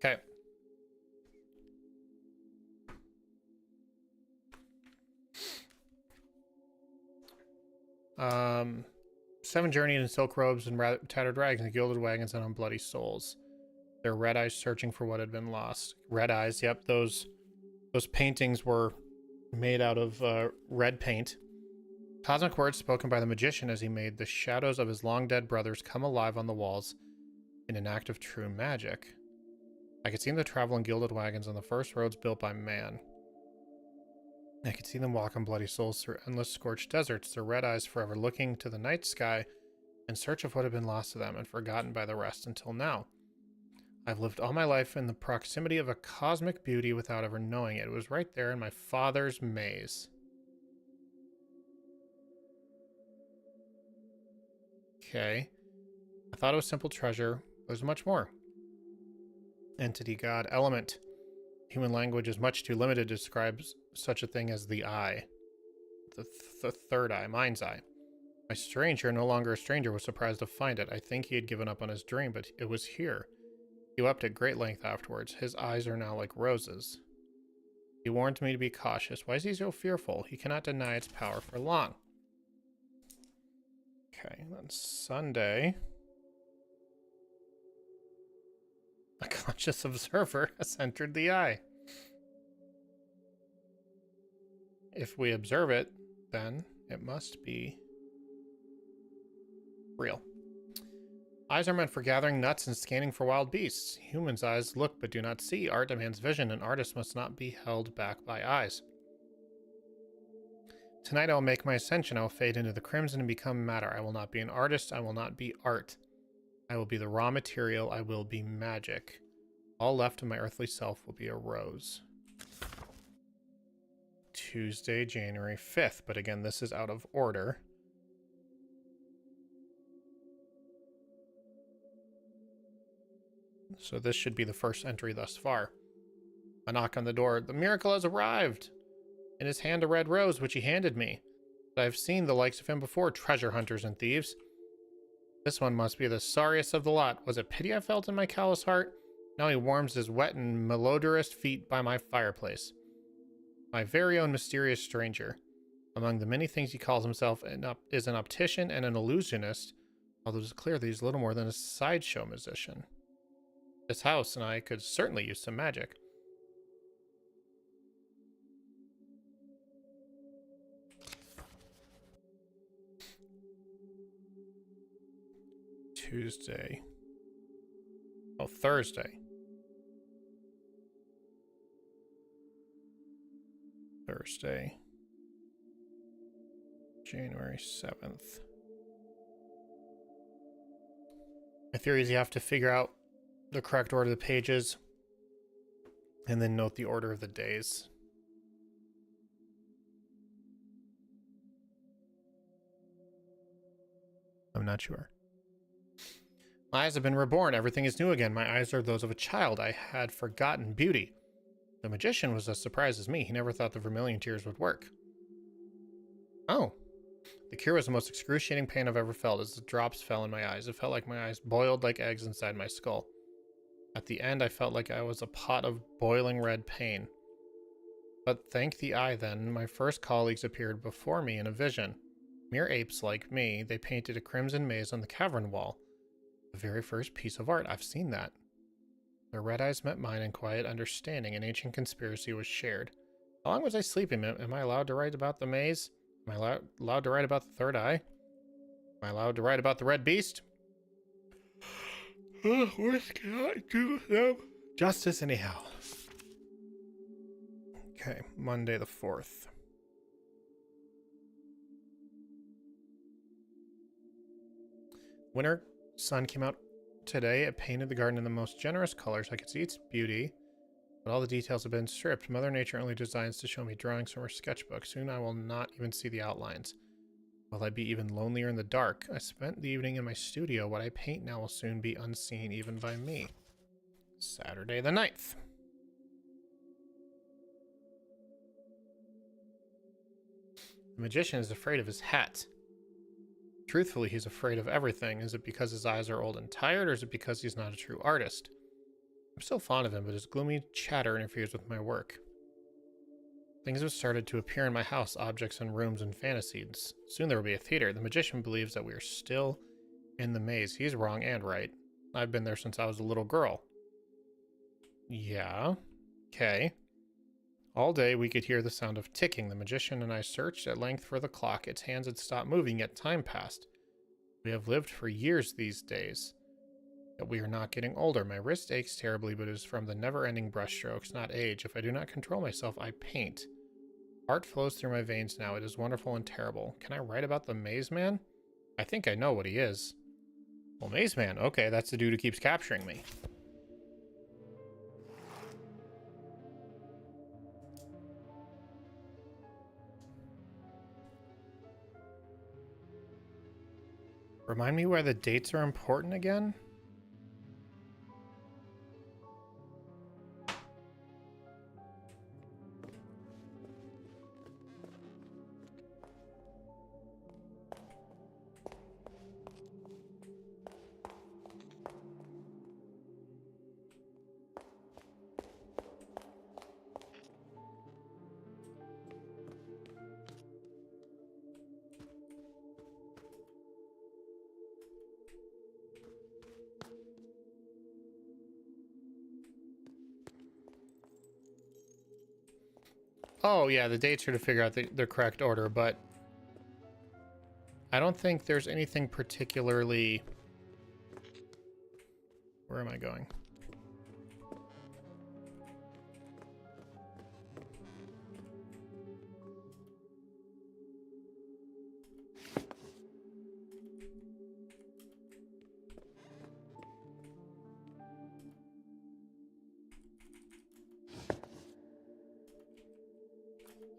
Okay. Seven journeyed in silk robes and tattered rags and gilded wagons and on bloody souls. Their red eyes searching for what had been lost. Red eyes, yep, those paintings were made out of red paint. Cosmic words spoken by the magician as he made the shadows of his long-dead brothers come alive on the walls in an act of true magic. I could see them travel in gilded wagons on the first roads built by man. I could see them walk on bloody souls through endless scorched deserts, their red eyes forever looking to the night sky in search of what had been lost to them and forgotten by the rest until now. I've lived all my life in the proximity of a cosmic beauty without ever knowing it. It was right there in my father's maze. Okay. I thought it was simple treasure. There's much more. Entity, God, element. Human language is much too limited to describe such a thing as the eye. The third eye, mind's eye. My stranger, no longer a stranger, was surprised to find it. I think he had given up on his dream, but it was here. He wept at great length afterwards. His eyes are now like roses. He warned me to be cautious. Why is he so fearful? He cannot deny its power for long. Okay, then Sunday. A conscious observer has entered the eye. If we observe it, then it must be real. Eyes are meant for gathering nuts and scanning for wild beasts. Humans' eyes look but do not see. Art demands vision, and artists must not be held back by eyes. Tonight I will make my ascension. I will fade into the crimson and become matter. I will not be an artist. I will not be art. I will be the raw material. I will be magic. All left of my earthly self will be a rose. Tuesday, January 5th. But again, this is out of order. So this should be the first entry thus far. A knock on the door. The miracle has arrived. In his hand a red rose, which he handed me. I have seen the likes of him before, treasure hunters and thieves. This one must be the sorriest of the lot. Was it pity I felt in my callous heart? Now he warms his wet and malodorous feet by my fireplace. My very own mysterious stranger. Among the many things he calls himself is an optician and an illusionist, although it is clear that he's little more than a sideshow musician. This house and I could certainly use some magic. Tuesday. Oh, Thursday. Thursday. January 7th. My theory is you have to figure out the correct order of the pages and then note the order of the days. I'm not sure. My eyes have been reborn. Everything is new again. My eyes are those of a child. I had forgotten beauty. The magician was as surprised as me. He never thought the vermilion tears would work. Oh. The cure was the most excruciating pain I've ever felt as the drops fell in my eyes. It felt like my eyes boiled like eggs inside my skull. At the end, I felt like I was a pot of boiling red pain. But thank the eye then, my first colleagues appeared before me in a vision. Mere apes like me, they painted a crimson maze on the cavern wall. The very first piece of art. I've seen that. Their red eyes met mine in quiet understanding. An ancient conspiracy was shared. How long was I sleeping? Am I allowed to write about the maze? Am I allowed to write about the third eye? Am I allowed to write about the red beast? What can I do them justice anyhow? Okay, Monday the 4th. Winter sun came out today. It painted the garden in the most generous colors. I could see its beauty, but all the details have been stripped. Mother Nature only designs to show me drawings from her sketchbook. Soon I will not even see the outlines. Will I be even lonelier in the dark? I spent the evening in my studio. What I paint now will soon be unseen even by me. Saturday the 9th. The magician is afraid of his hat. Truthfully, he's afraid of everything. Is it because his eyes are old and tired, or is it because he's not a true artist? I'm still fond of him, but his gloomy chatter interferes with my work. Things have started to appear in my house, objects and rooms and fantasies. Soon there will be a theater. The magician believes that we are still in the maze. He's wrong and right. I've been there since I was a little girl. Yeah. Okay. All day we could hear the sound of ticking. The magician and I searched at length for the clock. Its hands had stopped moving, yet time passed. We have lived for years these days. Yet we are not getting older. My wrist aches terribly, but it is from the never-ending brushstrokes, not age. If I do not control myself, I paint. Art flows through my veins now. It is wonderful and terrible. Can I write about the Maze Man? I think I know what he is. Well, Maze Man. Okay, that's the dude who keeps capturing me. Remind me why the dates are important again? Oh, yeah, the dates are to figure out the correct order, but I don't think there's anything particularly... Where am I going?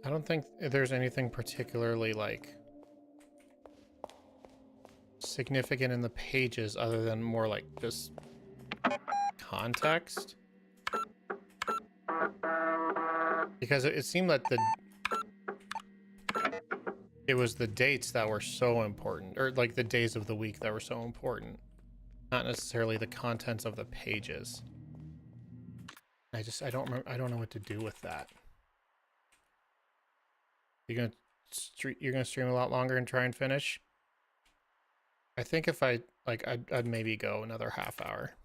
I don't think there's anything particularly, like, significant in the pages other than more, like, just context. Because it seemed that it was the dates that were so important, or, like, the days of the week that were so important. Not necessarily the contents of the pages. I don't know what to do with that. You're gonna stream a lot longer and try and finish? I think if I'd maybe go another half hour.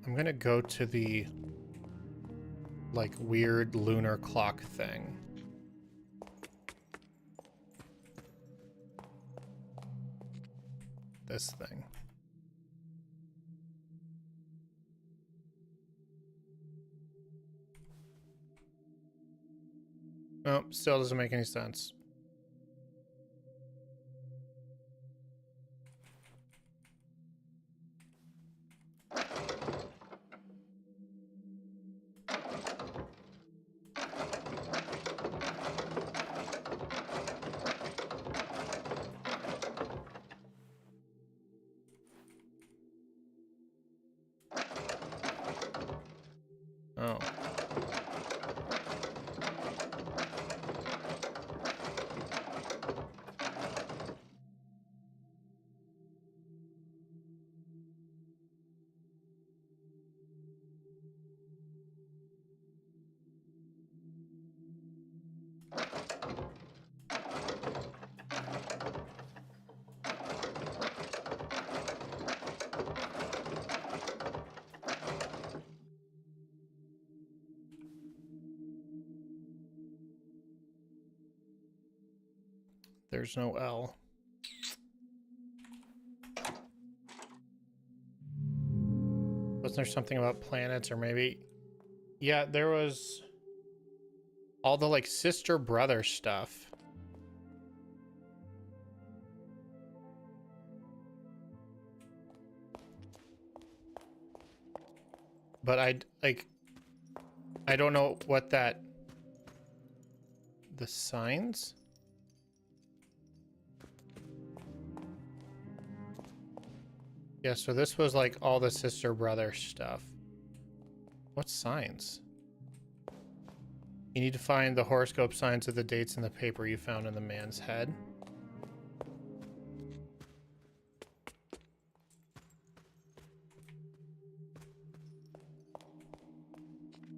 I'm gonna go to the like weird lunar clock thing. This thing. Oh, still doesn't make any sense. Oh. There's no L. Wasn't there something about planets or maybe... Yeah, there was all the like sister brother stuff. But I don't know what that... The signs? Yeah, so this was like all the sister brother stuff. What signs? You need to find the horoscope signs of the dates in the paper you found in the man's head.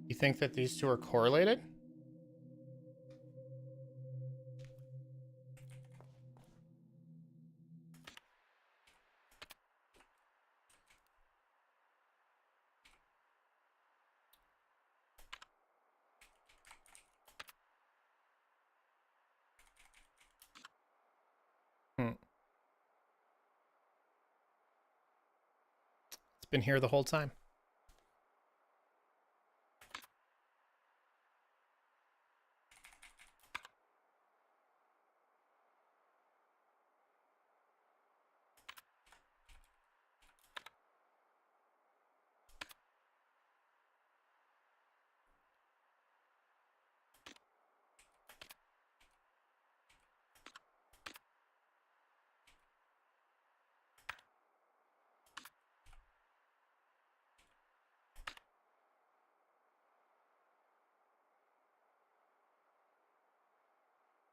You think that these two are correlated? It's been here the whole time.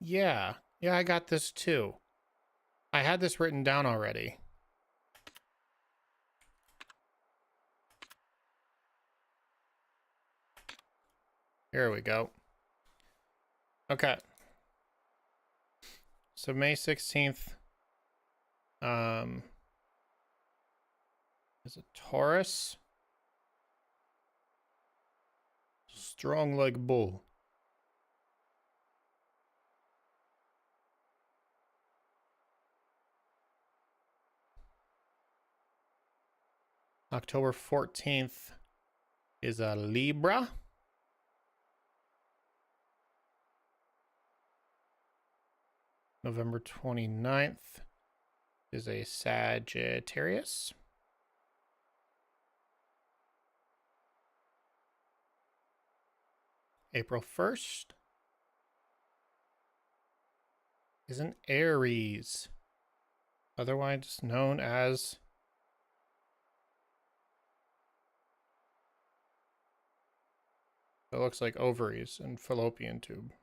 Yeah. Yeah, I got this too. I had this written down already. Here we go. Okay. So May 16th is a Taurus. Strong like bull. October 14th is a Libra. November 29th is a Sagittarius. April 1st is an Aries, otherwise known as it looks like ovaries and fallopian tube.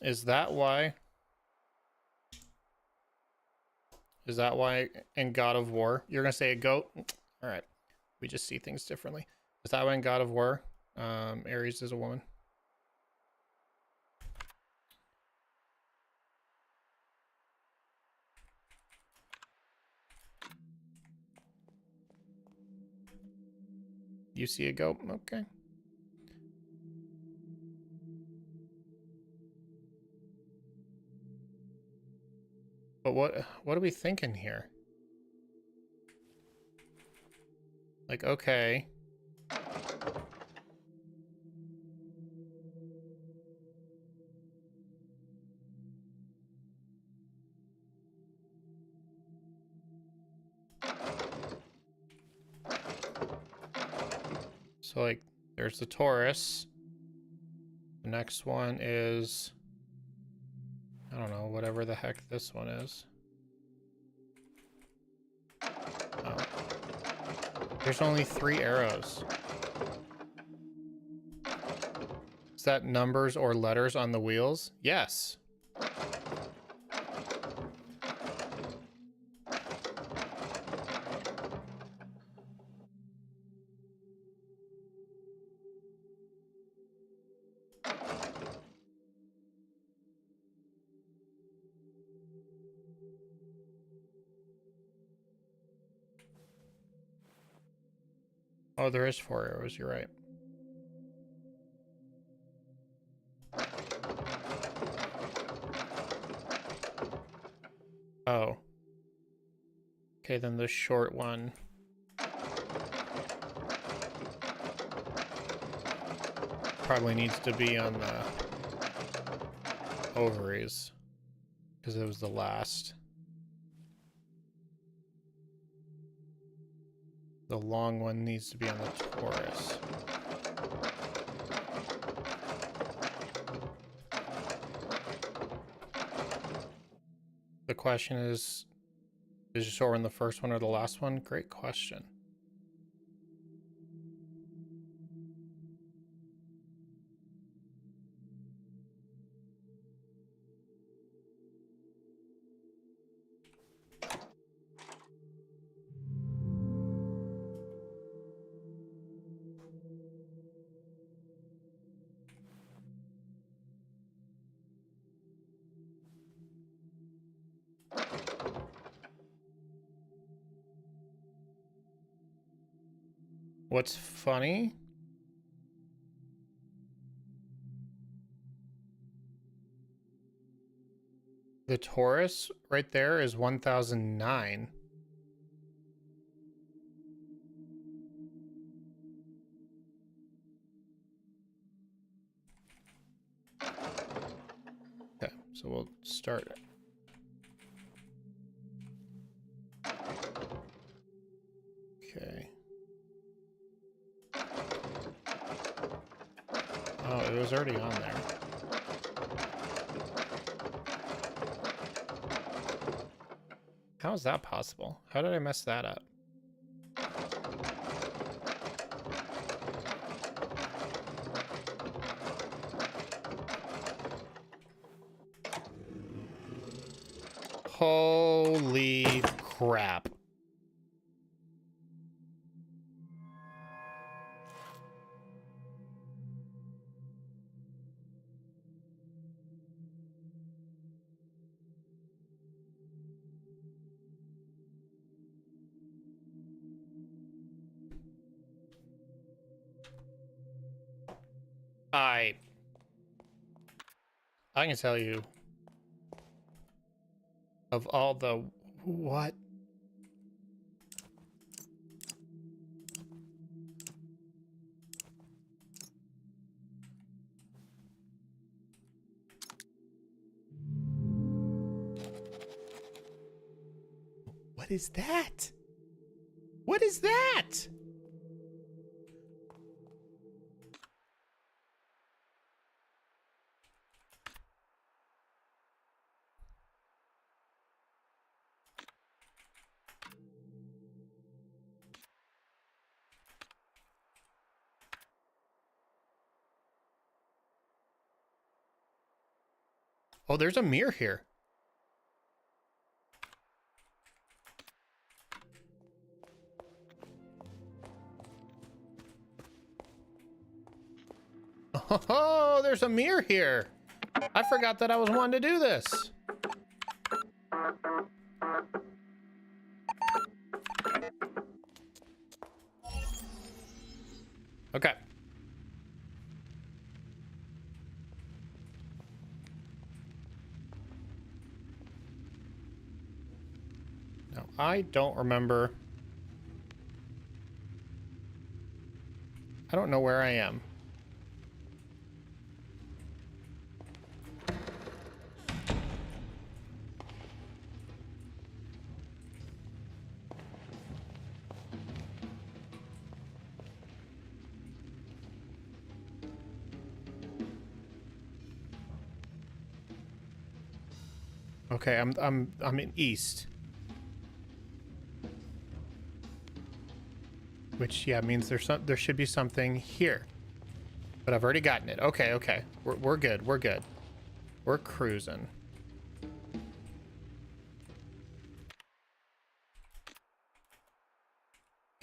Is that why? Is that why in God of War you're gonna say a goat? All right, we just see things differently. Is that why in God of War, Aries is a woman? You see a goat? Okay. But what are we thinking here? Like, okay. So, like, there's the Taurus. The next one is... I don't know, whatever the heck this one is. Oh. There's only 3 arrows. Is that numbers or letters on the wheels? Yes. Oh, there is 4 arrows, you're right. Oh. Okay, then the short one. Probably needs to be on the ovaries. Because it was the last. The long one needs to be on the Taurus. The question is you sure in the first one or the last one? Great question. What's funny? The Taurus right there is 1009. Okay, so we'll start it. Okay. Oh, it was already on there. How is that possible? How did I mess that up? Holy crap. I can tell you, of all the what? What is that? What is that? Oh, there's a mirror here. Oh, there's a mirror here. I forgot that I was wanting to do this. Okay. Now, I don't remember. I don't know where I am. Okay, I'm in east. Which, yeah, means there should be something here. But I've already gotten it. Okay, okay. We're good. We're good. We're cruising.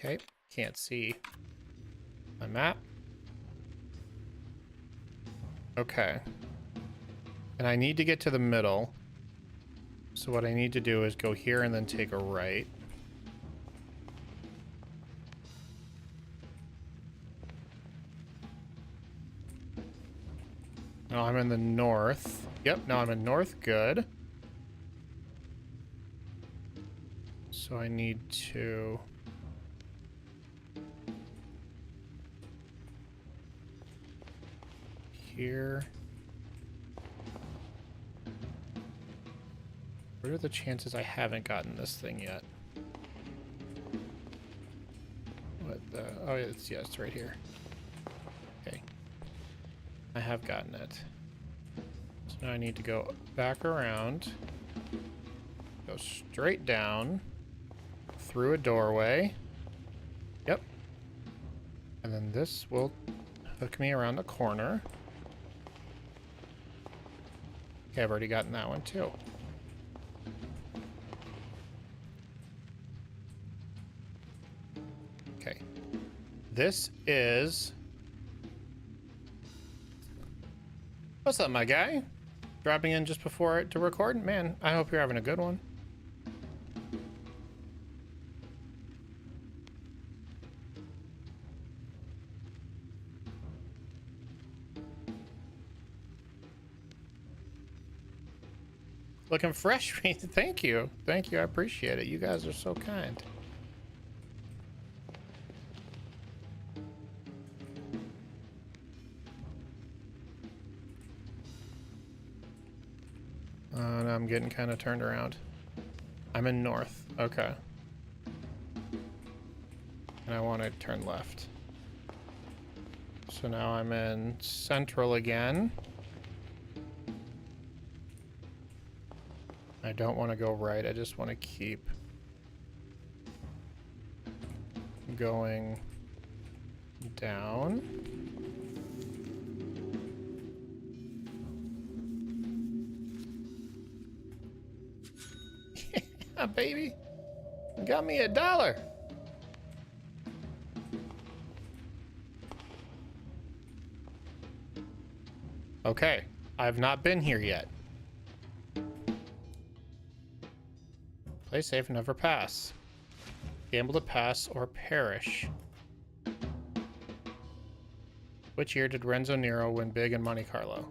Okay, can't see my map. Okay. And I need to get to the middle. So what I need to do is go here and then take a right. No, I'm in the north. Yep, now I'm in north. Good. So I need to... Here. What are the chances I haven't gotten this thing yet? What the... Oh, it's right here. Okay. I have gotten it. So now I need to go back around. Go straight down. Through a doorway. Yep. And then this will hook me around the corner. Okay, I've already gotten that one too. Okay. This is... What's up, my guy? Dropping in just before to record? Man, I hope you're having a good one. Looking fresh. Thank you. Thank you. I appreciate it. You guys are so kind. Now I'm getting kind of turned around. I'm in north. Okay. And I want to turn left. So now I'm in central again. I don't want to go right. I just want to keep going down. Yeah, baby. Got me $1. Okay. I've not been here yet. Play safe, never pass. Gamble to pass or perish. Which year did Renzo Nero win big in Monte Carlo?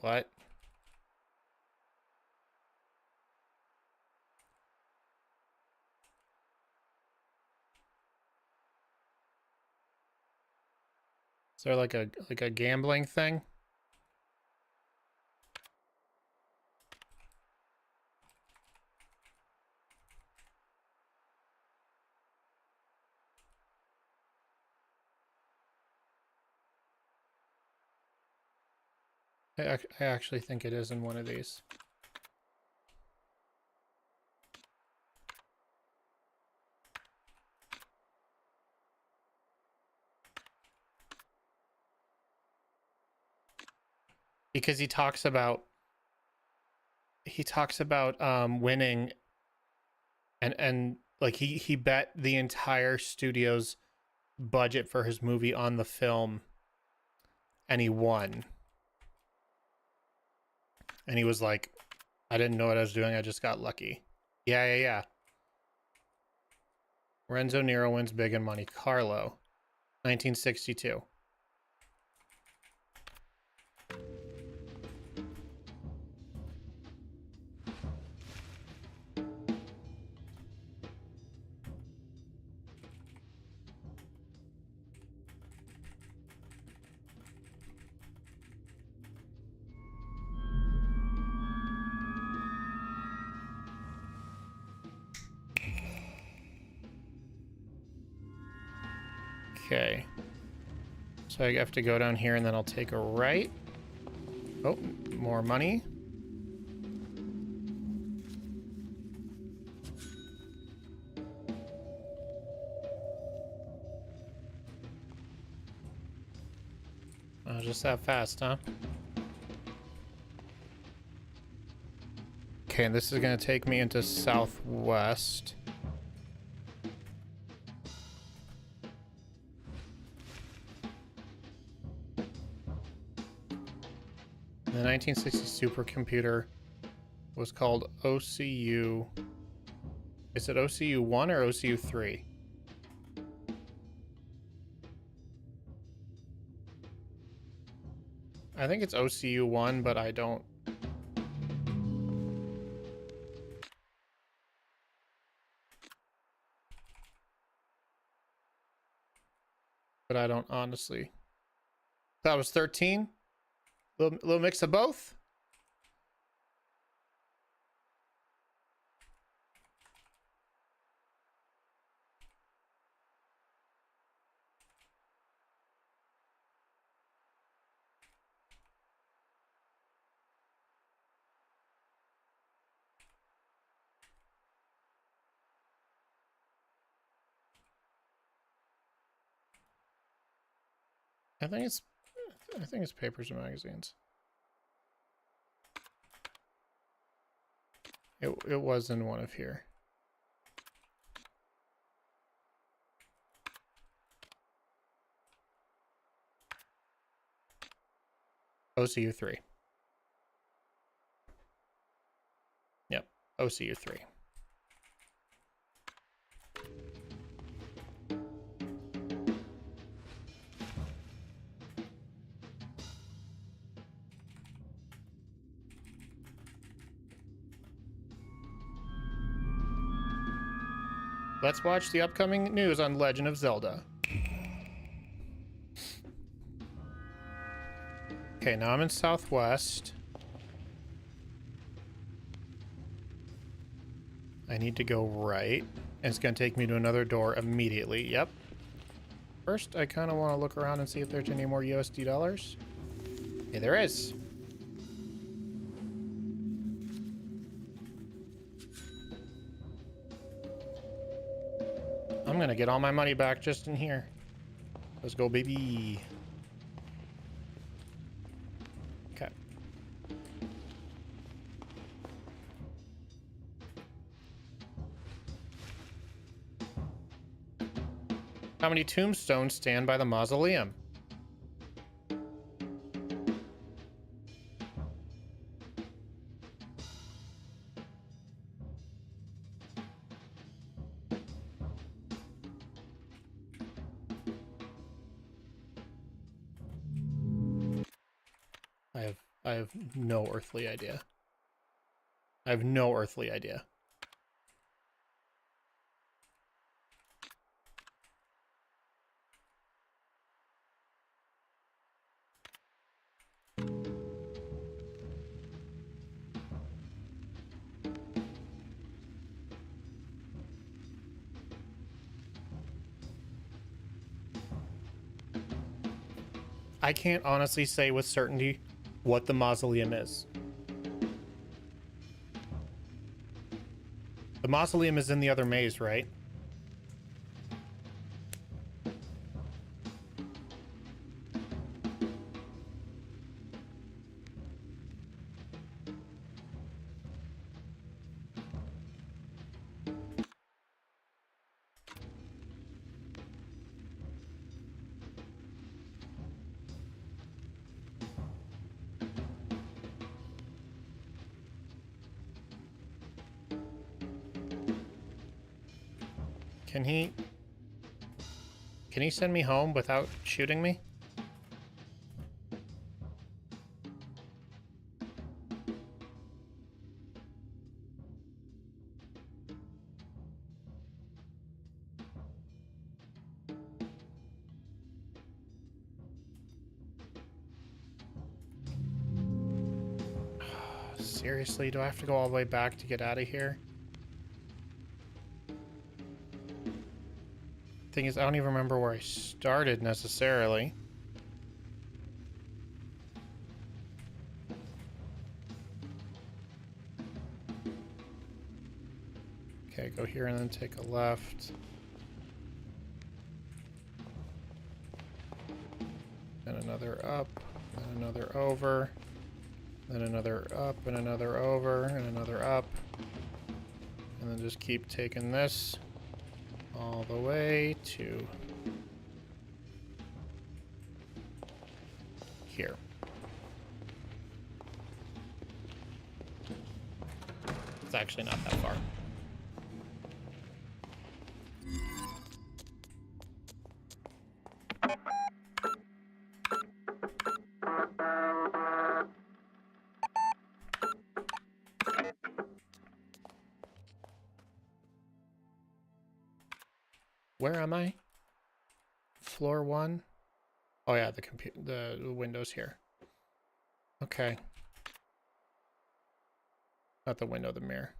What? Is there like a gambling thing? I actually think it is in one of these. Because he talks about winning and like he bet the entire studio's budget for his movie on the film, and he won. And he was like, I didn't know what I was doing, I just got lucky. Yeah. Renzo Nero wins big in Monte Carlo, 1962. Okay. So I have to go down here and then I'll take a right. Oh, more money. Oh, just that fast, huh? Okay, and this is gonna take me into Southwest. The 1960 supercomputer was called OCU. Is it OCU 1 or OCU 3? I think it's OCU 1, but I don't. But I don't honestly. That was 13? Little mix of both? I think it's papers and magazines. It was in one of here. OCU 3. Yep, OCU 3. Let's watch the upcoming news on Legend of Zelda. Okay, now I'm in Southwest. I need to go right. And it's going to take me to another door immediately. Yep. First, I kind of want to look around and see if there's any more USD dollars. Okay, there is. I'm going to get all my money back just in here. Let's go, baby. Okay. How many tombstones stand by the mausoleum? I have no earthly idea. I have no earthly idea. I can't honestly say with certainty what the mausoleum is. The mausoleum is in the other maze, right? Can he send me home without shooting me? Seriously, do I have to go all the way back to get out of here? Thing is, I don't even remember where I started necessarily. Okay, go here and then take a left. And another up, and another over. Then another up, and another over, and another up. And then just keep taking this all the way to here. It's actually not that far. Where am I? Floor 1? Oh yeah, the window's here. Okay. Not the window, the mirror.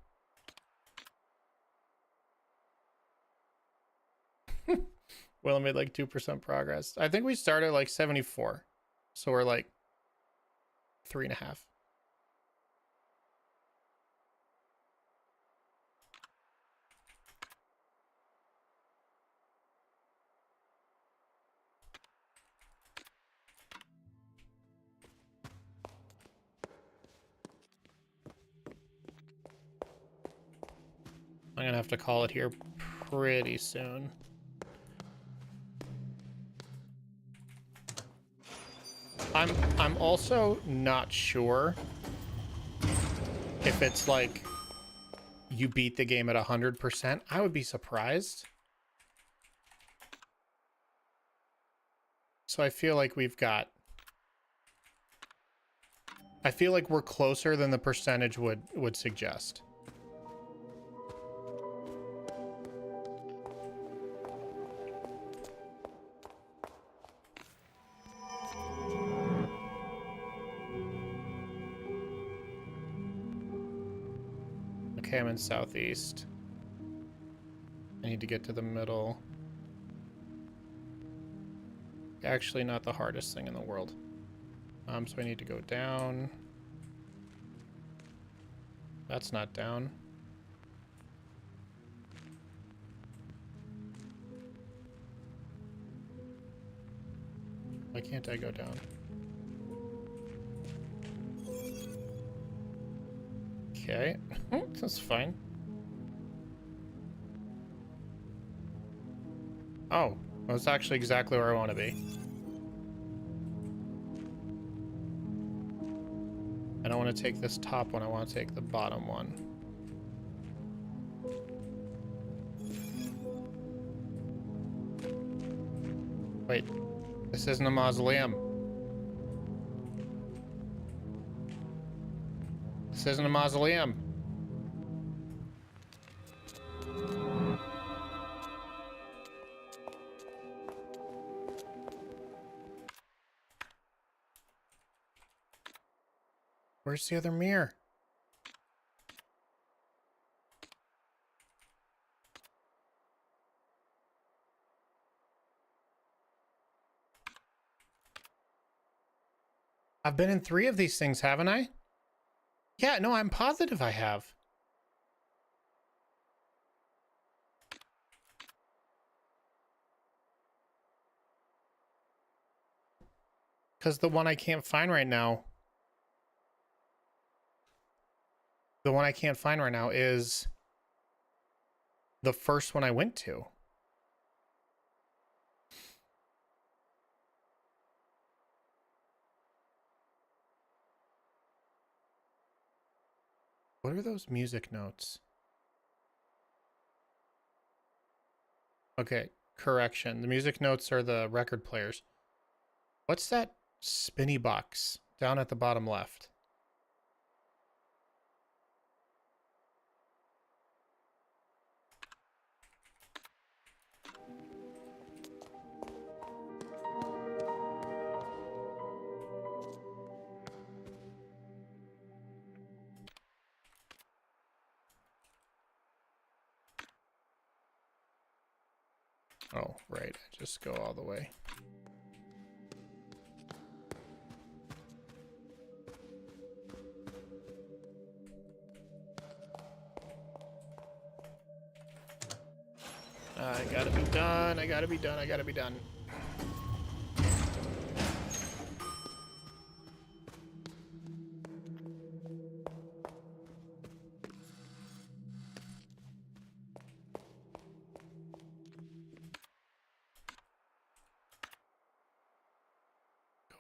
Well, I made like 2% progress. I think we started at like 74. So we're like 3.5. I'm gonna have to call it here pretty soon. I'm also not sure if it's like you beat the game at 100%. I would be surprised. So I feel like I feel like we're closer than the percentage would suggest. Okay, I'm in southeast. I need to get to the middle. Actually, not the hardest thing in the world. So I need to go down. That's not down. Why can't I go down? Okay, that's fine. Oh, that's actually exactly where I want to be. I don't want to take this top one, I want to take the bottom one. Wait, this isn't a mausoleum. This isn't a mausoleum. Where's the other mirror? I've been in 3 of these things, haven't I? Yeah, no, I'm positive I have. Because the one I can't find right now... The one I can't find right now is the first one I went to. What are those music notes? Okay, correction. The music notes are the record players. What's that spinny box down at the bottom left? Oh, right. I just go all the way. I gotta be done. I gotta be done. I gotta be done.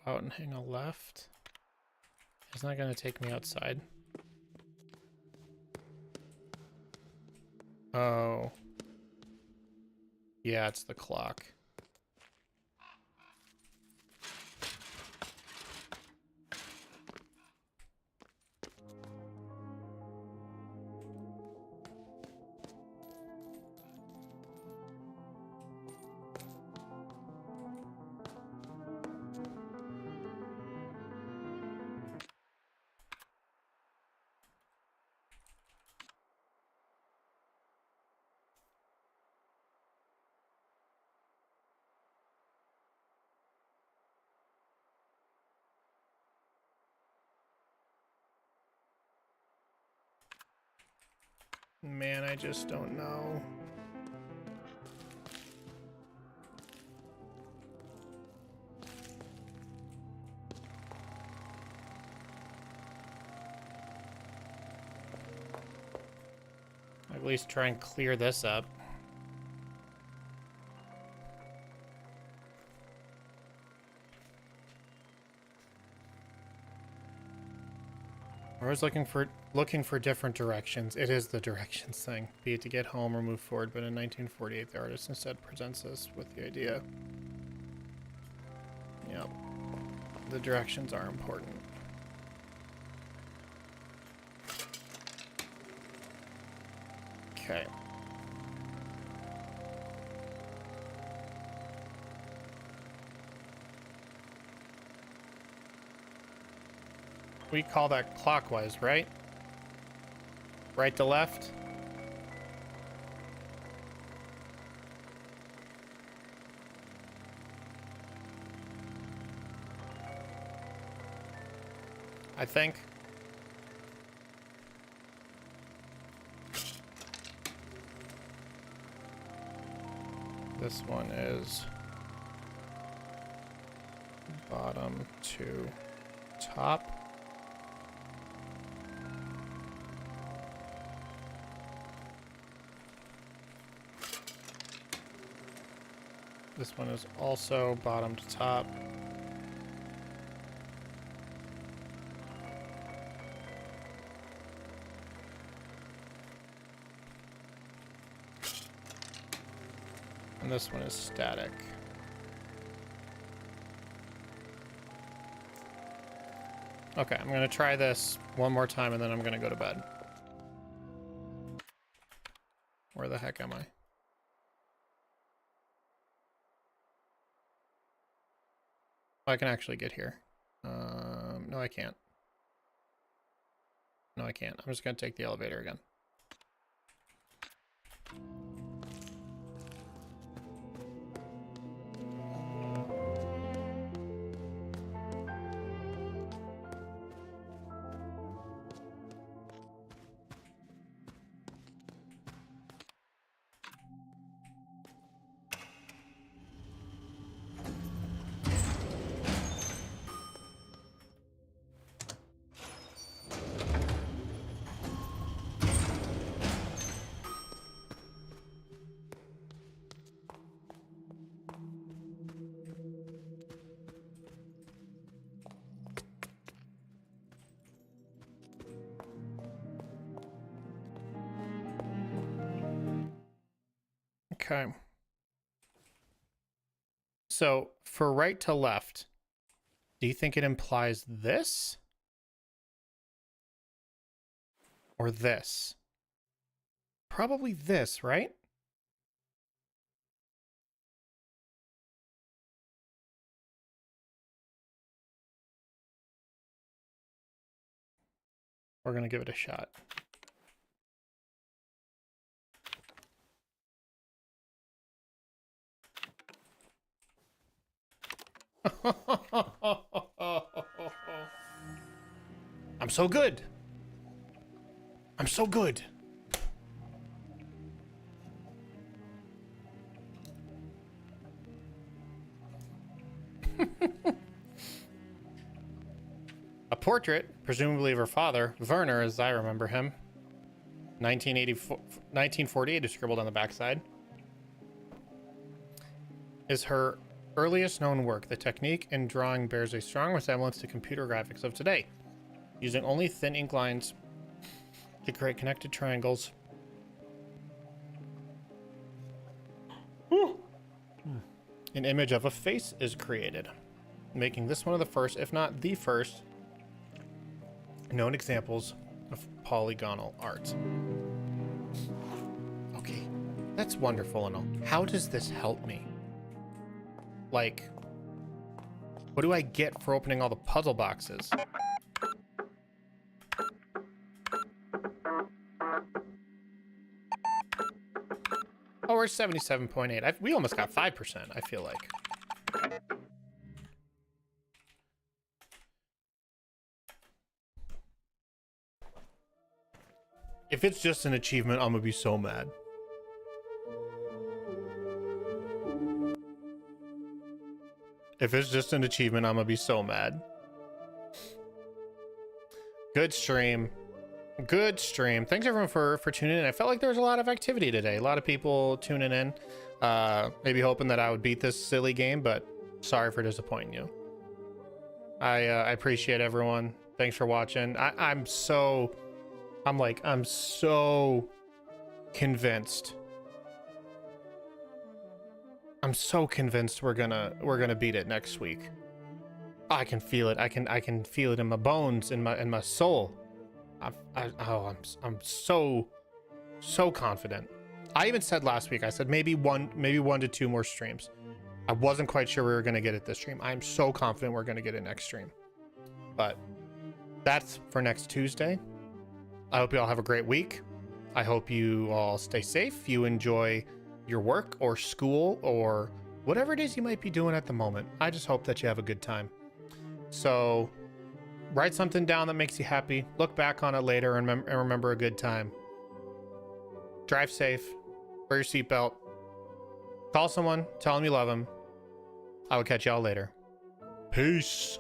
Go out and hang a left. It's not gonna take me outside. Oh. Yeah, it's the clock. Man, I just don't know. At least try and clear this up. I was looking for different directions. It is the directions thing, be it to get home or move forward. But in 1948, the artist instead presents us with the idea. Yep, the directions are important. Okay. We call that clockwise, right? Right to left? I think. This one is bottom to top. This one is also bottom to top. And this one is static. Okay, I'm gonna try this one more time and then I'm gonna go to bed. Where the heck am I? I can actually get here. No, I can't. No, I can't. I'm just gonna take the elevator again. Okay. So for right to left, do you think it implies this? Or this? Probably this, right? We're gonna give it a shot. I'm so good. I'm so good. A portrait, presumably of her father, Werner, as I remember him. 1948 is scribbled on the backside. Is her earliest known work. The technique in drawing bears a strong resemblance to computer graphics of today, using only thin ink lines to create connected triangles. An image of a face is created, making this one of the first, if not the first, known examples of polygonal art. Okay, that's wonderful and all. How does this help me? Like, what do I get for opening all the puzzle boxes? Oh, we're 77.8. We almost got 5%, I feel like. If it's just an achievement, I'm gonna be so mad. If it's just an achievement, I'm gonna be so mad. Good stream. Good stream. Thanks everyone for tuning in. I felt like there was a lot of activity today. A lot of people tuning in. Maybe hoping that I would beat this silly game, but sorry for disappointing you. I appreciate everyone. Thanks for watching. I'm so convinced. I'm so convinced we're gonna beat it next week. I can feel it. I can feel it in my bones, in my soul. I'm so confident. I even said last week, I said maybe one to two more streams. I wasn't quite sure we were gonna get it this stream. I'm so confident we're gonna get it next stream. But that's for next Tuesday. I hope you all have a great week. I hope you all stay safe. You enjoy your work or school or whatever it is you might be doing at the moment. I just hope that you have a good time. So write something down that makes you happy. Look back on it later and remember a good time. Drive safe. Wear your seatbelt. Call someone. Tell them you love them. I will catch y'all later. Peace.